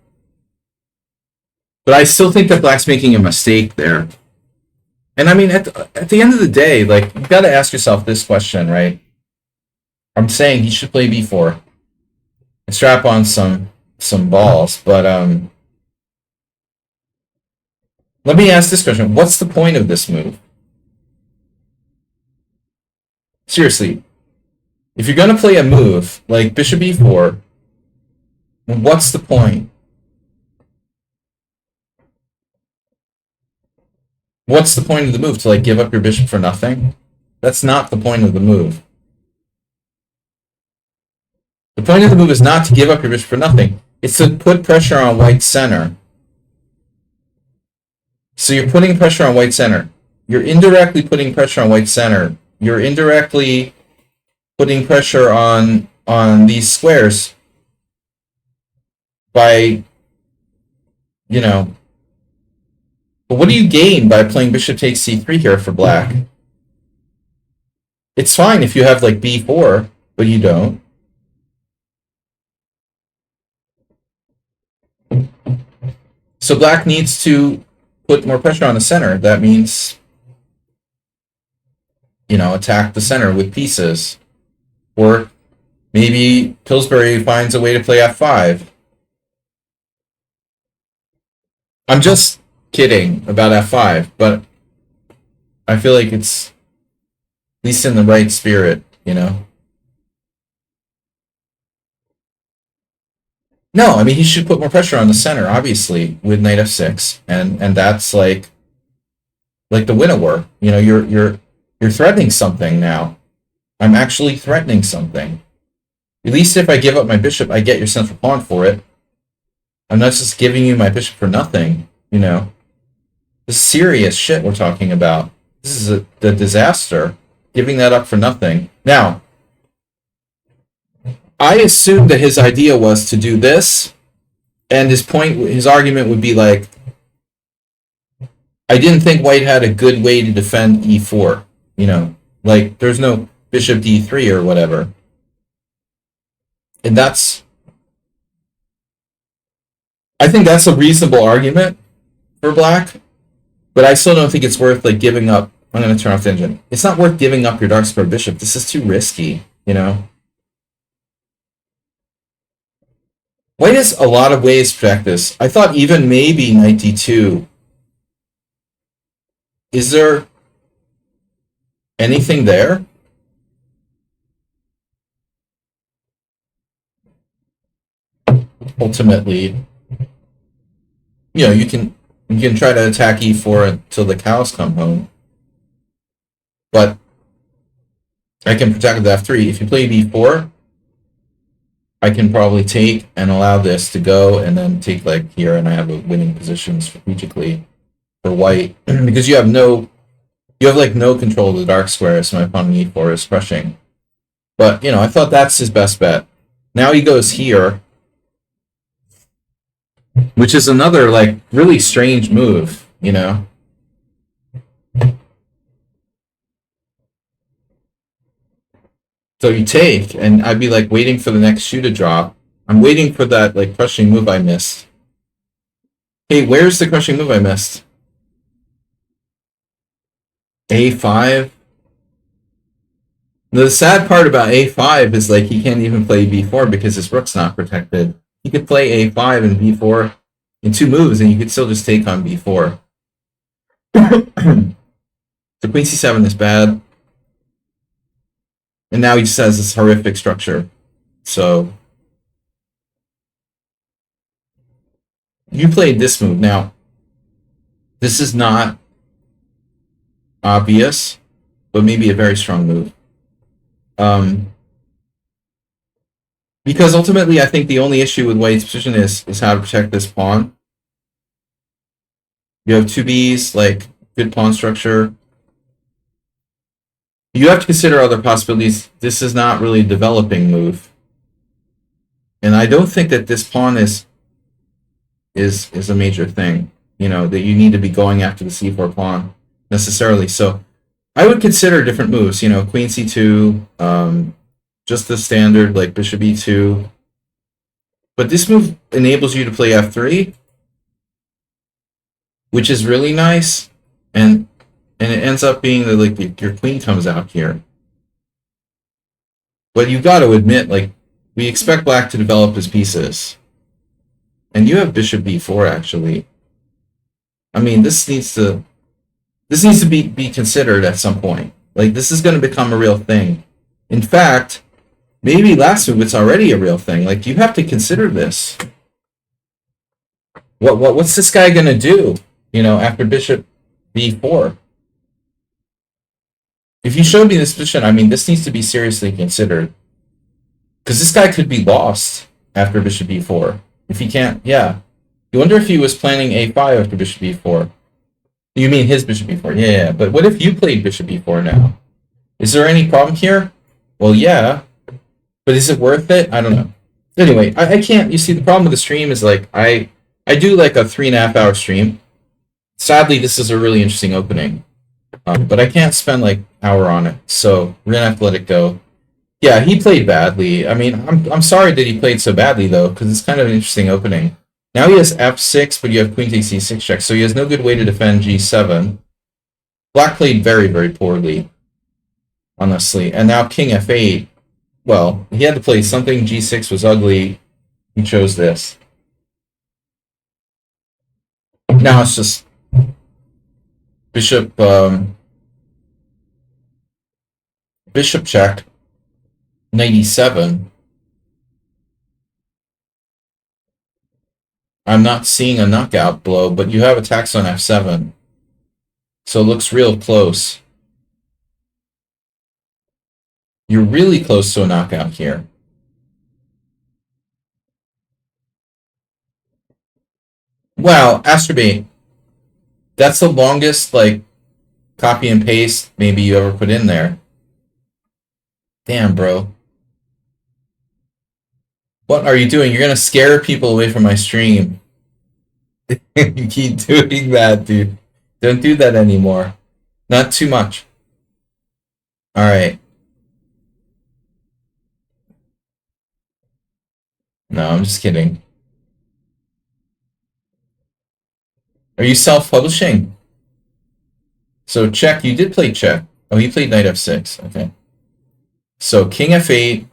A: But I still think that Black's making a mistake there. And I mean, at the end of the day, like, you've got to ask yourself this question, right? I'm saying he should play b4 and strap on some balls, but let me ask this question. What's the point of this move? Seriously, if you're going to play a move like bishop e4, what's the point? What's the point of the move? To like give up your bishop for nothing? That's not the point of the move. The point of the move is not to give up your bishop for nothing. It's to put pressure on white center. So you're putting pressure on white center. You're indirectly putting pressure on white center. You're indirectly putting pressure on these squares by, you know. But what do you gain by playing bishop takes c3 here for black? It's fine if you have like b4, but you don't. So black needs to put more pressure on the center. That means, you know, attack the center with pieces. Or maybe Pillsbury finds a way to play f5. I'm just kidding about f5, but I feel like it's at least in the right spirit, you know? No, I mean, he should put more pressure on the center, obviously, with knight f6, and that's like the winnower. You know, you're threatening something now. I'm actually threatening something. At least if I give up my bishop, I get your central pawn for it. I'm not just giving you my bishop for nothing, you know. This is serious shit we're talking about. This is the disaster. Giving that up for nothing. Now, I assumed that his idea was to do this, and his argument would be like, I didn't think white had a good way to defend e4. You know, like, there's no bishop d3 or whatever. And I think that's a reasonable argument for black, but I still don't think it's worth like giving up. I'm going to turn off the engine. It's not worth giving up your dark square bishop. This is too risky, you know. White has a lot of ways to protect this. I thought even maybe knight d2. Is there anything there? Ultimately, you know, you can try to attack e4 until the cows come home. But I can protect with f3. If you play b4, I can probably take and allow this to go, and then take like here, and I have a winning position strategically for white because you have like no control of the dark square, so my pawn on e4 is crushing. But you know, I thought that's his best bet. Now he goes here, which is another like really strange move, you know. So you take, and I'd be like waiting for the next shoe to drop. I'm waiting for that like crushing move I missed. Hey, where's the crushing move I missed? A5. The sad part about a5 is like he can't even play b4 because his rook's not protected. He could play a5 and b4 in 2 moves, and you could still just take on b4. So queen c7 is bad, and now he just has this horrific structure. So you played this move. Now, this is not obvious, but maybe a very strong move. Because ultimately, I think the only issue with white's position is how to protect this pawn. You have 2Bs, like, good pawn structure. You have to consider other possibilities. This is not really a developing move. And I don't think that this pawn is a major thing, you know, that you need to be going after the c4 pawn necessarily. So I would consider different moves, you know, queen c2, just the standard, like bishop e2. But this move enables you to play f3, which is really nice, and it ends up being that like your queen comes out here. But you got to admit, like, we expect black to develop his pieces, and you have bishop b4 actually. I mean, this needs to be considered at some point. Like, this is going to become a real thing. In fact, maybe last move it's already a real thing. Like, you have to consider this. What's this guy going to do? You know, after bishop b4. If you showed me this position, I mean, this needs to be seriously considered. Because this guy could be lost after bishop b4. If he can't, yeah. You wonder if he was planning a5 after bishop b4. You mean his bishop b4? Yeah. But what if you played bishop b4 now? Is there any problem here? Well, yeah. But is it worth it? I don't know. Anyway, I can't. You see, the problem with the stream is like I do like a 3.5-hour stream. Sadly, this is a really interesting opening, but I can't spend like an hour on it. So we're gonna have to let it go. Yeah, he played badly. I mean, I'm sorry that he played so badly though, because it's kind of an interesting opening. Now he has f6, but you have queen takes c6 check, so he has no good way to defend g7. Black played very, very poorly, honestly. And now king f8. Well, he had to play something. G6 was ugly. He chose this. Now it's just bishop bishop check, knight e7. I'm not seeing a knockout blow, but you have attacks on f7. So it looks real close. You're really close to a knockout here. Wow, Astrobate. That's the longest, like, copy and paste maybe you ever put in there. Damn, bro. What are you doing? You're gonna scare people away from my stream. You keep doing that, dude. Don't do that anymore. Not too much. Alright. No, I'm just kidding. Are you self-publishing? So check, you did play check. Oh, you played knight f6. Okay. So king f8,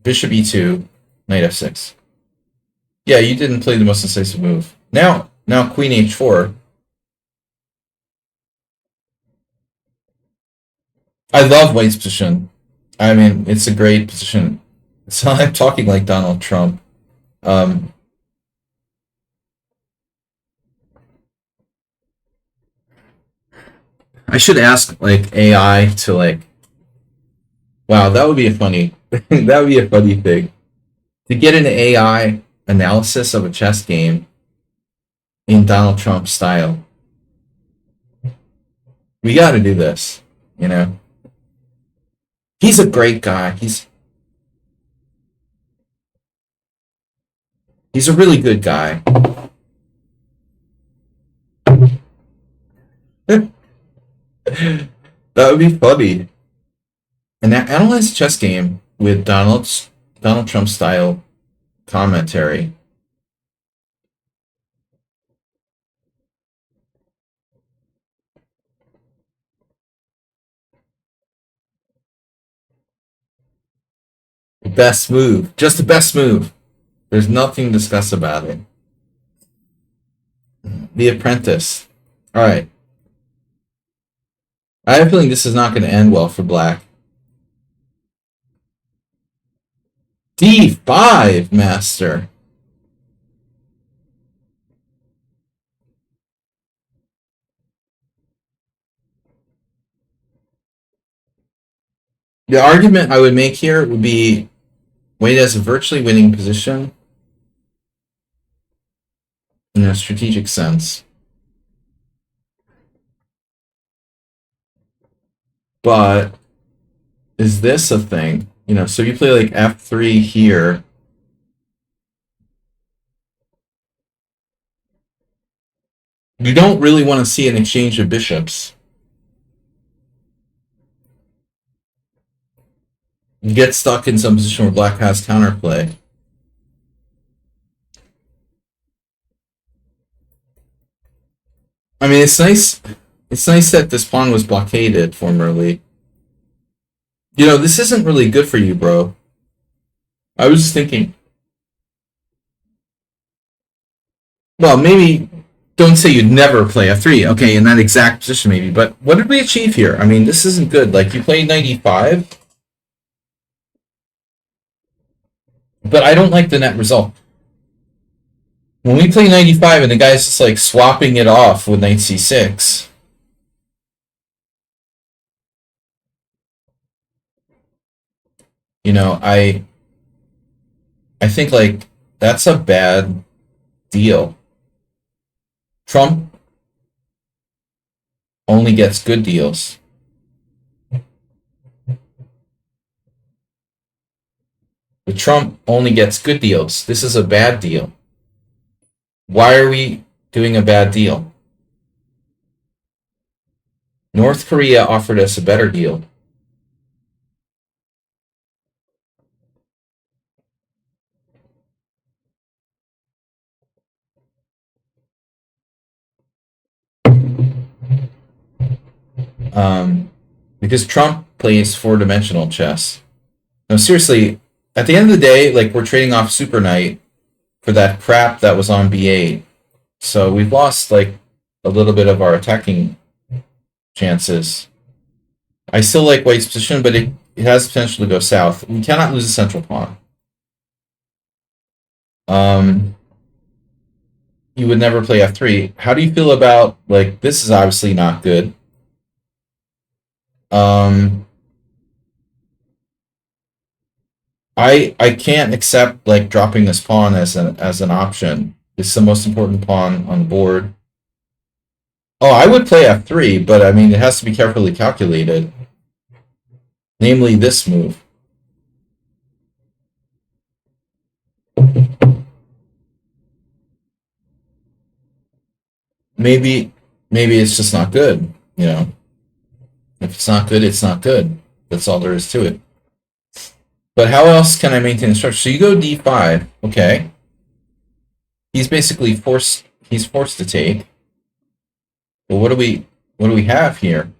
A: bishop e2, knight f6. Yeah, you didn't play the most decisive move. Now queen h4. I love white's position. I mean, it's a great position. So I'm talking like Donald Trump. I should ask like AI to like. Wow, that would be a funny. That would be a funny thing to get an AI analysis of a chess game in Donald Trump style. We got to do this. You know, he's a great guy. He's a really good guy. That would be funny. And analyze chess game with Donald Trump style commentary. Best move. Just the best move. There's nothing to discuss about it. The Apprentice. Alright. I have a feeling this is not going to end well for black. D5, master. The argument I would make here would be White has a virtually winning position in a strategic sense. But is this a thing? You know, so you play like f3 here. You don't really want to see an exchange of bishops. You get stuck in some position where black has counterplay. I mean, it's nice. It's nice that this pawn was blockaded formerly. You know, this isn't really good for you, bro. I was just thinking. Well, maybe don't say you'd never play f3. Okay, in that exact position, maybe. But what did we achieve here? I mean, this isn't good. Like, you played 95. But I don't like the net result. When we play 95 and the guy's just like swapping it off with knight c6. You know, I think like that's a bad deal. Trump only gets good deals. But Trump only gets good deals. This is a bad deal. Why are we doing a bad deal? North Korea offered us a better deal. Because Trump plays four-dimensional chess. No, seriously, at the end of the day, like, we're trading off Super Knight for that crap that was on b8. So we've lost, like, a little bit of our attacking chances. I still like White's position, but it has potential to go south. We cannot lose a central pawn. You would never play f3. How do you feel about, like, this is obviously not good. I can't accept like dropping this pawn as an option. It's the most important pawn on the board. Oh, I would play f3, but I mean it has to be carefully calculated. Namely this move. Maybe it's just not good, you know. If it's not good, it's not good. That's all there is to it. But how else can I maintain the structure? So you go d5, okay. He's basically forced to take. But what do we have here?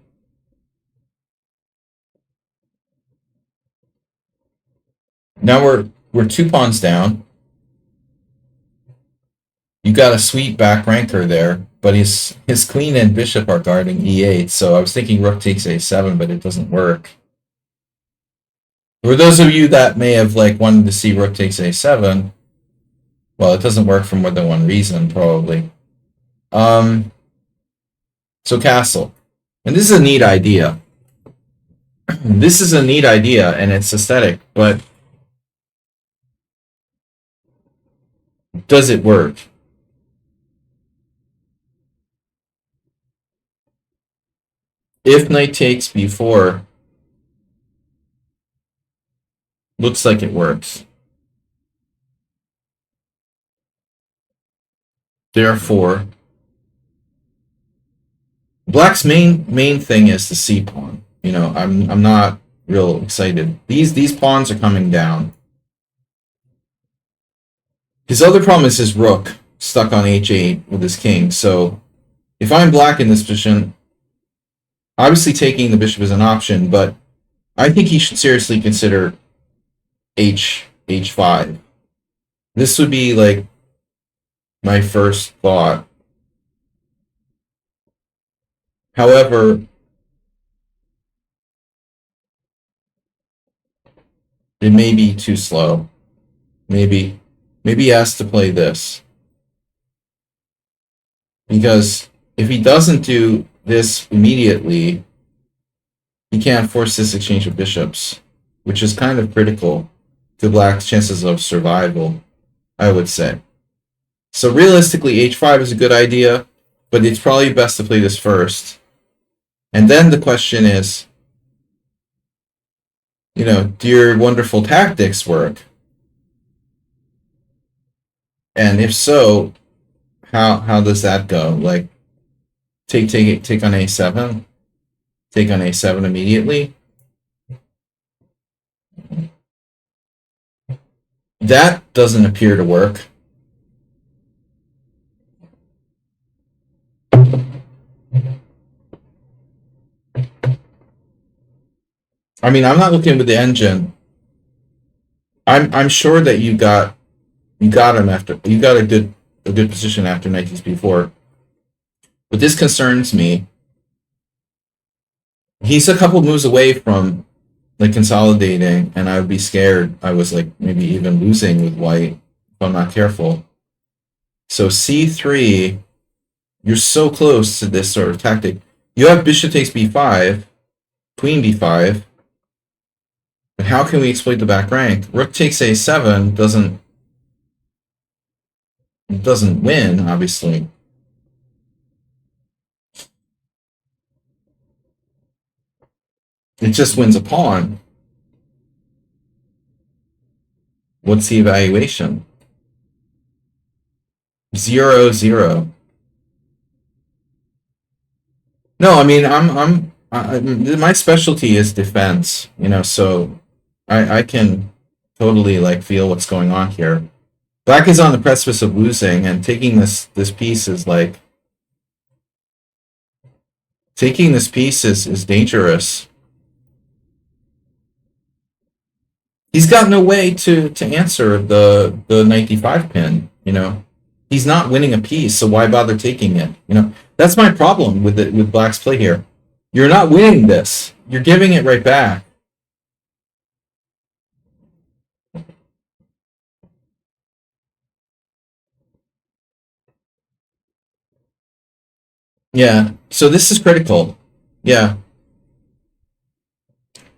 A: Now we're 2 pawns down. You got a sweet back ranker there, but his queen and bishop are guarding e8, so I was thinking rook takes a7, but it doesn't work. For those of you that may have like wanted to see rook takes a7, well, it doesn't work for more than one reason, probably. So castle. And this is a neat idea. This is a neat idea, and it's aesthetic, but does it work? If knight takes b4, looks like it works. Therefore, black's main thing is the c pawn. You know, I'm not real excited. These pawns are coming down. His other problem is his rook stuck on h8 with his king. So if I'm black in this position, obviously taking the bishop is an option, but I think he should seriously consider h5. This would be like my first thought. However, it may be too slow. Maybe he has to play this. Because if he doesn't do this immediately, he can't force this exchange of bishops, which is kind of critical to black's chances of survival, I would say. So realistically, h5 is a good idea, but it's probably best to play this first. And then the question is, do your wonderful tactics work? And if so, how does that go? Like, take on a7, take on a7 immediately. That doesn't appear to work. I mean, I'm not looking with the engine. I'm sure that you got him after you got a good position after knight takes b4. But this concerns me. He's a couple moves away from like consolidating, and I would be scared. I was like maybe even losing with white if I'm not careful. So c3, you're so close to this sort of tactic. You have bishop takes b5, queen b5. But how can we exploit the back rank? Rook takes a7 doesn't win, obviously. It just wins a pawn. What's the evaluation? 0-0. No, I mean my specialty is defense, so I can totally like feel what's going on here. Black is on the precipice of losing, and taking this piece is like is dangerous. He's got no way to answer the knight d5 pin, He's not winning a piece, so why bother taking it? That's my problem with black's play here. You're not winning this. You're giving it right back. Yeah, so this is critical. Yeah.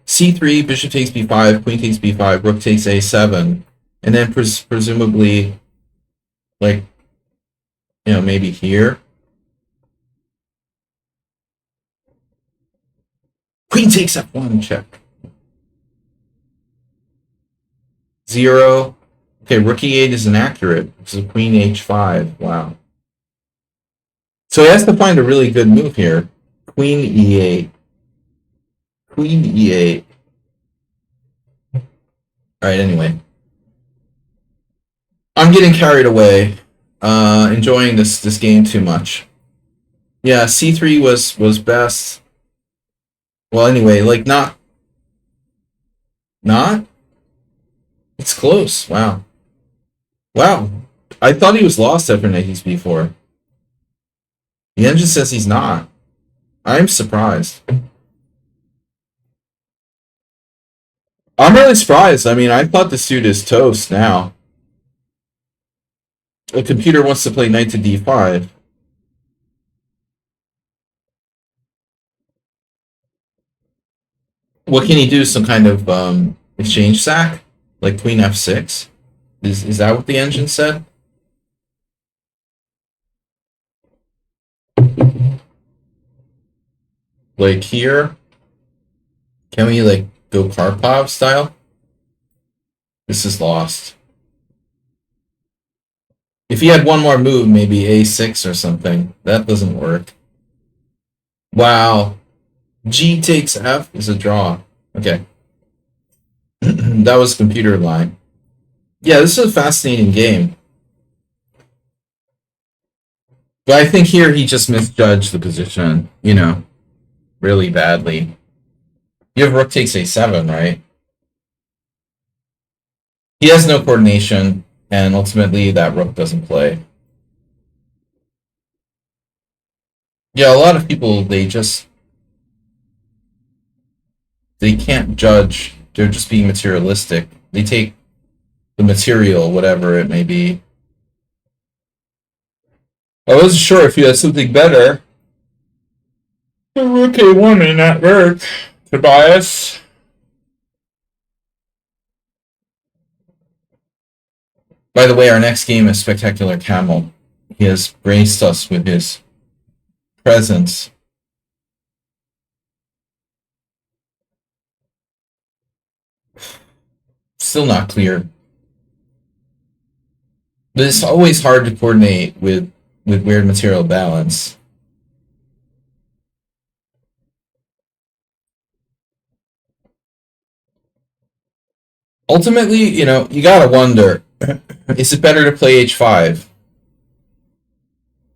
A: c3, bishop takes b5, queen takes b5, rook takes a7, and then presumably, like, maybe here. Queen takes f1, check. 0. Okay, rook e8 is inaccurate. It's a queen h5. Wow. So he has to find a really good move here. Queen e8. Queen e8. Alright, anyway. I'm getting carried away. Enjoying this game too much. Yeah, c3 was best. Well, anyway, like not. It's close. Wow. I thought he was lost after knight takes b4. The engine says he's not. I'm surprised. I'm really surprised. I mean, I thought the suit is toast now. The computer wants to play knight to d5. What can he do? Some kind of exchange sack? Like queen f6? Is that what the engine said? Like here? Can we like go Karpov style? This is lost. If he had one more move, maybe a6 or something. That doesn't work. Wow. G takes f is a draw. Okay. That was computer line. Yeah, this is a fascinating game. But I think here he just misjudged the position, really badly. You have rook takes a7, right? He has no coordination, and ultimately that rook doesn't play. Yeah, a lot of people, they can't judge. They're just being materialistic. They take the material, whatever it may be. I wasn't sure if you had something better. Rook A1 may not work, Tobias. By the way, our next game is Spectacular Camel. He has graced us with his presence. Still not clear. But it's always hard to coordinate with weird material balance. Ultimately, you gotta wonder, is it better to play h5?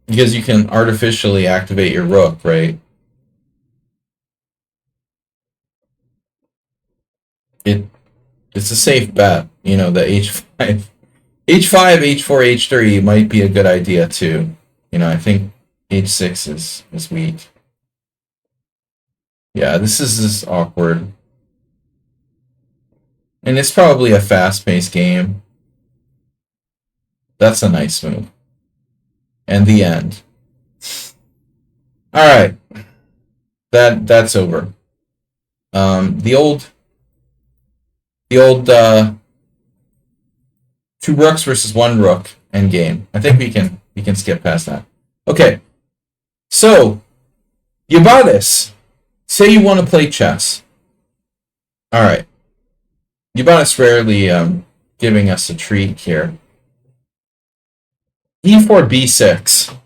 A: Because you can artificially activate your rook, right? It's a safe bet, the h5. h5, h4, h3 might be a good idea too. I think h6 is weak. Yeah, this is awkward. And it's probably a fast-paced game. That's a nice move. And the end. Alright. That's over. The old two rooks versus one rook end game. I think we can skip past that. Okay. So, you bought this. Say you want to play chess. Alright. Yubanis rarely giving us a treat here. E4, B6.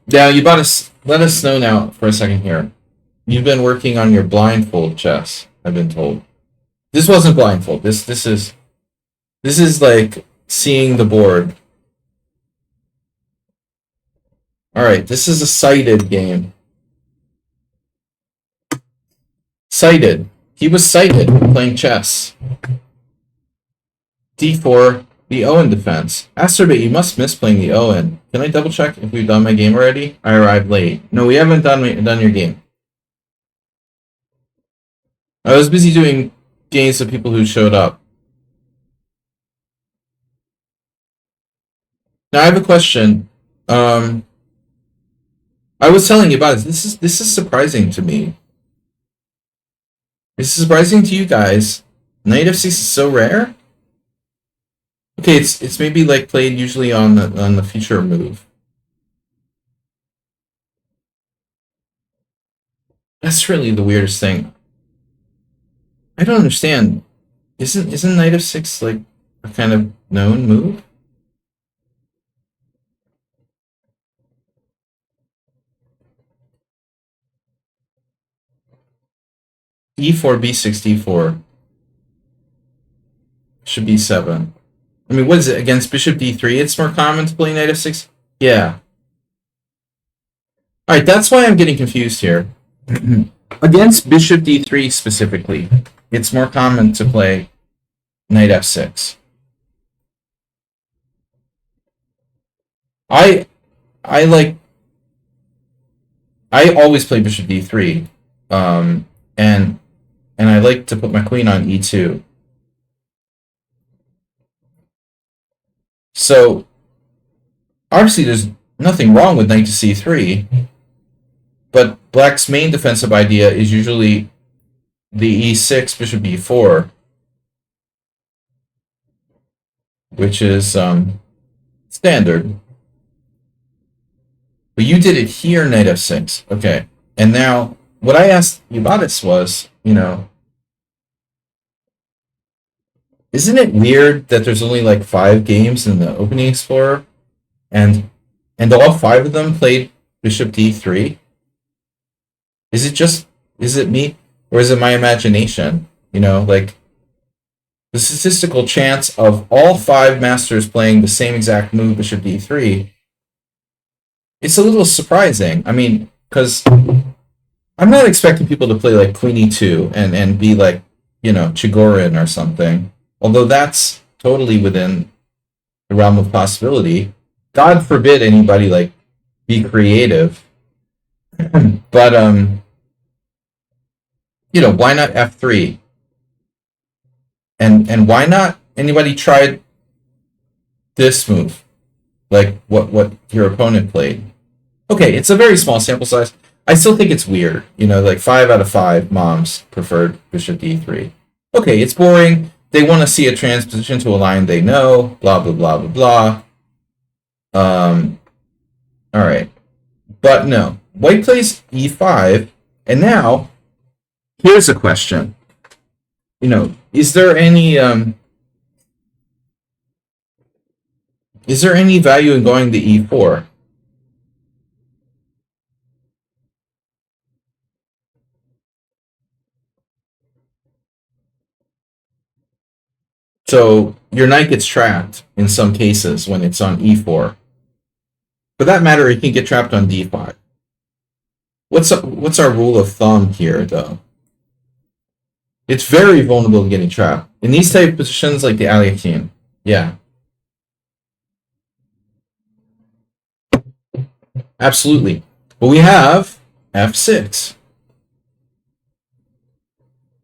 A: Now, Yubanis, let us know now for a second here. You've been working on your blindfold chess, I've been told. This wasn't blindfold. This is like seeing the board. Alright, this is a sighted game. Sighted. He was sighted playing chess. D4, the Owen defense. Asterbait, you must miss playing the Owen. Can I double check if we've done my game already? I arrived late. No, we haven't done your game. I was busy doing games of people who showed up. Now I have a question. I was telling you about this. This is surprising to me. This is surprising to you guys. Knight f6 is so rare. Okay, it's maybe like played usually on the future move. That's really the weirdest thing. I don't understand. Isn't knight f6 like a kind of known move? E4, b6, d4. Should be 7. I mean, what is it? Against bishop d3, it's more common to play knight f6? Yeah. Alright, that's why I'm getting confused here. Against bishop d3 specifically, it's more common to play knight f6. I always play bishop d3, and I like to put my queen on e2. So obviously there's nothing wrong with knight to c3, but black's main defensive idea is usually the e6 bishop e4, which is standard. But you did it here, knight f6. Okay. And now, what I asked Yubatis was, isn't it weird that there's only like 5 games in the Opening Explorer, and all 5 of them played bishop d3? Is it me, or is it my imagination? Like the statistical chance of all 5 masters playing the same exact move, bishop d3, it's a little surprising. I mean, because I'm not expecting people to play like queen e2 and be like Chigorin or something. Although that's totally within the realm of possibility. God forbid anybody like be creative. But why not F3? And why not anybody tried this move? Like what your opponent played. Okay, it's a very small sample size. I still think it's weird. Like 5 out of 5 moms preferred bishop d3. Okay, it's boring. They want to see a transposition to a line they know. Blah blah blah blah blah. All right, but no. White plays e5, and now here's a question. Is there any value in going to e4? So your knight gets trapped in some cases when it's on e4. For that matter, it can get trapped on d5. What's our rule of thumb here, though? It's very vulnerable to getting trapped. In these type of positions, like the Alekhine, yeah. Absolutely. But we have f6.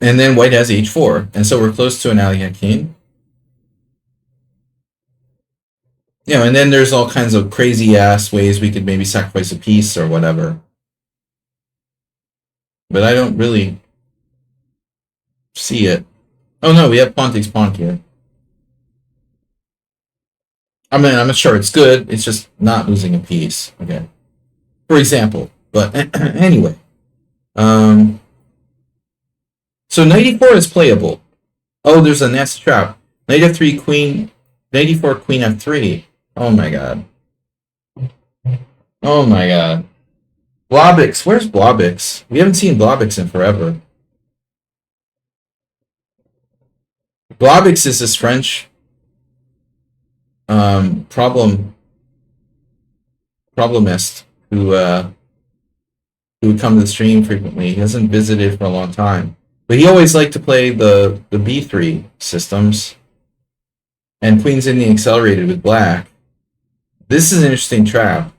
A: And then white has h4. And so we're close to an Alekhine. And then there's all kinds of crazy-ass ways we could maybe sacrifice a piece or whatever. But I don't really see it. Oh no, we have pawn takes pawn here. I mean, I'm not sure it's good. It's just not losing a piece. Okay. For example. But anyway. So knight e4 is playable. Oh, there's a nest trap. Knight f3, queen. Knight e4, queen f3. Oh my god. Oh my god. Blobix. Where's Blobix? We haven't seen Blobix in forever. Blobix is this French problemist who would come to the stream frequently. He hasn't visited for a long time. But he always liked to play the b3 systems. And queen's Indian accelerated with black. This is an interesting trap.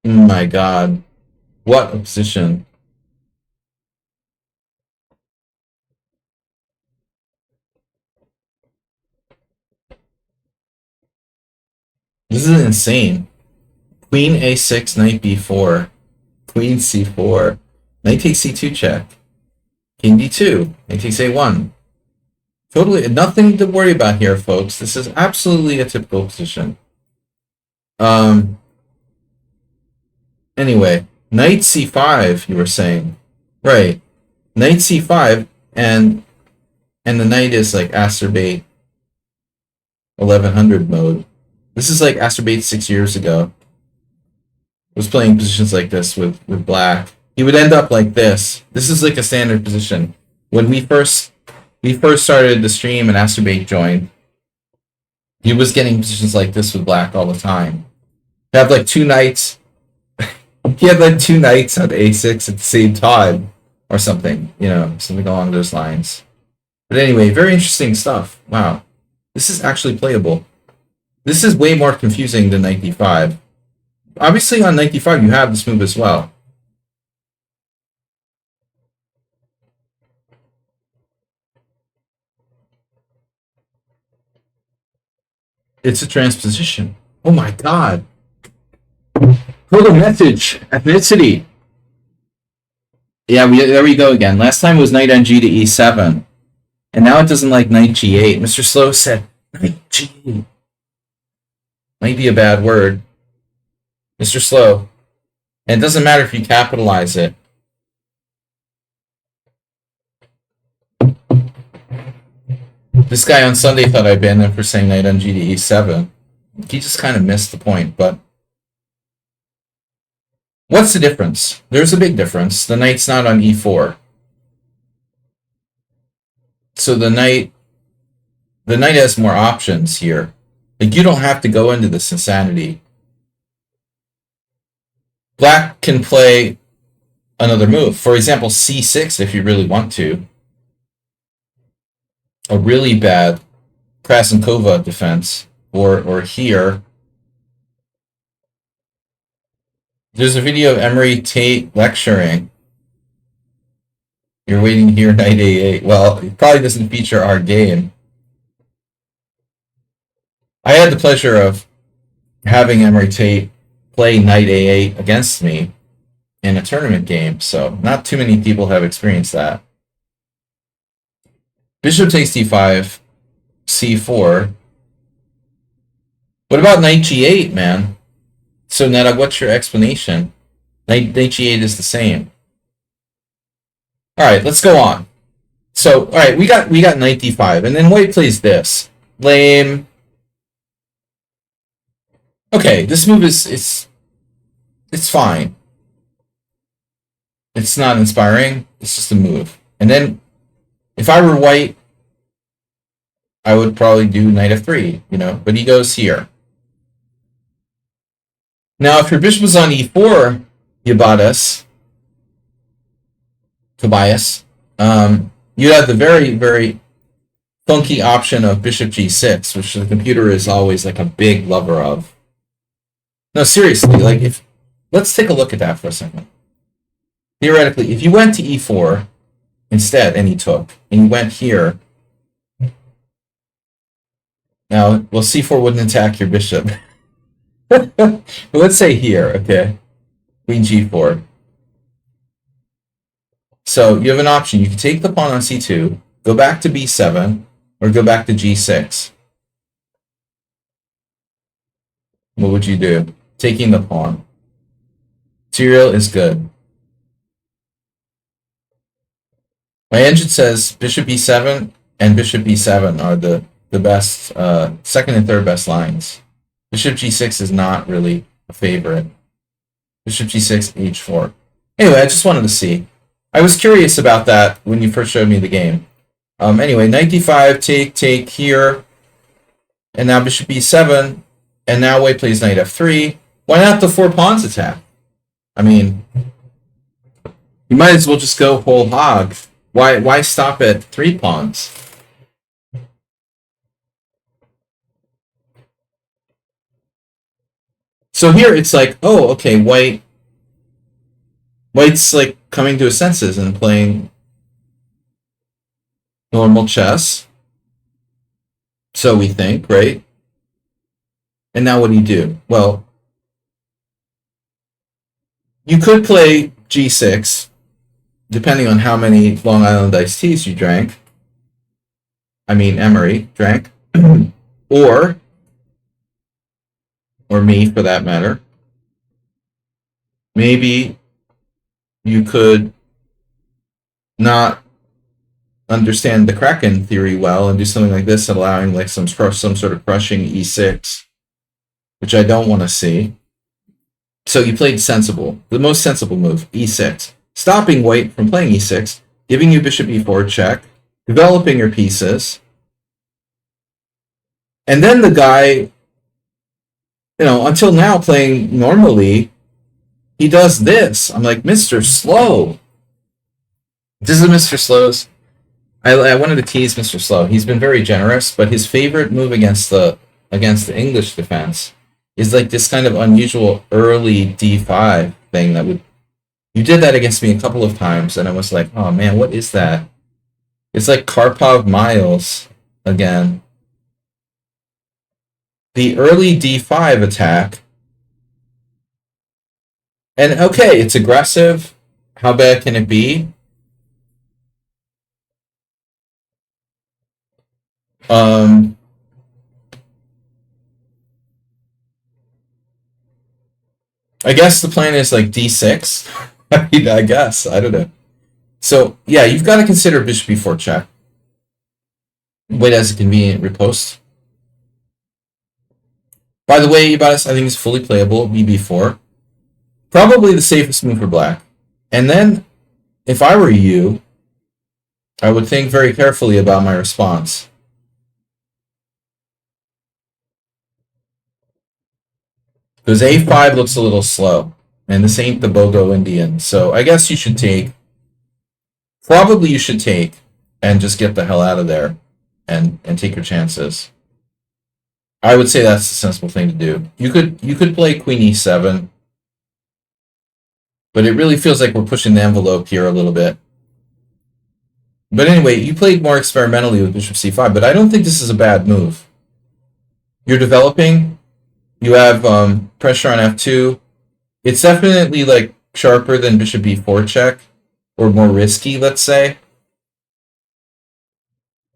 A: Oh my god. What a position. This is insane. Queen a6, knight b4. Queen c4. Knight takes c2 check. King d2. Knight takes a1. Totally nothing to worry about here, folks. This is absolutely a typical position. Anyway, knight c5, you were saying. Right. Knight c5, and the knight is like Asterbate 1100 mode. This is like Asterbate 6 years ago. Was playing positions like this with black. He would end up like this. This is like a standard position. When we first started the stream and Asterbate joined, he was getting positions like this with black all the time. He had like 2 knights. He had like 2 knights on a6 at the same time, or something. Something along those lines. But anyway, very interesting stuff. Wow, this is actually playable. This is way more confusing than knight d5. Obviously, on knight d5, you have this move as well. It's a transposition. Oh my god. Total message. Ethnicity. Yeah, there we go again. Last time it was knight on g to e7. And now it doesn't like knight g8. Mr. Slow said, knight g8. Might be a bad word. Mr. Slow. And it doesn't matter if you capitalize it. This guy on Sunday thought I banned him for saying knight on g to e7. He just kind of missed the point, but... What's the difference? There's a big difference. The knight's not on e4. So the knight has more options here. Like, you don't have to go into this insanity. Black can play another move. For example, c6 if you really want to. A really bad Krasenkova defense. Or here. There's a video of Emery Tate lecturing. You're waiting here, knight a8. Well, it probably doesn't feature our game. I had the pleasure of having Emery Tate play knight a8 against me in a tournament game, so not too many people have experienced that. Bishop takes d5, c4. What about knight g8, man? So, Neda, what's your explanation? Knight g8 is the same. All right, let's go on. So, all right, we got knight d5, and then white plays this. Lame. Okay, this move is it's fine. It's not inspiring. It's just a move. And then, if I were white, I would probably do knight f3, you know. But he goes here. Now, if your bishop was on e4, Tobias, you'd have the very, very funky option of bishop g6, which the computer is always like a big lover of. No, seriously, like let's take a look at that for a second. Theoretically, if you went to e4 instead, and he took, and you went here, now, well, c4 wouldn't attack your bishop. But let's say here, okay, queen g4. So you have an option. You can take the pawn on c2, go back to b7, or go back to g6. What would you do? Taking the pawn. Material is good. My engine says bishop b7 and bishop b7 are the best, second and third best lines. Bishop g6 is not really a favorite. Bishop g6, h4. Anyway, I just wanted to see. I was curious about that when you first showed me the game. Anyway, knight d5, take here. And now bishop b7. And now white plays knight f3. Why not the 4 pawns attack? I mean, you might as well just go whole hog. Why stop at 3 pawns? So here it's like, oh, okay, white's like coming to his senses and playing normal chess. So we think, right? And now what do you do? Well, you could play g6, depending on how many Long Island iced teas you drank. I mean, Emery drank. or me, for that matter. Maybe you could not understand the Kraken theory well and do something like this, allowing like some sort of crushing e6, which I don't want to see. So you played sensible, the most sensible move, e6, stopping white from playing e6, giving you bishop e4 check, developing your pieces, and then the guy, you know, until now playing normally, he does this. I'm like, Mr. Slow. This is Mr. Slow's. I wanted to tease Mr. Slow. He's been very generous, but his favorite move against the English defense is like this kind of unusual early d5 thing that would. You did that against me a couple of times, and I was like, oh man, what is that? It's like Karpov Miles again. The early d5 attack. And okay, it's aggressive. How bad can it be? I guess the plan is like d6. I mean, I guess. I don't know. So, yeah, you've got to consider bishop b4 check. White has a convenient riposte. By the way, Ibadas, I think it's fully playable, bb4. Probably the safest move for black. And then, if I were you, I would think very carefully about my response. Because a5 looks a little slow. And this ain't the BOGO Indian. So I guess you should take. Probably you should take and just get the hell out of there and take your chances. I would say that's the sensible thing to do. You could play Queen E7, but it really feels like we're pushing the envelope here a little bit. But anyway, you played more experimentally with Bishop C5, but I don't think this is a bad move. You're developing. You have pressure on F2. It's definitely like sharper than Bishop B4 check, or more risky, let's say.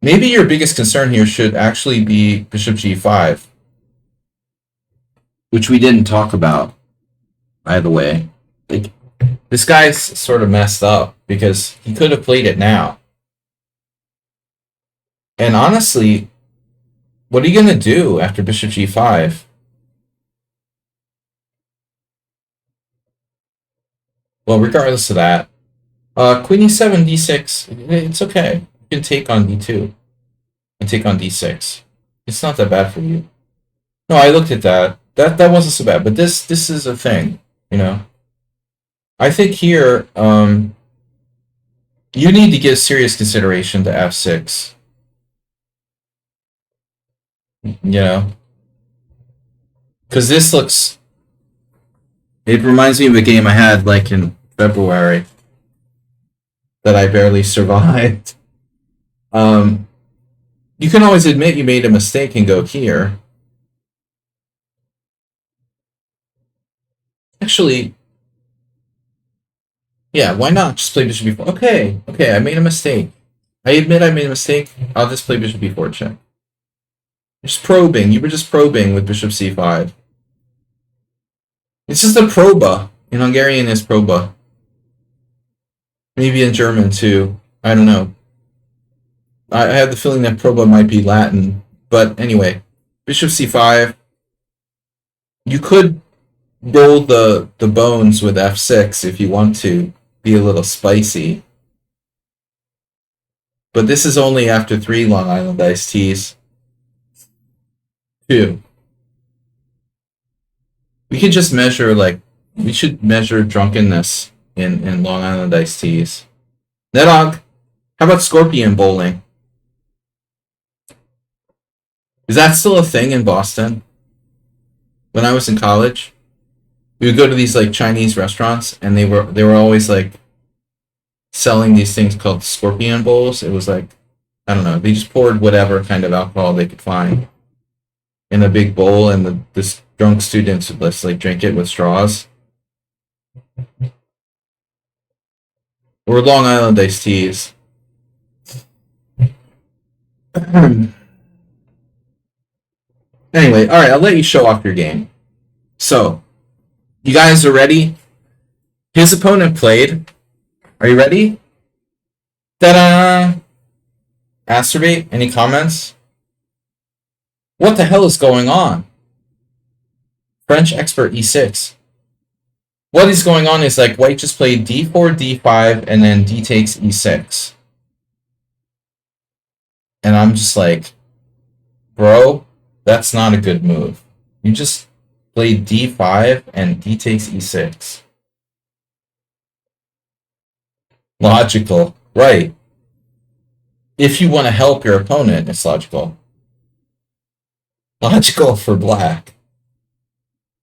A: Maybe your biggest concern here should actually be Bishop G5, which we didn't talk about, by the way. Like, this guy's sort of messed up because he could have played it now. And honestly, what are you going to do after Bishop G5? Well, regardless of that, Queen E7, D6, it's okay. You can take on D2 and take on D6. It's not that bad for you. No, I looked at that. That wasn't so bad, but this is a thing, you know. I think here you need to give serious consideration to F6. You know, because this looks. It reminds me of a game I had like in February that I barely survived. You can always admit you made a mistake and go here. Actually, yeah, why not just play Bishop B4? Okay, I made a mistake. I admit I made a mistake. I'll just play Bishop B4 check. You're just probing. You were just probing with Bishop C5. It's just a proba. In Hungarian, it's proba. Maybe in German too. I don't know. I have the feeling that proba might be Latin. But anyway, Bishop C5. You could roll the bones with F6 if you want to be a little spicy. But this is only after 3 Long Island iced teas. 2. We could just measure, like, we should measure drunkenness in Long Island iced teas. Nedog, how about scorpion bowling? Is that still a thing in Boston? When I was in college, we would go to these like Chinese restaurants, and they were always like selling these things called scorpion bowls. It was like, I don't know, they just poured whatever kind of alcohol they could find in a big bowl, and this drunk students would just like drink it with straws. Or Long Island iced teas. Anyway, alright, I'll let you show off your game. So, you guys are ready? His opponent played. Are you ready? Ta-da! Masturbate? Any comments? What the hell is going on? French expert E6. What is going on is like white just played D4, D5, and then D takes E6. And I'm just like, bro, that's not a good move. You just played D5 and D takes E6. Logical. Right. If you want to help your opponent, it's logical. Logical for black.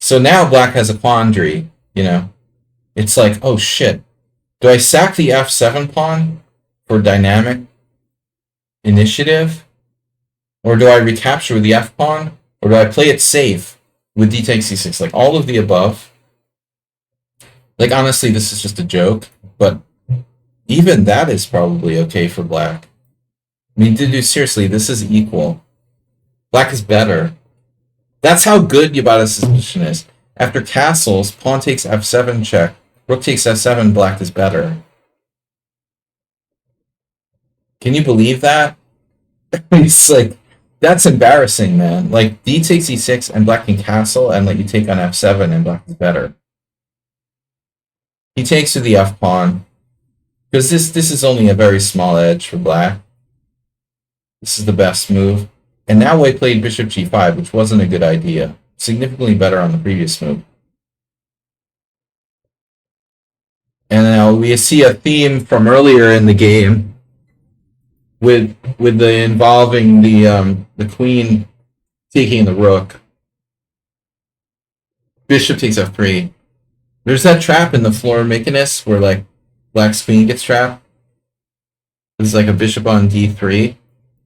A: So now black has a quandary, you know. It's like, oh shit. Do I sack the F7 pawn for dynamic initiative? Or do I recapture the F pawn? Or do I play it safe with D takes C6? Like all of the above. Like honestly, this is just a joke, but even that is probably okay for black. I mean, seriously, this is equal. Black is better. That's how good Yabata's position is. After castles, pawn takes F7 check, rook takes F7, black is better. Can you believe that? It's like, that's embarrassing, man. Like, D takes E6 and black can castle and let you take on F7 and black is better. He takes to the F pawn. Because this is only a very small edge for black. This is the best move. And now white played bishop G5, which wasn't a good idea. Significantly better on the previous move. Now we see a theme from earlier in the game with the involving the queen taking the rook. Bishop takes f3. There's that trap in the floor mechanism where like black's queen gets trapped. There's like a bishop on d3.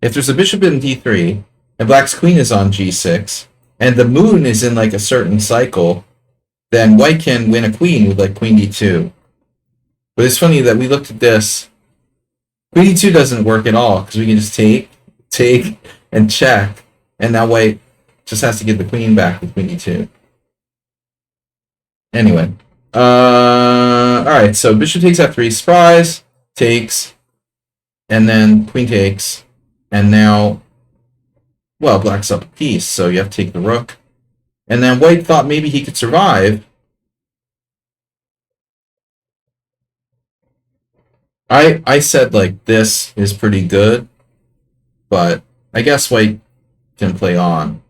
A: If there's a bishop in d3 and black's queen is on g6 and the moon is in like a certain cycle, then white can win a queen with like queen d2. But it's funny that we looked at this. Queen d2 doesn't work at all because we can just take, and check, and now white just has to get the queen back with queen d2. Anyway, all right. So bishop takes f3, surprise, takes, and then queen takes, and now, well, black's up a piece, so you have to take the rook, and then white thought maybe he could survive. I said like this is pretty good, but I guess white can play on.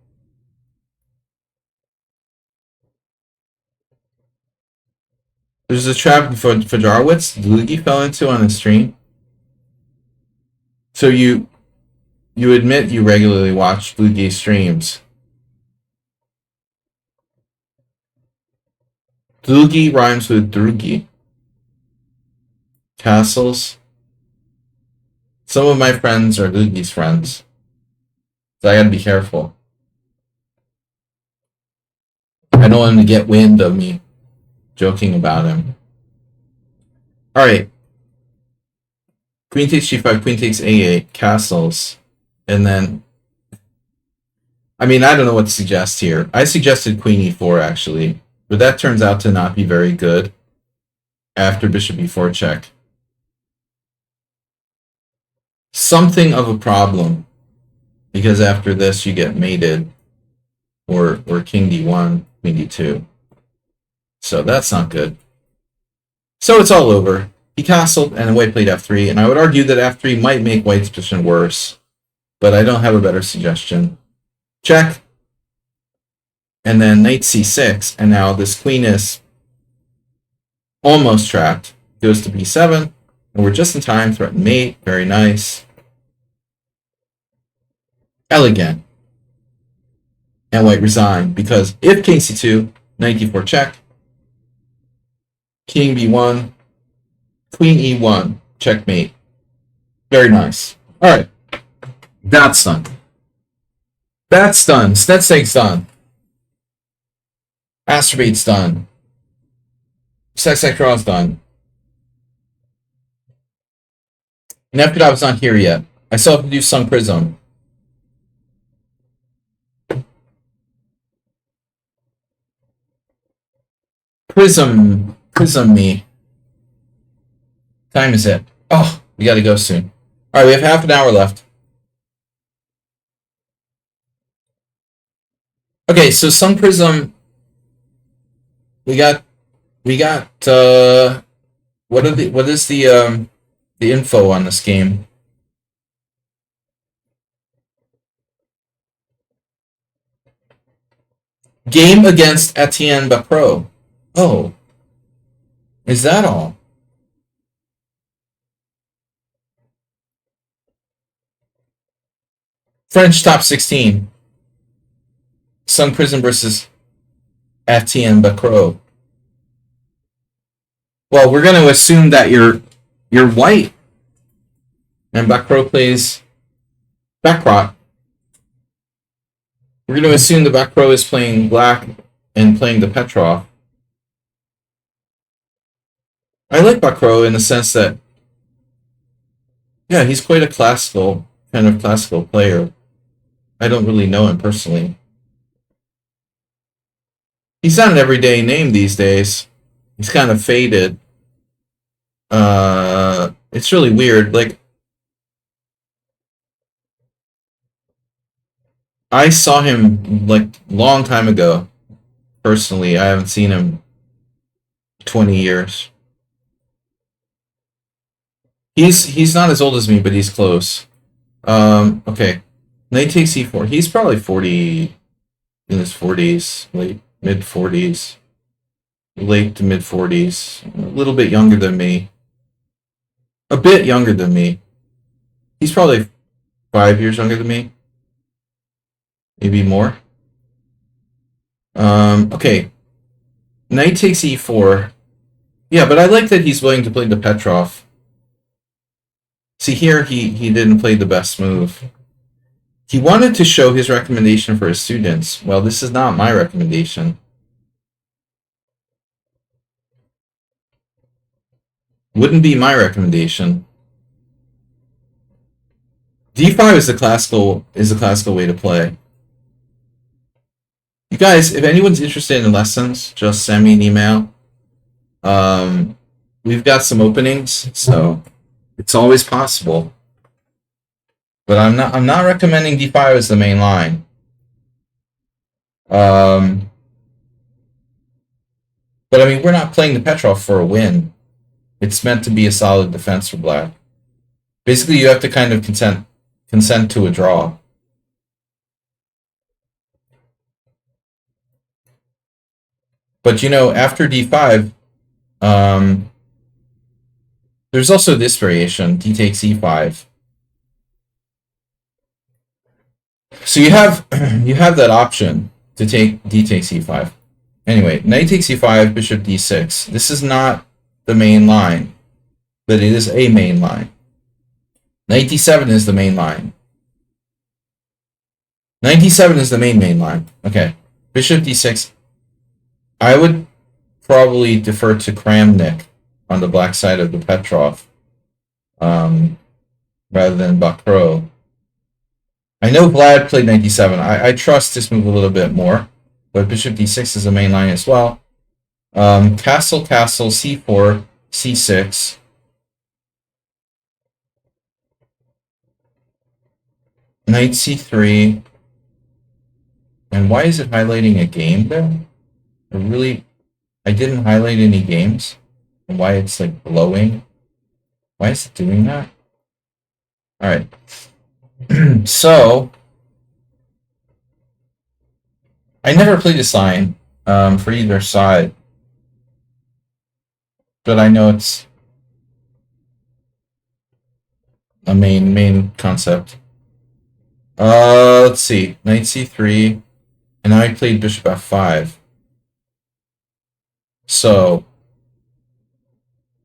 A: There's a trap for Jarwitz Dlugi fell into on his stream. So you admit you regularly watch Dlugi streams. Dlugi rhymes with Drugi. Castles. Some of my friends are Dlugi's friends. So I gotta be careful. I don't want him to get wind of me joking about him. Alright. Queen takes g5, queen takes a8, castles. And then, I mean, I don't know what to suggest here. I suggested queen e4 actually, but that turns out to not be very good after bishop e4 check. Something of a problem, because after this you get mated, or king d1, queen d2. So that's not good. So it's all over. He castled, and white played f3, and I would argue that f3 might make white's position worse, but I don't have a better suggestion. Check, and then knight c6, and now this queen is almost trapped. Goes to b7, and we're just in time. Threaten mate, very nice. Elegant. And white resigned, because if king c2, knight d4 check, king b1, queen e1, checkmate. Very nice. Alright. That's done. That's done. Snetseg's done. Asturbate's done. Sexectraw's done. Nepkodov's not here yet. I still have to do Sun Prism. Prism me. Time is it? Oh, we gotta go soon. Alright, we have half an hour left. Okay, so Sun Prism. We got what is the info on this game? Game against Etienne Bacro. Oh. Is that all? French top 16. Sun Prism versus Etienne Bacro. Well, we're going to assume that you're white. And Bacro plays Backrot. We're going to assume the Bacro is playing black and playing the Petrov. I like Bacro in the sense that, yeah, he's quite a classical player. I don't really know him personally. He's not an everyday name these days. He's kind of faded. It's really weird. Like, I saw him like long time ago. Personally, I haven't seen him 20 years. He's not as old as me, but he's close. Okay. Knight takes e4. He's probably 40, in his 40s, mid 40s, late to mid 40s, little bit younger than me. A bit younger than me. He's probably 5 years younger than me. Maybe more. Okay. Knight takes e4. Yeah, but I like that he's willing to play the Petrov. See, here he didn't play the best move. He wanted to show his recommendation for his students. Well, this is not my recommendation. Wouldn't be my recommendation. D5 is the classical way to play. You guys, if anyone's interested in lessons, just send me an email. We've got some openings, so it's always possible. But I'm not recommending D5 as the main line. But I mean, we're not playing the Petrov for a win. It's meant to be a solid defense for black. Basically, you have to kind of consent to a draw. But you know, after D5, there's also this variation: D takes E5. So you have that option to take D takes E5. Anyway, Knight takes E5, Bishop D6. This is not the main line, but it is a main line. Knight D7 is the main line. Knight D7 is the main line. Okay, Bishop D6. I would probably defer to Kramnik on the black side of the Petrov, rather than Bakro. I know Vlad played Knight D7. I trust this move a little bit more, but Bishop D6 is the main line as well. Castle, C4, C6. Knight C3. And why is it highlighting a game there? I didn't highlight any games. And why it's like glowing? Why is it doing that? Alright. So, I never played this line for either side. But I know it's a main concept. Let's see. Knight C3. And now I played Bishop F5. So,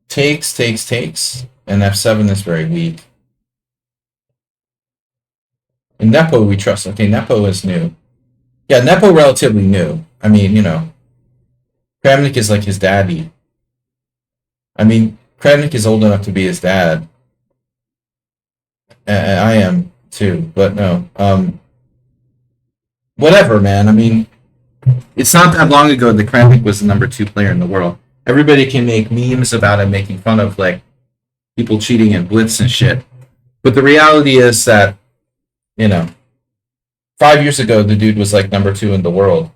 A: takes, and F7 is very weak. In Nepo, we trust. Okay, Nepo is new. Yeah, Nepo relatively new. I mean, you know, Kramnik is like his daddy. I mean, Kramnik is old enough to be his dad. I am too, but no. Whatever, man. I mean, it's not that long ago that Kramnik was the #2 player in the world. Everybody can make memes about him, making fun of like people cheating in blitz and shit. But the reality is that, you know, 5 years ago the dude was like #2 in the world.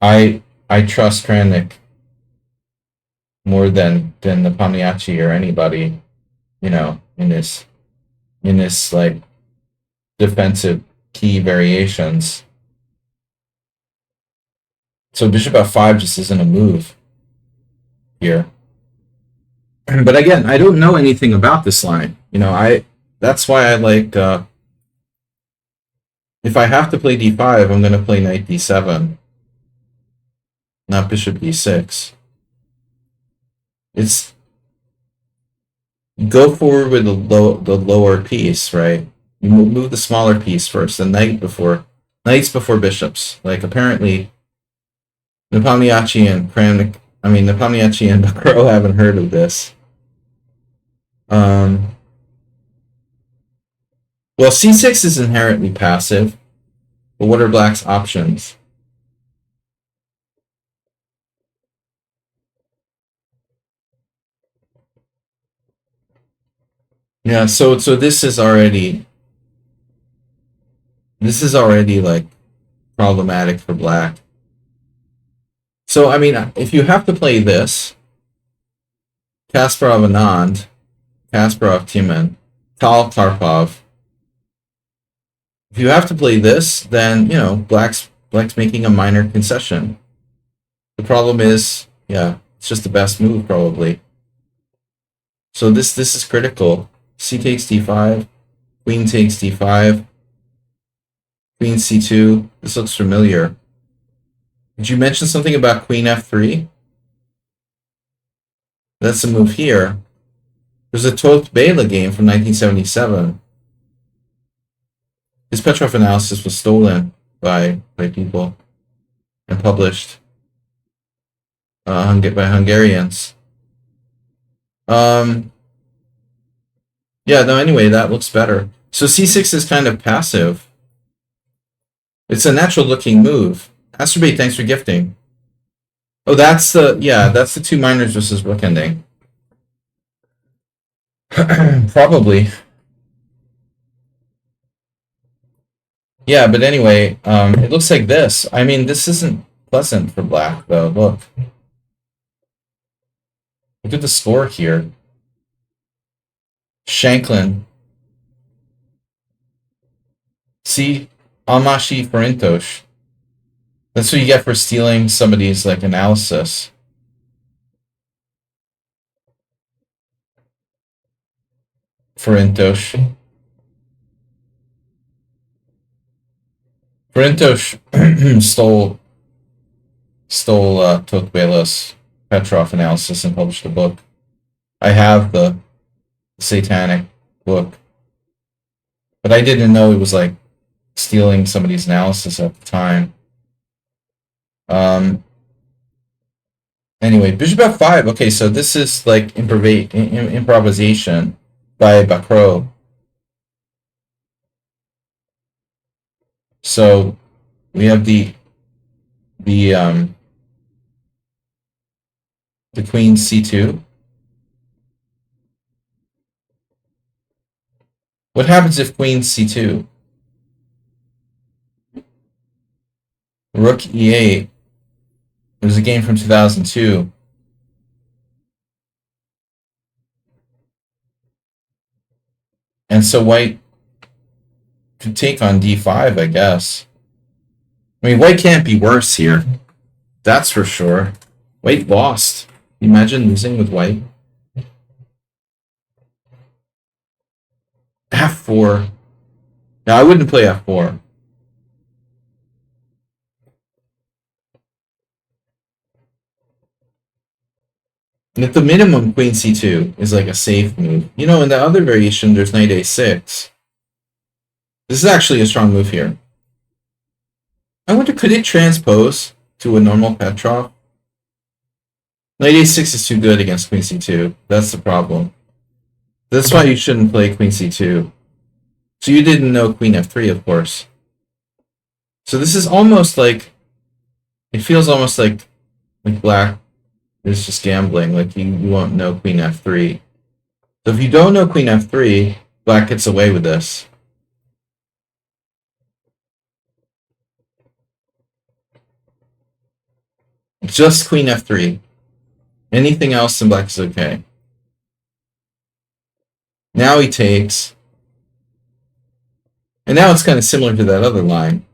A: I trust Kramnik more than the Nepomniachtchi or anybody, you know, in this like defensive key variations. So Bishop F5 just isn't a move here. But again, I don't know anything about this line. You know, that's why I like, if I have to play D5, I'm going to play Knight D7, not Bishop D6. It's go forward with the lower piece, right? You move the smaller piece first, the knights before bishops. Like apparently, Nepomniachtchi and Kramnik, Nepomniachtchi and Bakro haven't heard of this. Well, C6 is inherently passive, but what are black's options? Yeah, so this is already like problematic for black. So I mean, if you have to play this, Kasparov Anand, Kasparov Timan, Tal Karpov. If you have to play this, then you know black's making a minor concession. The problem is Yeah, it's just the best move probably. So this is critical. C takes d5, queen takes d5, queen c2. This looks familiar. Did you mention something about queen f3? That's a move here. There's a Toth Bela game from 1977. His Petrov analysis was stolen by people and published by Hungarians. Yeah, no, anyway, that looks better. So c6 is kind of passive. It's a natural looking move. Astrobate, thanks for gifting. Oh, that's the two minors versus rook ending. Probably. Yeah, but anyway, it looks like this. I mean, this isn't pleasant for black, though. Look. Look at the score here. Shanklin. See? Amashi Farintosh. That's what you get for stealing somebody's, like, analysis. Farintosh. Farintosh stole Tokbela's Petrov analysis and published a book. I have the satanic book, but I didn't know it was like stealing somebody's analysis at the time. Anyway, bishop f5. Okay, so this is like improvisation by Bacro. So we have the queen c2. What happens if queen c2? Rook e8. It was a game from 2002. And so white could take on d5, I guess. I mean, white can't be worse here. That's for sure. White lost. Imagine losing with white. f4. No, I wouldn't play f4. And at the minimum, queen c2 is like a safe move. You know, in the other variation, there's knight a6. This is actually a strong move here. I wonder, could it transpose to a normal Petrov? Knight a6 is too good against queen c2. That's the problem. That's why you shouldn't play queen c2. So you didn't know queen f3, of course. So this is almost like, it feels almost like black is just gambling. Like you won't know queen f3. So if you don't know queen f3, black gets away with this. Just queen f3. Anything else in black is okay. Now he takes. And now it's kind of similar to that other line.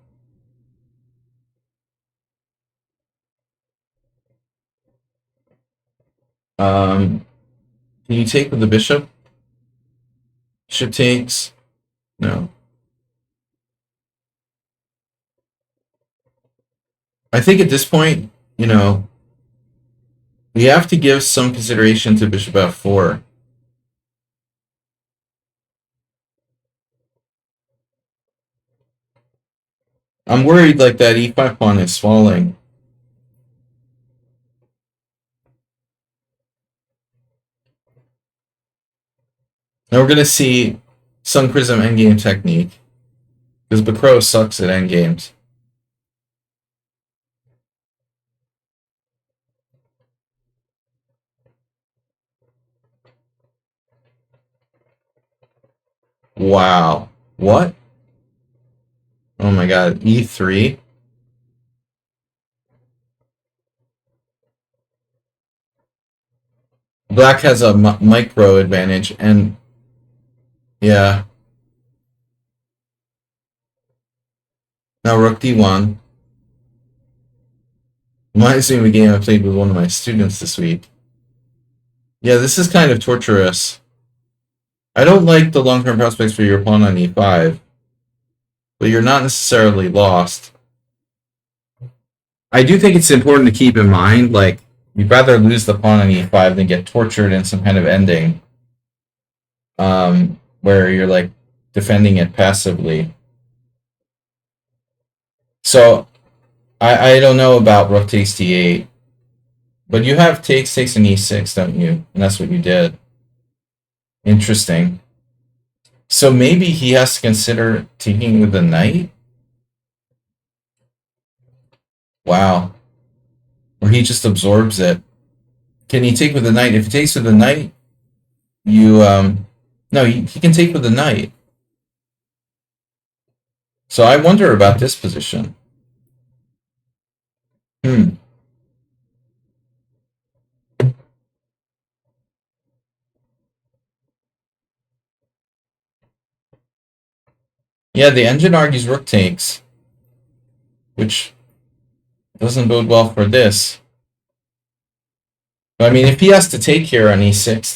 A: Can you take with the bishop? Bishop takes. No. I think at this point, you know, we have to give some consideration to bishop f4. I'm worried like that e5 pawn is falling. Now we're going to see Sun Prism endgame technique. Because Bacro sucks at endgames. Wow. What? Oh my god. E3? Black has a micro advantage, and yeah. Now rook d1. Reminds me of a game I played with one of my students this week. Yeah, this is kind of torturous. I don't like the long-term prospects for your pawn on e5, but you're not necessarily lost. I do think it's important to keep in mind, like, you'd rather lose the pawn on e5 than get tortured in some kind of ending, where you're like defending it passively. So I don't know about rook takes d8, but you have takes and e6, don't you? And that's what you did. Interesting. So maybe he has to consider taking with the knight? Wow. Or he just absorbs it. Can he take with the knight? If he takes with the knight, you no, he can take with the knight. So I wonder about this position. Yeah, the engine argues rook takes, which doesn't bode well for this. But I mean, if he has to take here on e6,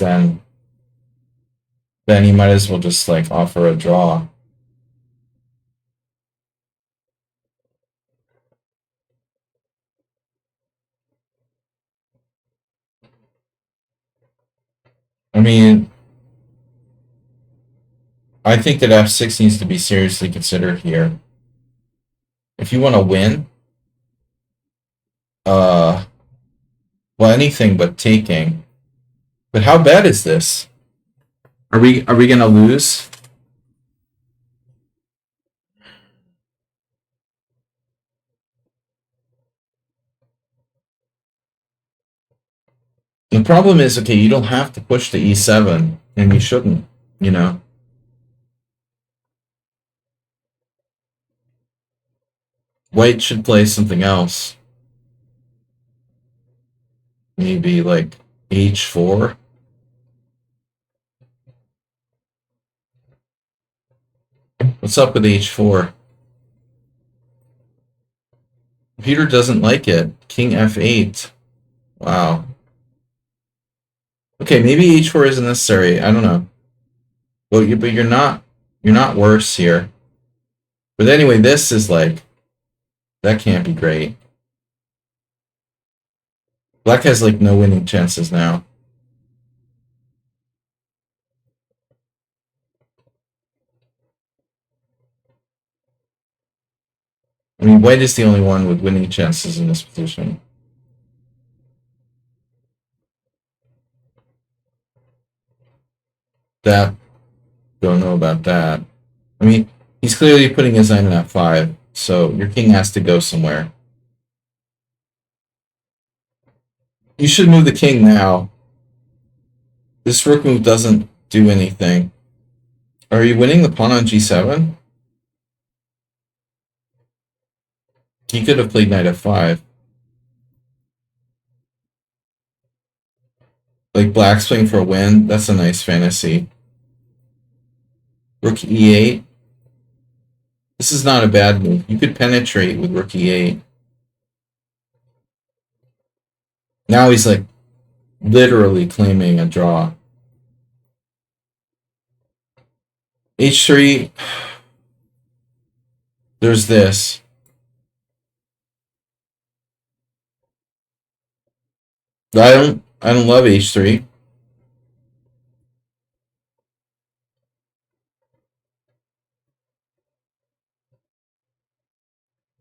A: then he might as well just like offer a draw. I mean, I think that f6 needs to be seriously considered here. If you want to win, well, anything but taking. But how bad is this? Are we gonna lose? The problem is, okay, you don't have to push to e7, and you shouldn't, you know? White should play something else. Maybe like h4. What's up with h4? Computer doesn't like it. King f8. Wow. Okay, maybe h4 isn't necessary. I don't know. But you're not worse here. But anyway, this is like, that can't be great. Black has like no winning chances now. I mean, white is the only one with winning chances in this position. That, don't know about that. I mean, he's clearly putting his knight in f5, so your king has to go somewhere. You should move the king now. This rook move doesn't do anything. Are you winning the pawn on g7? He could have played knight f5. Like black's playing for a win. That's a nice fantasy. Rook e8. This is not a bad move. You could penetrate with rook e8. Now he's like literally claiming a draw. h3. There's this. I don't love h3.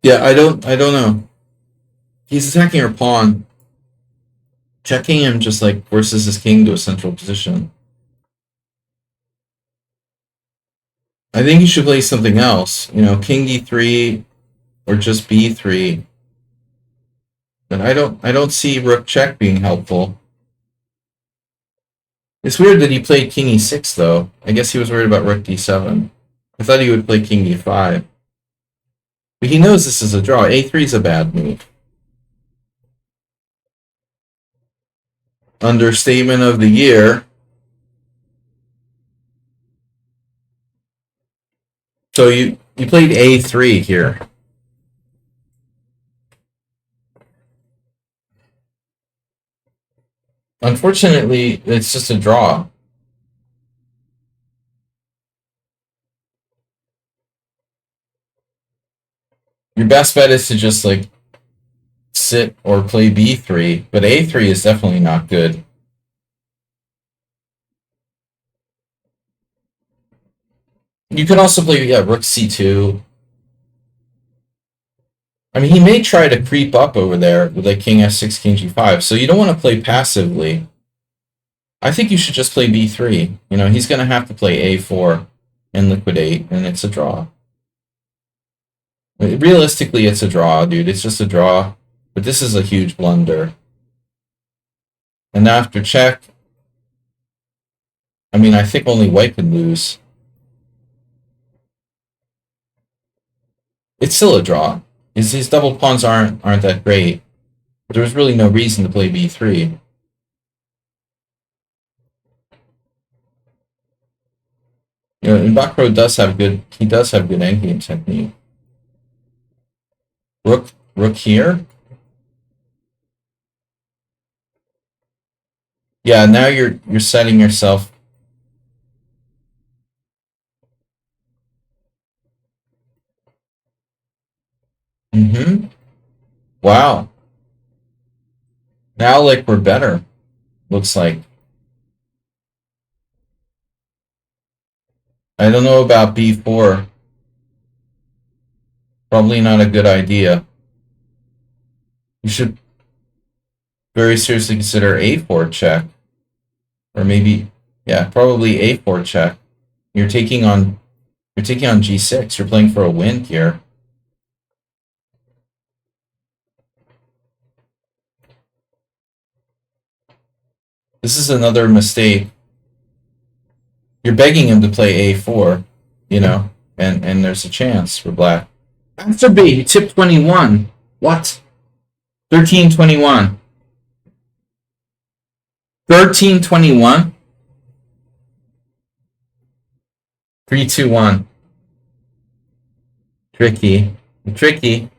A: Yeah, I don't know. He's attacking our pawn. Checking him just like forces his king to a central position. I think he should play something else. You know, king e3 or just b3. But I don't see rook check being helpful. It's weird that he played king e6 though. I guess he was worried about rook d7. I thought he would play king e5. But he knows this is a draw. a3 is a bad move. Understatement of the year. So you played a3 here. Unfortunately, it's just a draw. Your best bet is to just like sit or play b3, but a3 is definitely not good. You can also play rook c2. I mean, he may try to creep up over there with like king f6, king g5, so you don't want to play passively. I think you should just play b3. You know, he's going to have to play a4 and liquidate, and it's a draw. Realistically, it's a draw, dude. It's just a draw. But this is a huge blunder. And after check, I mean, I think only white could lose. It's still a draw. His double pawns aren't that great. But there was really no reason to play b3. You know, and Bakro does have good endgame technique. Rook here. Yeah, now you're setting yourself. Wow. Now like we're better. Looks like. I don't know about b4. Probably not a good idea. You should very seriously consider a4 check. Or maybe, yeah, probably a4 check. You're taking on g6. You're playing for a win here. This is another mistake. You're begging him to play a4, you know, and there's a chance for black. After B, tip 21. What? 1321. 1321. 321. Tricky. Tricky.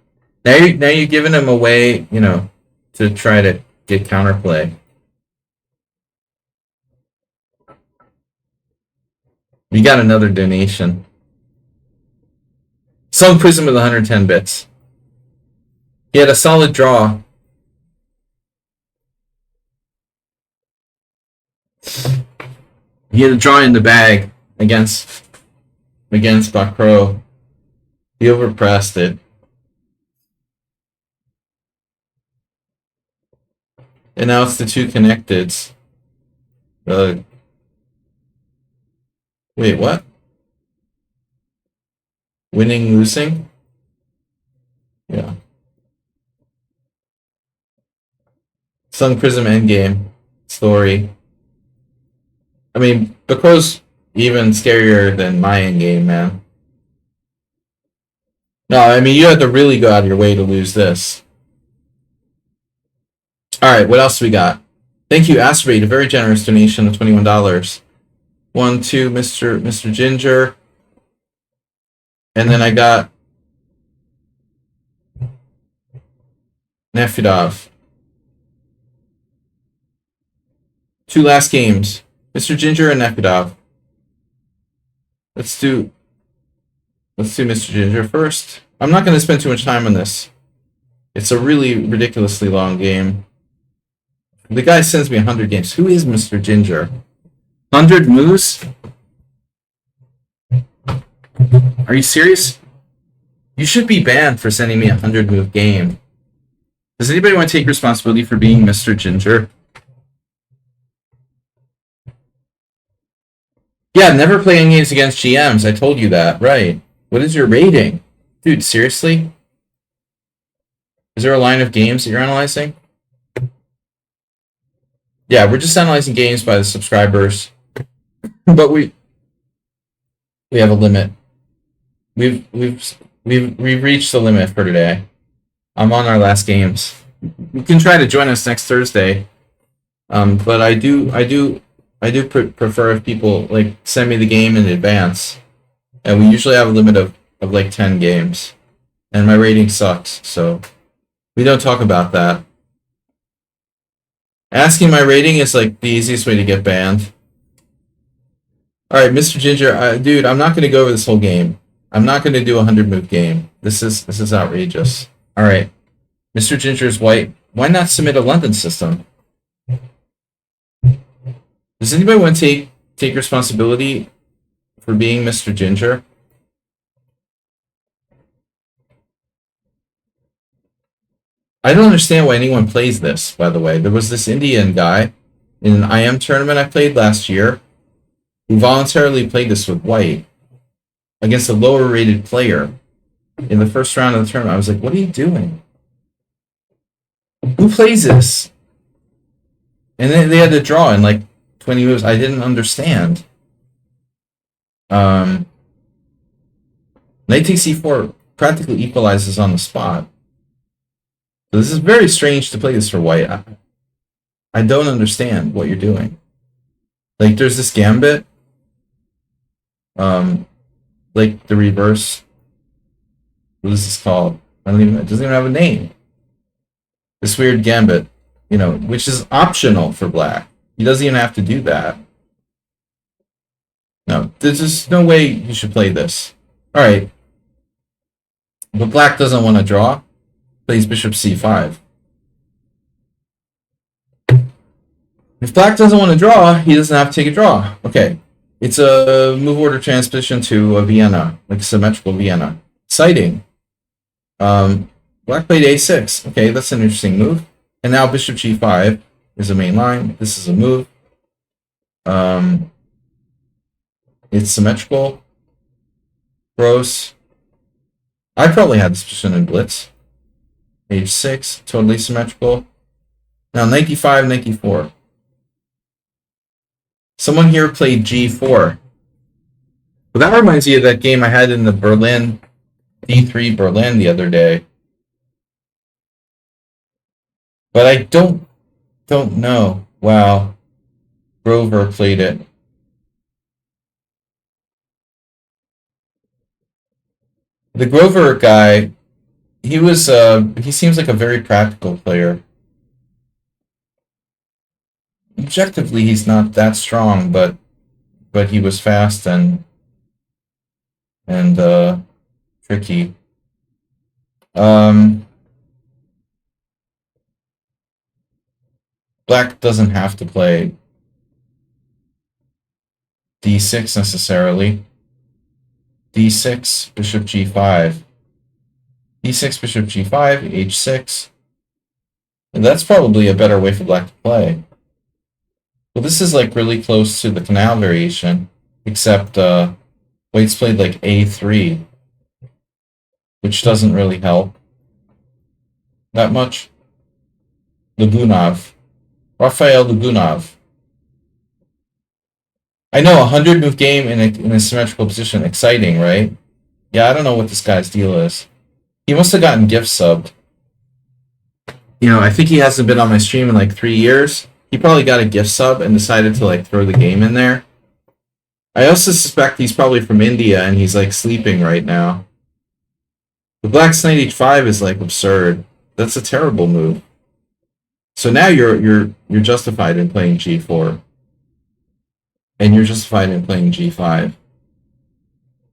A: Now you're giving him away, you know, to try to get counterplay. You got another donation. Some Prism with 110 bits. He had a solid draw. He had a draw in the bag against Bakro. He overpressed it. And now it's the two connecteds. Wait, what? Winning, losing? Yeah. Sun Prism endgame story. I mean, Bakro's even scarier than my endgame, man. No, I mean, you had to really go out of your way to lose this. Alright, what else we got? Thank you, Astrate, a very generous donation of $21. 1, 2, Mr. Ginger. And then I got Nefidov. 2 last games. Mr. Ginger and Nefidov. Let's do Mr. Ginger first. I'm not going to spend too much time on this. It's a really ridiculously long game. The guy sends me 100 games. Who is Mr. Ginger? 100 moves? Are you serious? You should be banned for sending me a 100 move game. Does anybody want to take responsibility for being Mr. Ginger? Yeah, never play any games against GMs. I told you that, right? What is your rating? Dude, seriously? Is there a line of games that you're analyzing? Yeah, we're just analyzing games by the subscribers. But we have a limit. We've reached the limit for today. I'm on our last games. You can try to join us next Thursday. But I do prefer if people like send me the game in advance. And we usually have a limit of like 10 games. And my rating sucks, so we don't talk about that. Asking my rating is like the easiest way to get banned. Alright, Mr. Ginger, dude, I'm not going to go over this whole game. I'm not going to do a 100-move game. This is outrageous. Alright, Mr. Ginger is white. Why not submit a London system? Does anybody want to take responsibility for being Mr. Ginger? I don't understand why anyone plays this, by the way. There was this Indian guy in an IM tournament I played last year who voluntarily played this with white against a lower rated player in the first round of the tournament. I was like, what are you doing? Who plays this? And then they had to draw in like 20 moves. I didn't understand. Knight takes c4 practically equalizes on the spot. So this is very strange to play this for white. I don't understand what you're doing. Like, there's this gambit. Like the reverse. What is this called? I don't even. It doesn't even have a name. This weird gambit, you know, which is optional for black. He doesn't even have to do that. No, there's just no way you should play this. All right, but black doesn't want to draw. Plays bishop c5. If black doesn't want to draw, he doesn't have to take a draw. Okay, it's a move order transition to a Vienna, like a symmetrical Vienna. Exciting. Black played a6. Okay, that's an interesting move. And now bishop g5 is a main line. This is a move. It's symmetrical. Gross. I probably had this position in blitz. H6, totally symmetrical. Now knight d5, knight d4. Someone here played g4. Well, that reminds me of that game I had in the Berlin, D3 Berlin the other day. But I don't know. Wow. Grover played it. The Grover guy, he seems like a very practical player. Objectively, he's not that strong, but he was fast and tricky. Black doesn't have to play d6 necessarily. d6, bishop g5. d6, bishop g5, h6. And that's probably a better way for black to play. Well, this is like really close to the canal variation, except white's played like a3, which doesn't really help that much. Lugunov. Rafael Lugunov. I know, a 100-move game in a symmetrical position. Exciting, right? Yeah, I don't know what this guy's deal is. He must have gotten gift subbed. You know, I think he hasn't been on my stream in like 3 years. He probably got a gift sub and decided to like throw the game in there. I also suspect he's probably from India and he's like sleeping right now. The black's knight h5 is like absurd. That's a terrible move. So now you're justified in playing g4. And you're justified in playing g5.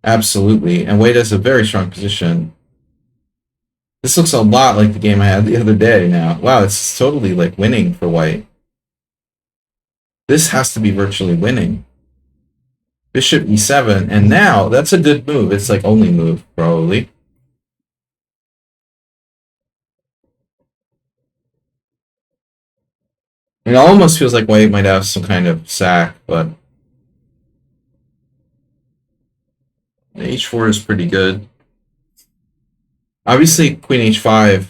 A: Absolutely. And white has a very strong position. This looks a lot like the game I had the other day now. Wow, it's totally like winning for white. This has to be virtually winning. Bishop e7, and now that's a good move. It's like only move, probably. It almost feels like white might have some kind of sack, but h4 is pretty good. Obviously, queen h5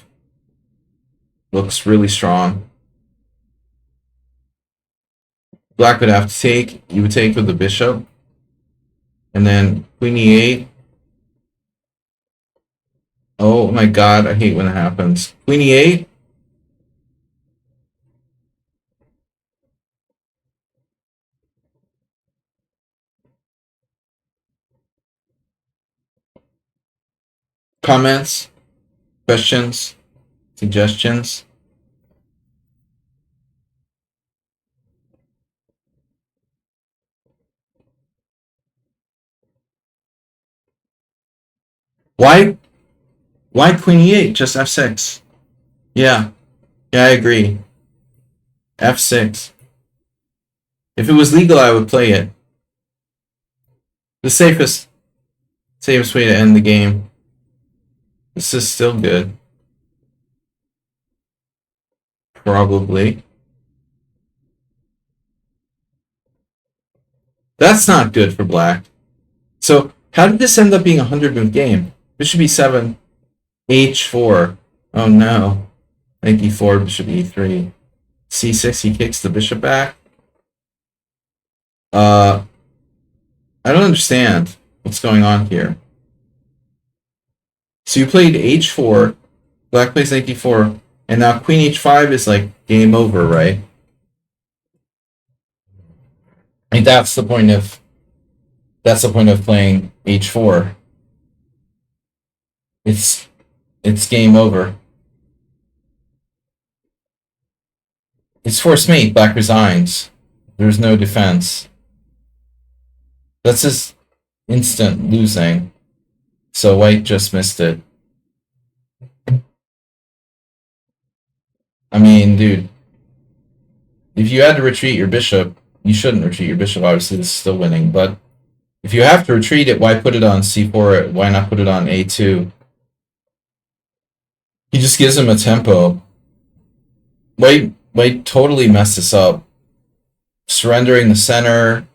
A: looks really strong. Black would have to take. You would take with the bishop. And then queen e8. Oh my god, I hate when it happens. Queen e8. Comments? Questions? Suggestions? Why queen e8? Just f6. Yeah. Yeah, I agree. f6. If it was legal, I would play it. The safest way to end the game. This is still good. Probably. That's not good for black. So, how did this end up being a 100-move game? Bishop e7, h4. Oh no. Knight d4, bishop e3. c6, he kicks the bishop back. I don't understand what's going on here. So you played h4, black plays knight d4, and now queen h5 is like game over, right? I think that's the point of playing h4. It's game over. It's forced mate. Black resigns. There's no defense. That's just instant losing. So white just missed it. I mean, dude, if you had to retreat your bishop, you shouldn't retreat your bishop. Obviously, this is still winning. But if you have to retreat it, why put it on c4? Why not put it on a2? He just gives him a tempo. White totally messed this up. Surrendering the center.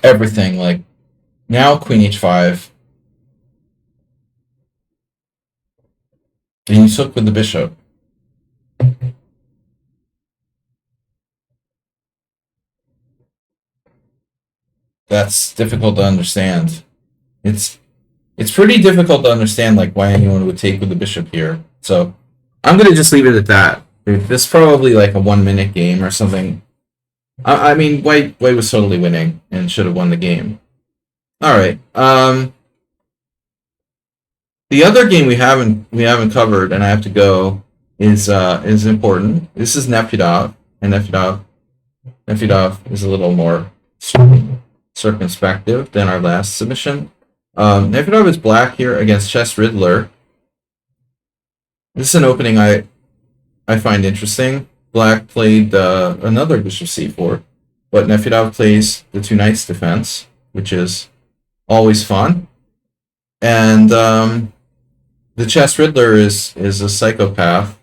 A: Everything. Like, now queen h5. And you took with the bishop. That's difficult to understand. It's pretty difficult to understand like why anyone would take with the bishop here. So I'm gonna just leave it at that. This is probably like a 1-minute game or something. I mean, white was totally winning and should have won the game. All right. The other game we haven't covered, and I have to go, is important. This is Nefedov, and Nefedov is a little more circumspective than our last submission. Nefedov is black here against Chess Riddler. This is an opening I find interesting. Black played another bishop c4, but Nefedov plays the two knights defense, which is always fun. And the Chess Riddler is a psychopath,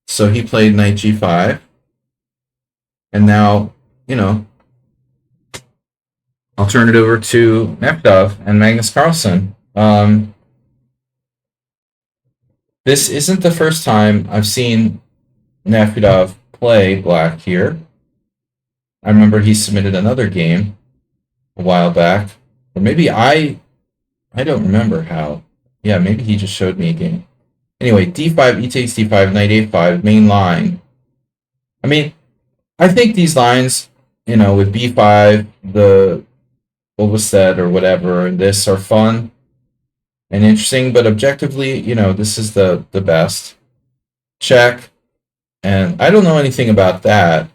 A: so he played knight g5. And now, I'll turn it over to Nefedov and Magnus Carlsen. This isn't the first time I've seen Nefedov play black here. I remember he submitted another game a while back. Or maybe I don't remember how. Yeah, maybe he just showed me a game. Anyway, d5, e takes d5, knight a5, main line. I mean, I think these lines, with b5, the what was said or whatever, and this are fun and interesting, but objectively, this is the best. Check. And I don't know anything about that.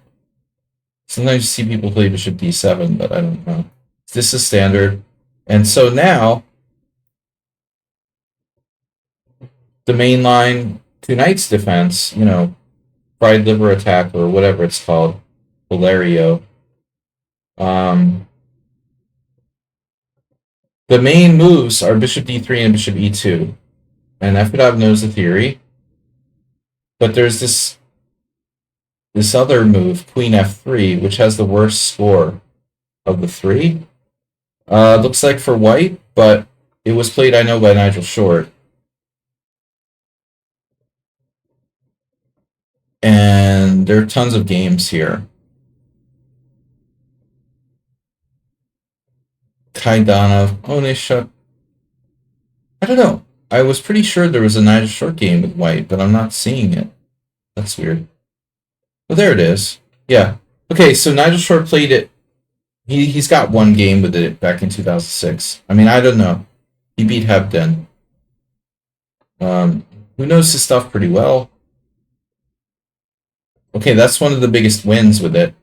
A: Sometimes you see people play bishop d7, but I don't know. This is standard. And so now, the main line, two knights defense, pride liver attack or whatever it's called, Valerio. The main moves are bishop d3 and bishop e2. And Nefedov knows the theory. But there's this other move, queen f3, which has the worst score of the three. Looks like for white, but it was played, I know, by Nigel Short. And there are tons of games here. Kaidanov, Onishuk. I don't know. I was pretty sure there was a Nigel Short game with white, but I'm not seeing it. That's weird. Well, there it is. Yeah. Okay, so Nigel Short played it. He's got one game with it back in 2006. I mean, I don't know. He beat Hebden. Who knows his stuff pretty well. Okay, that's one of the biggest wins with it.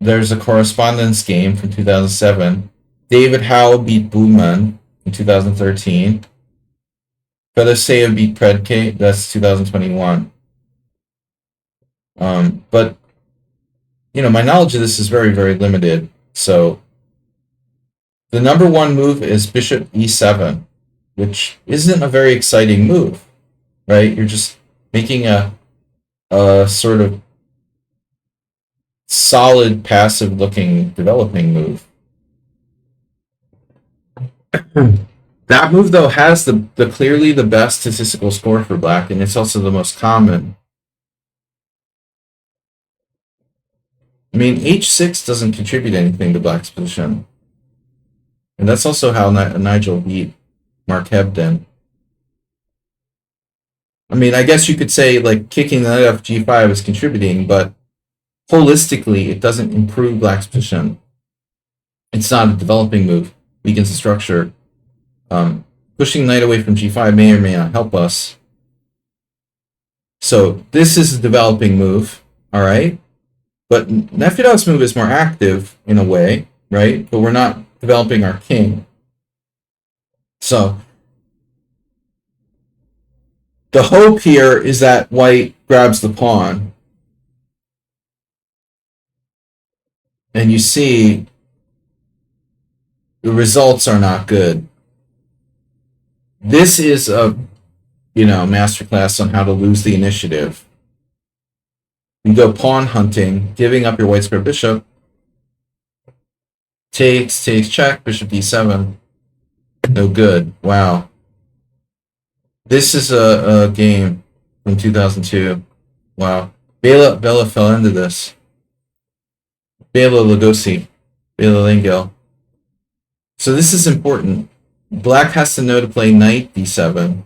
A: There's a correspondence game from 2007. David Howe beat Booman in 2013. Fedosea beat Predke, that's 2021. But, my knowledge of this is very, very limited. So the number one move is bishop e7, which isn't a very exciting move, right? You're just making a sort of solid, passive-looking, developing move. That move, though, has the clearly the best statistical score for black, and it's also the most common. I mean, h6 doesn't contribute anything to black's position. And that's also how Nigel beat Mark Hebden. I mean, I guess you could say, like, kicking the knight off g5 is contributing, but holistically, it doesn't improve black's position. It's not a developing move. Weakens the structure. Pushing knight away from g5 may or may not help us. So this is a developing move, all right? But Nefedov's move is more active in a way, right? But we're not developing our king. So the hope here is that white grabs the pawn. And you see the results are not good. This is a masterclass on how to lose the initiative. You go pawn hunting, giving up your white square bishop. Takes, check, bishop d7. No good. Wow. This is a game from 2002. Wow. Bela fell into this. Bela Lugosi. Bela Lengel. So this is important. Black has to know to play knight d7.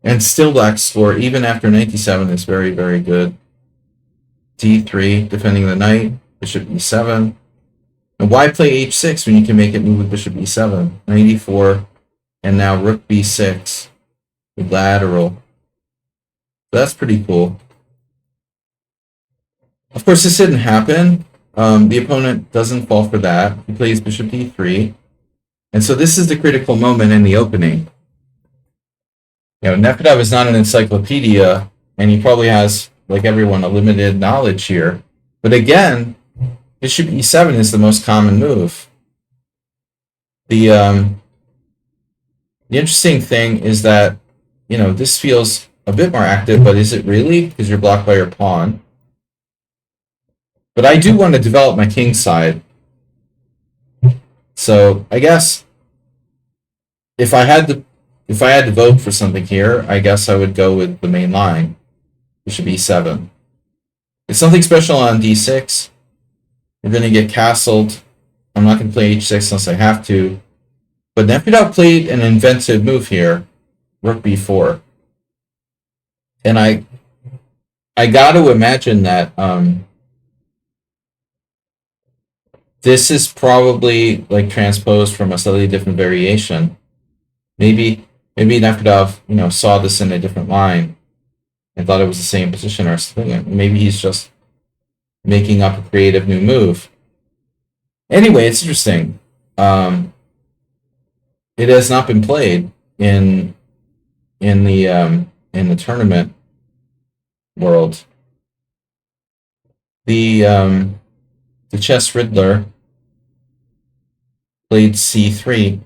A: And still black's score, even after knight d7, is very, very good. d3, defending the knight. Bishop e7. And why play h6 when you can make it move with bishop e7? Knight e4. And now rook b6. With lateral. So that's pretty cool. Of course, this didn't happen. The opponent doesn't fall for that. He plays bishop e3. And so this is the critical moment in the opening. Nefedov is not an encyclopedia, and he probably has, like everyone, a limited knowledge here. But again, bishop e7 is the most common move. The interesting thing is that, this feels a bit more active, but is it really? Because you're blocked by your pawn. But I do want to develop my king side. So I guess if I had to vote for something here, I guess I would go with the main line. Bishop e7. It's something special on d6. We're going to get castled. I'm not going to play h6 unless I have to. But Nefedov played an inventive move here. Rook b4. And I got to imagine that this is probably like transposed from a slightly different variation. Maybe Nefedov, saw this in a different line and thought it was the same position or something. Maybe he's just making up a creative new move. Anyway, it's interesting. It has not been played in the tournament world. The chess Riddler played c3.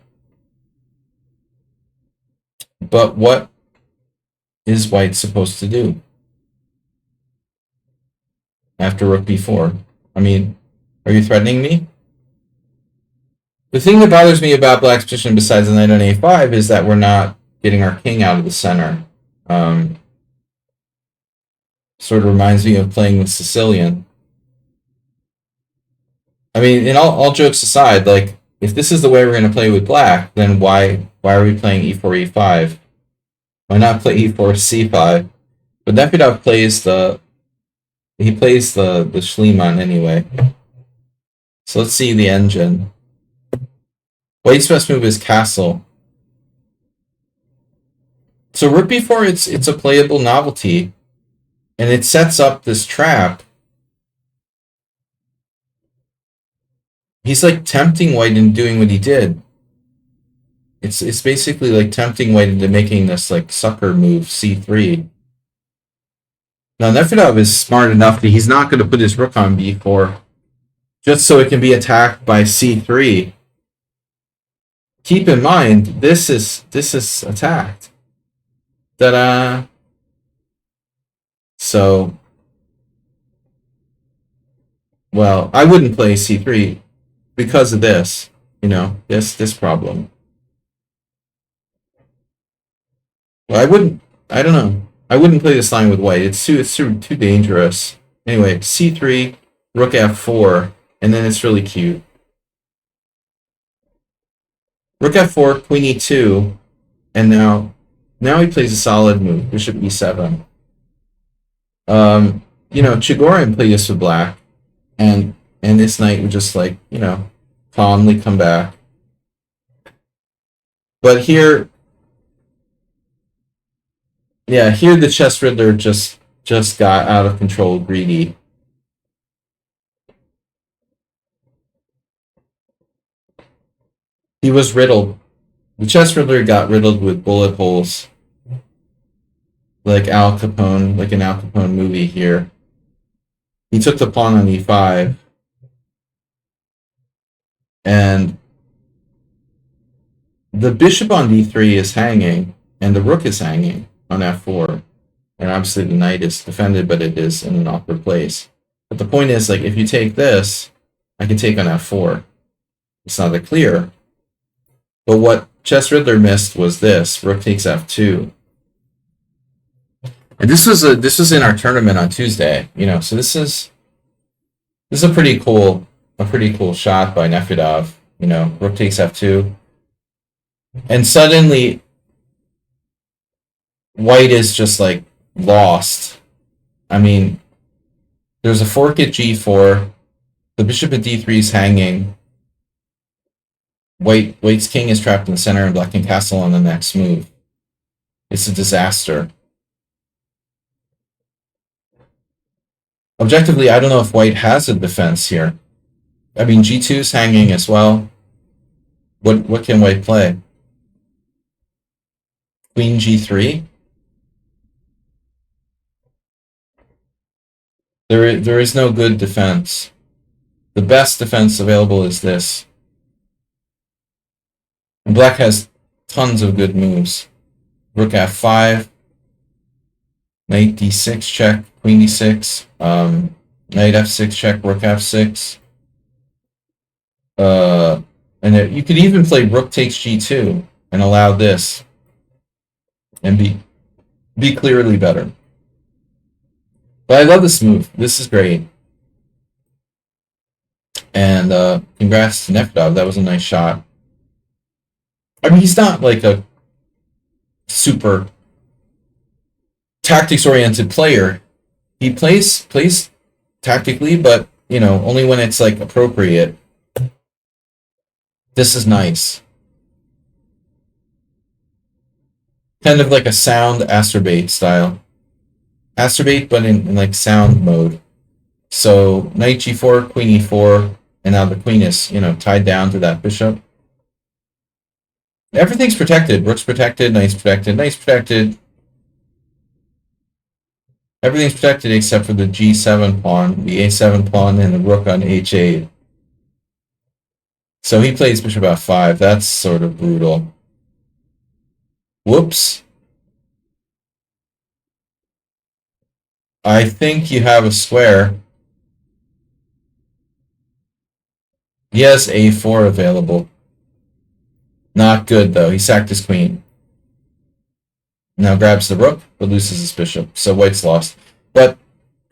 A: But what is white supposed to do after rook b4? I mean, are you threatening me? The thing that bothers me about black's position besides the knight on a5 is that we're not getting our king out of the center. Sort of reminds me of playing with Sicilian. I mean, in all jokes aside, like, if this is the way we're going to play with black, then why are we playing e4, e5? Why not play e4, c5? But Nefedov plays the Schliemann anyway. So let's see the engine. White's best move is castle. So rook b4, it's a playable novelty, and it sets up this trap he's like tempting white into doing what he did. It's basically like tempting white into making this like sucker move c3. Now Nefedov is smart enough that he's not going to put his rook on b4 just so it can be attacked by c3. Keep in mind, this is attacked. Ta-da! So, well, I wouldn't play c3 because of this, you know, this problem. Well, I don't know. I wouldn't play this line with white. It's too dangerous. Anyway, c3, rook f4, and then it's really cute. Rook f4, queen e2, and now he plays a solid move, bishop e7. You know, Chigorin played this with black, and this knight would just like, you know, calmly come back. But here, yeah, here the chess riddler just got out of control, greedy. He was riddled. The chess riddler got riddled with bullet holes. Like Al Capone, like an Al Capone movie here. He took the pawn on e5. And the bishop on d3 is hanging, and the rook is hanging on f4. And obviously the knight is defended, but it is in an awkward place. But the point is, like, if you take this, I can take on f4. It's not that clear. But what Chess Riddler missed was this: rook takes f2. And this was in our tournament on Tuesday, you know. So this is a pretty cool shot by Nefedov. You know, rook takes f2, and suddenly white is just like lost. I mean, there's a fork at g4. The bishop at d3 is hanging. White's king is trapped in the center, and black can castle on the next move. It's a disaster. Objectively, I don't know if white has a defense here. I mean, g2 is hanging as well. What can white play? Queen g3? There is no good defense. The best defense available is this. And black has tons of good moves. Rook f5, knight d6 check, queen d6, knight f6 check, rook f6. And you could even play rook takes g2 and allow this, and be clearly better. But I love this move. This is great. And congrats to Nefedov. That was a nice shot. I mean, he's not like a super tactics-oriented player. He plays tactically, but, you know, only when it's like appropriate. This is nice. Kind of like a sound Astrobate style. Astrobate, but in like sound mode. So knight g4, queen e4, and now the queen is, you know, tied down to that bishop. Everything's protected. Rook's protected, knight's protected, knight's protected. Everything's protected except for the g7 pawn, the a7 pawn, and the rook on h8. So he plays bishop f5. That's sort of brutal. Whoops. I think you have a square. He has a4 available. Not good, though. He sacked his queen. Now grabs the rook, but loses his bishop. So white's lost. But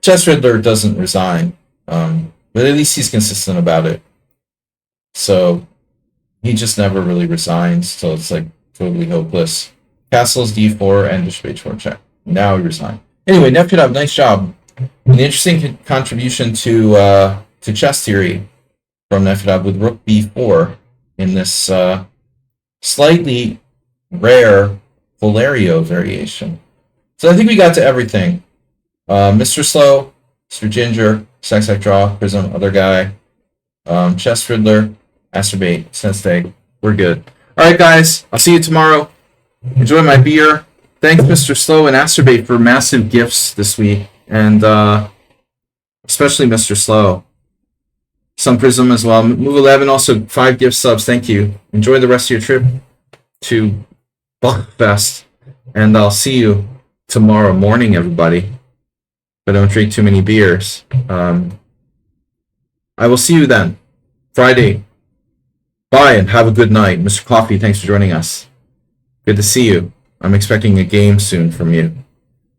A: Chess Riddler doesn't resign. But at least he's consistent about it. So he just never really resigns. So it's like totally hopeless. Castles d4 and bishop h4 check. Now he resigned. Anyway, Nefedov, nice job. An interesting contribution to chess theory from Nefedov with rook b4 in this slightly rare Valerio variation. So I think we got to everything. Mr. Slow, Mr. Ginger, Sax Draw, Prism, other guy. Chess Fiddler, Masturbate, Sensei. We're good. All right, guys. I'll see you tomorrow. Enjoy my beer. Thanks, Mr. Slow and Masturbate, for massive gifts this week, and especially Mr. Slow. Sun Prism as well. Move 11 also 5 gift subs. Thank you. Enjoy the rest of your trip to Buckfest, and I'll see you tomorrow morning, everybody. But don't drink too many beers. I will see you then, Friday. Bye and have a good night. Mr. Coffee, thanks for joining us. Good to see you. I'm expecting a game soon from you.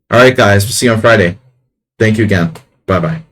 A: All right, guys. We'll see you on Friday. Thank you again. Bye-bye.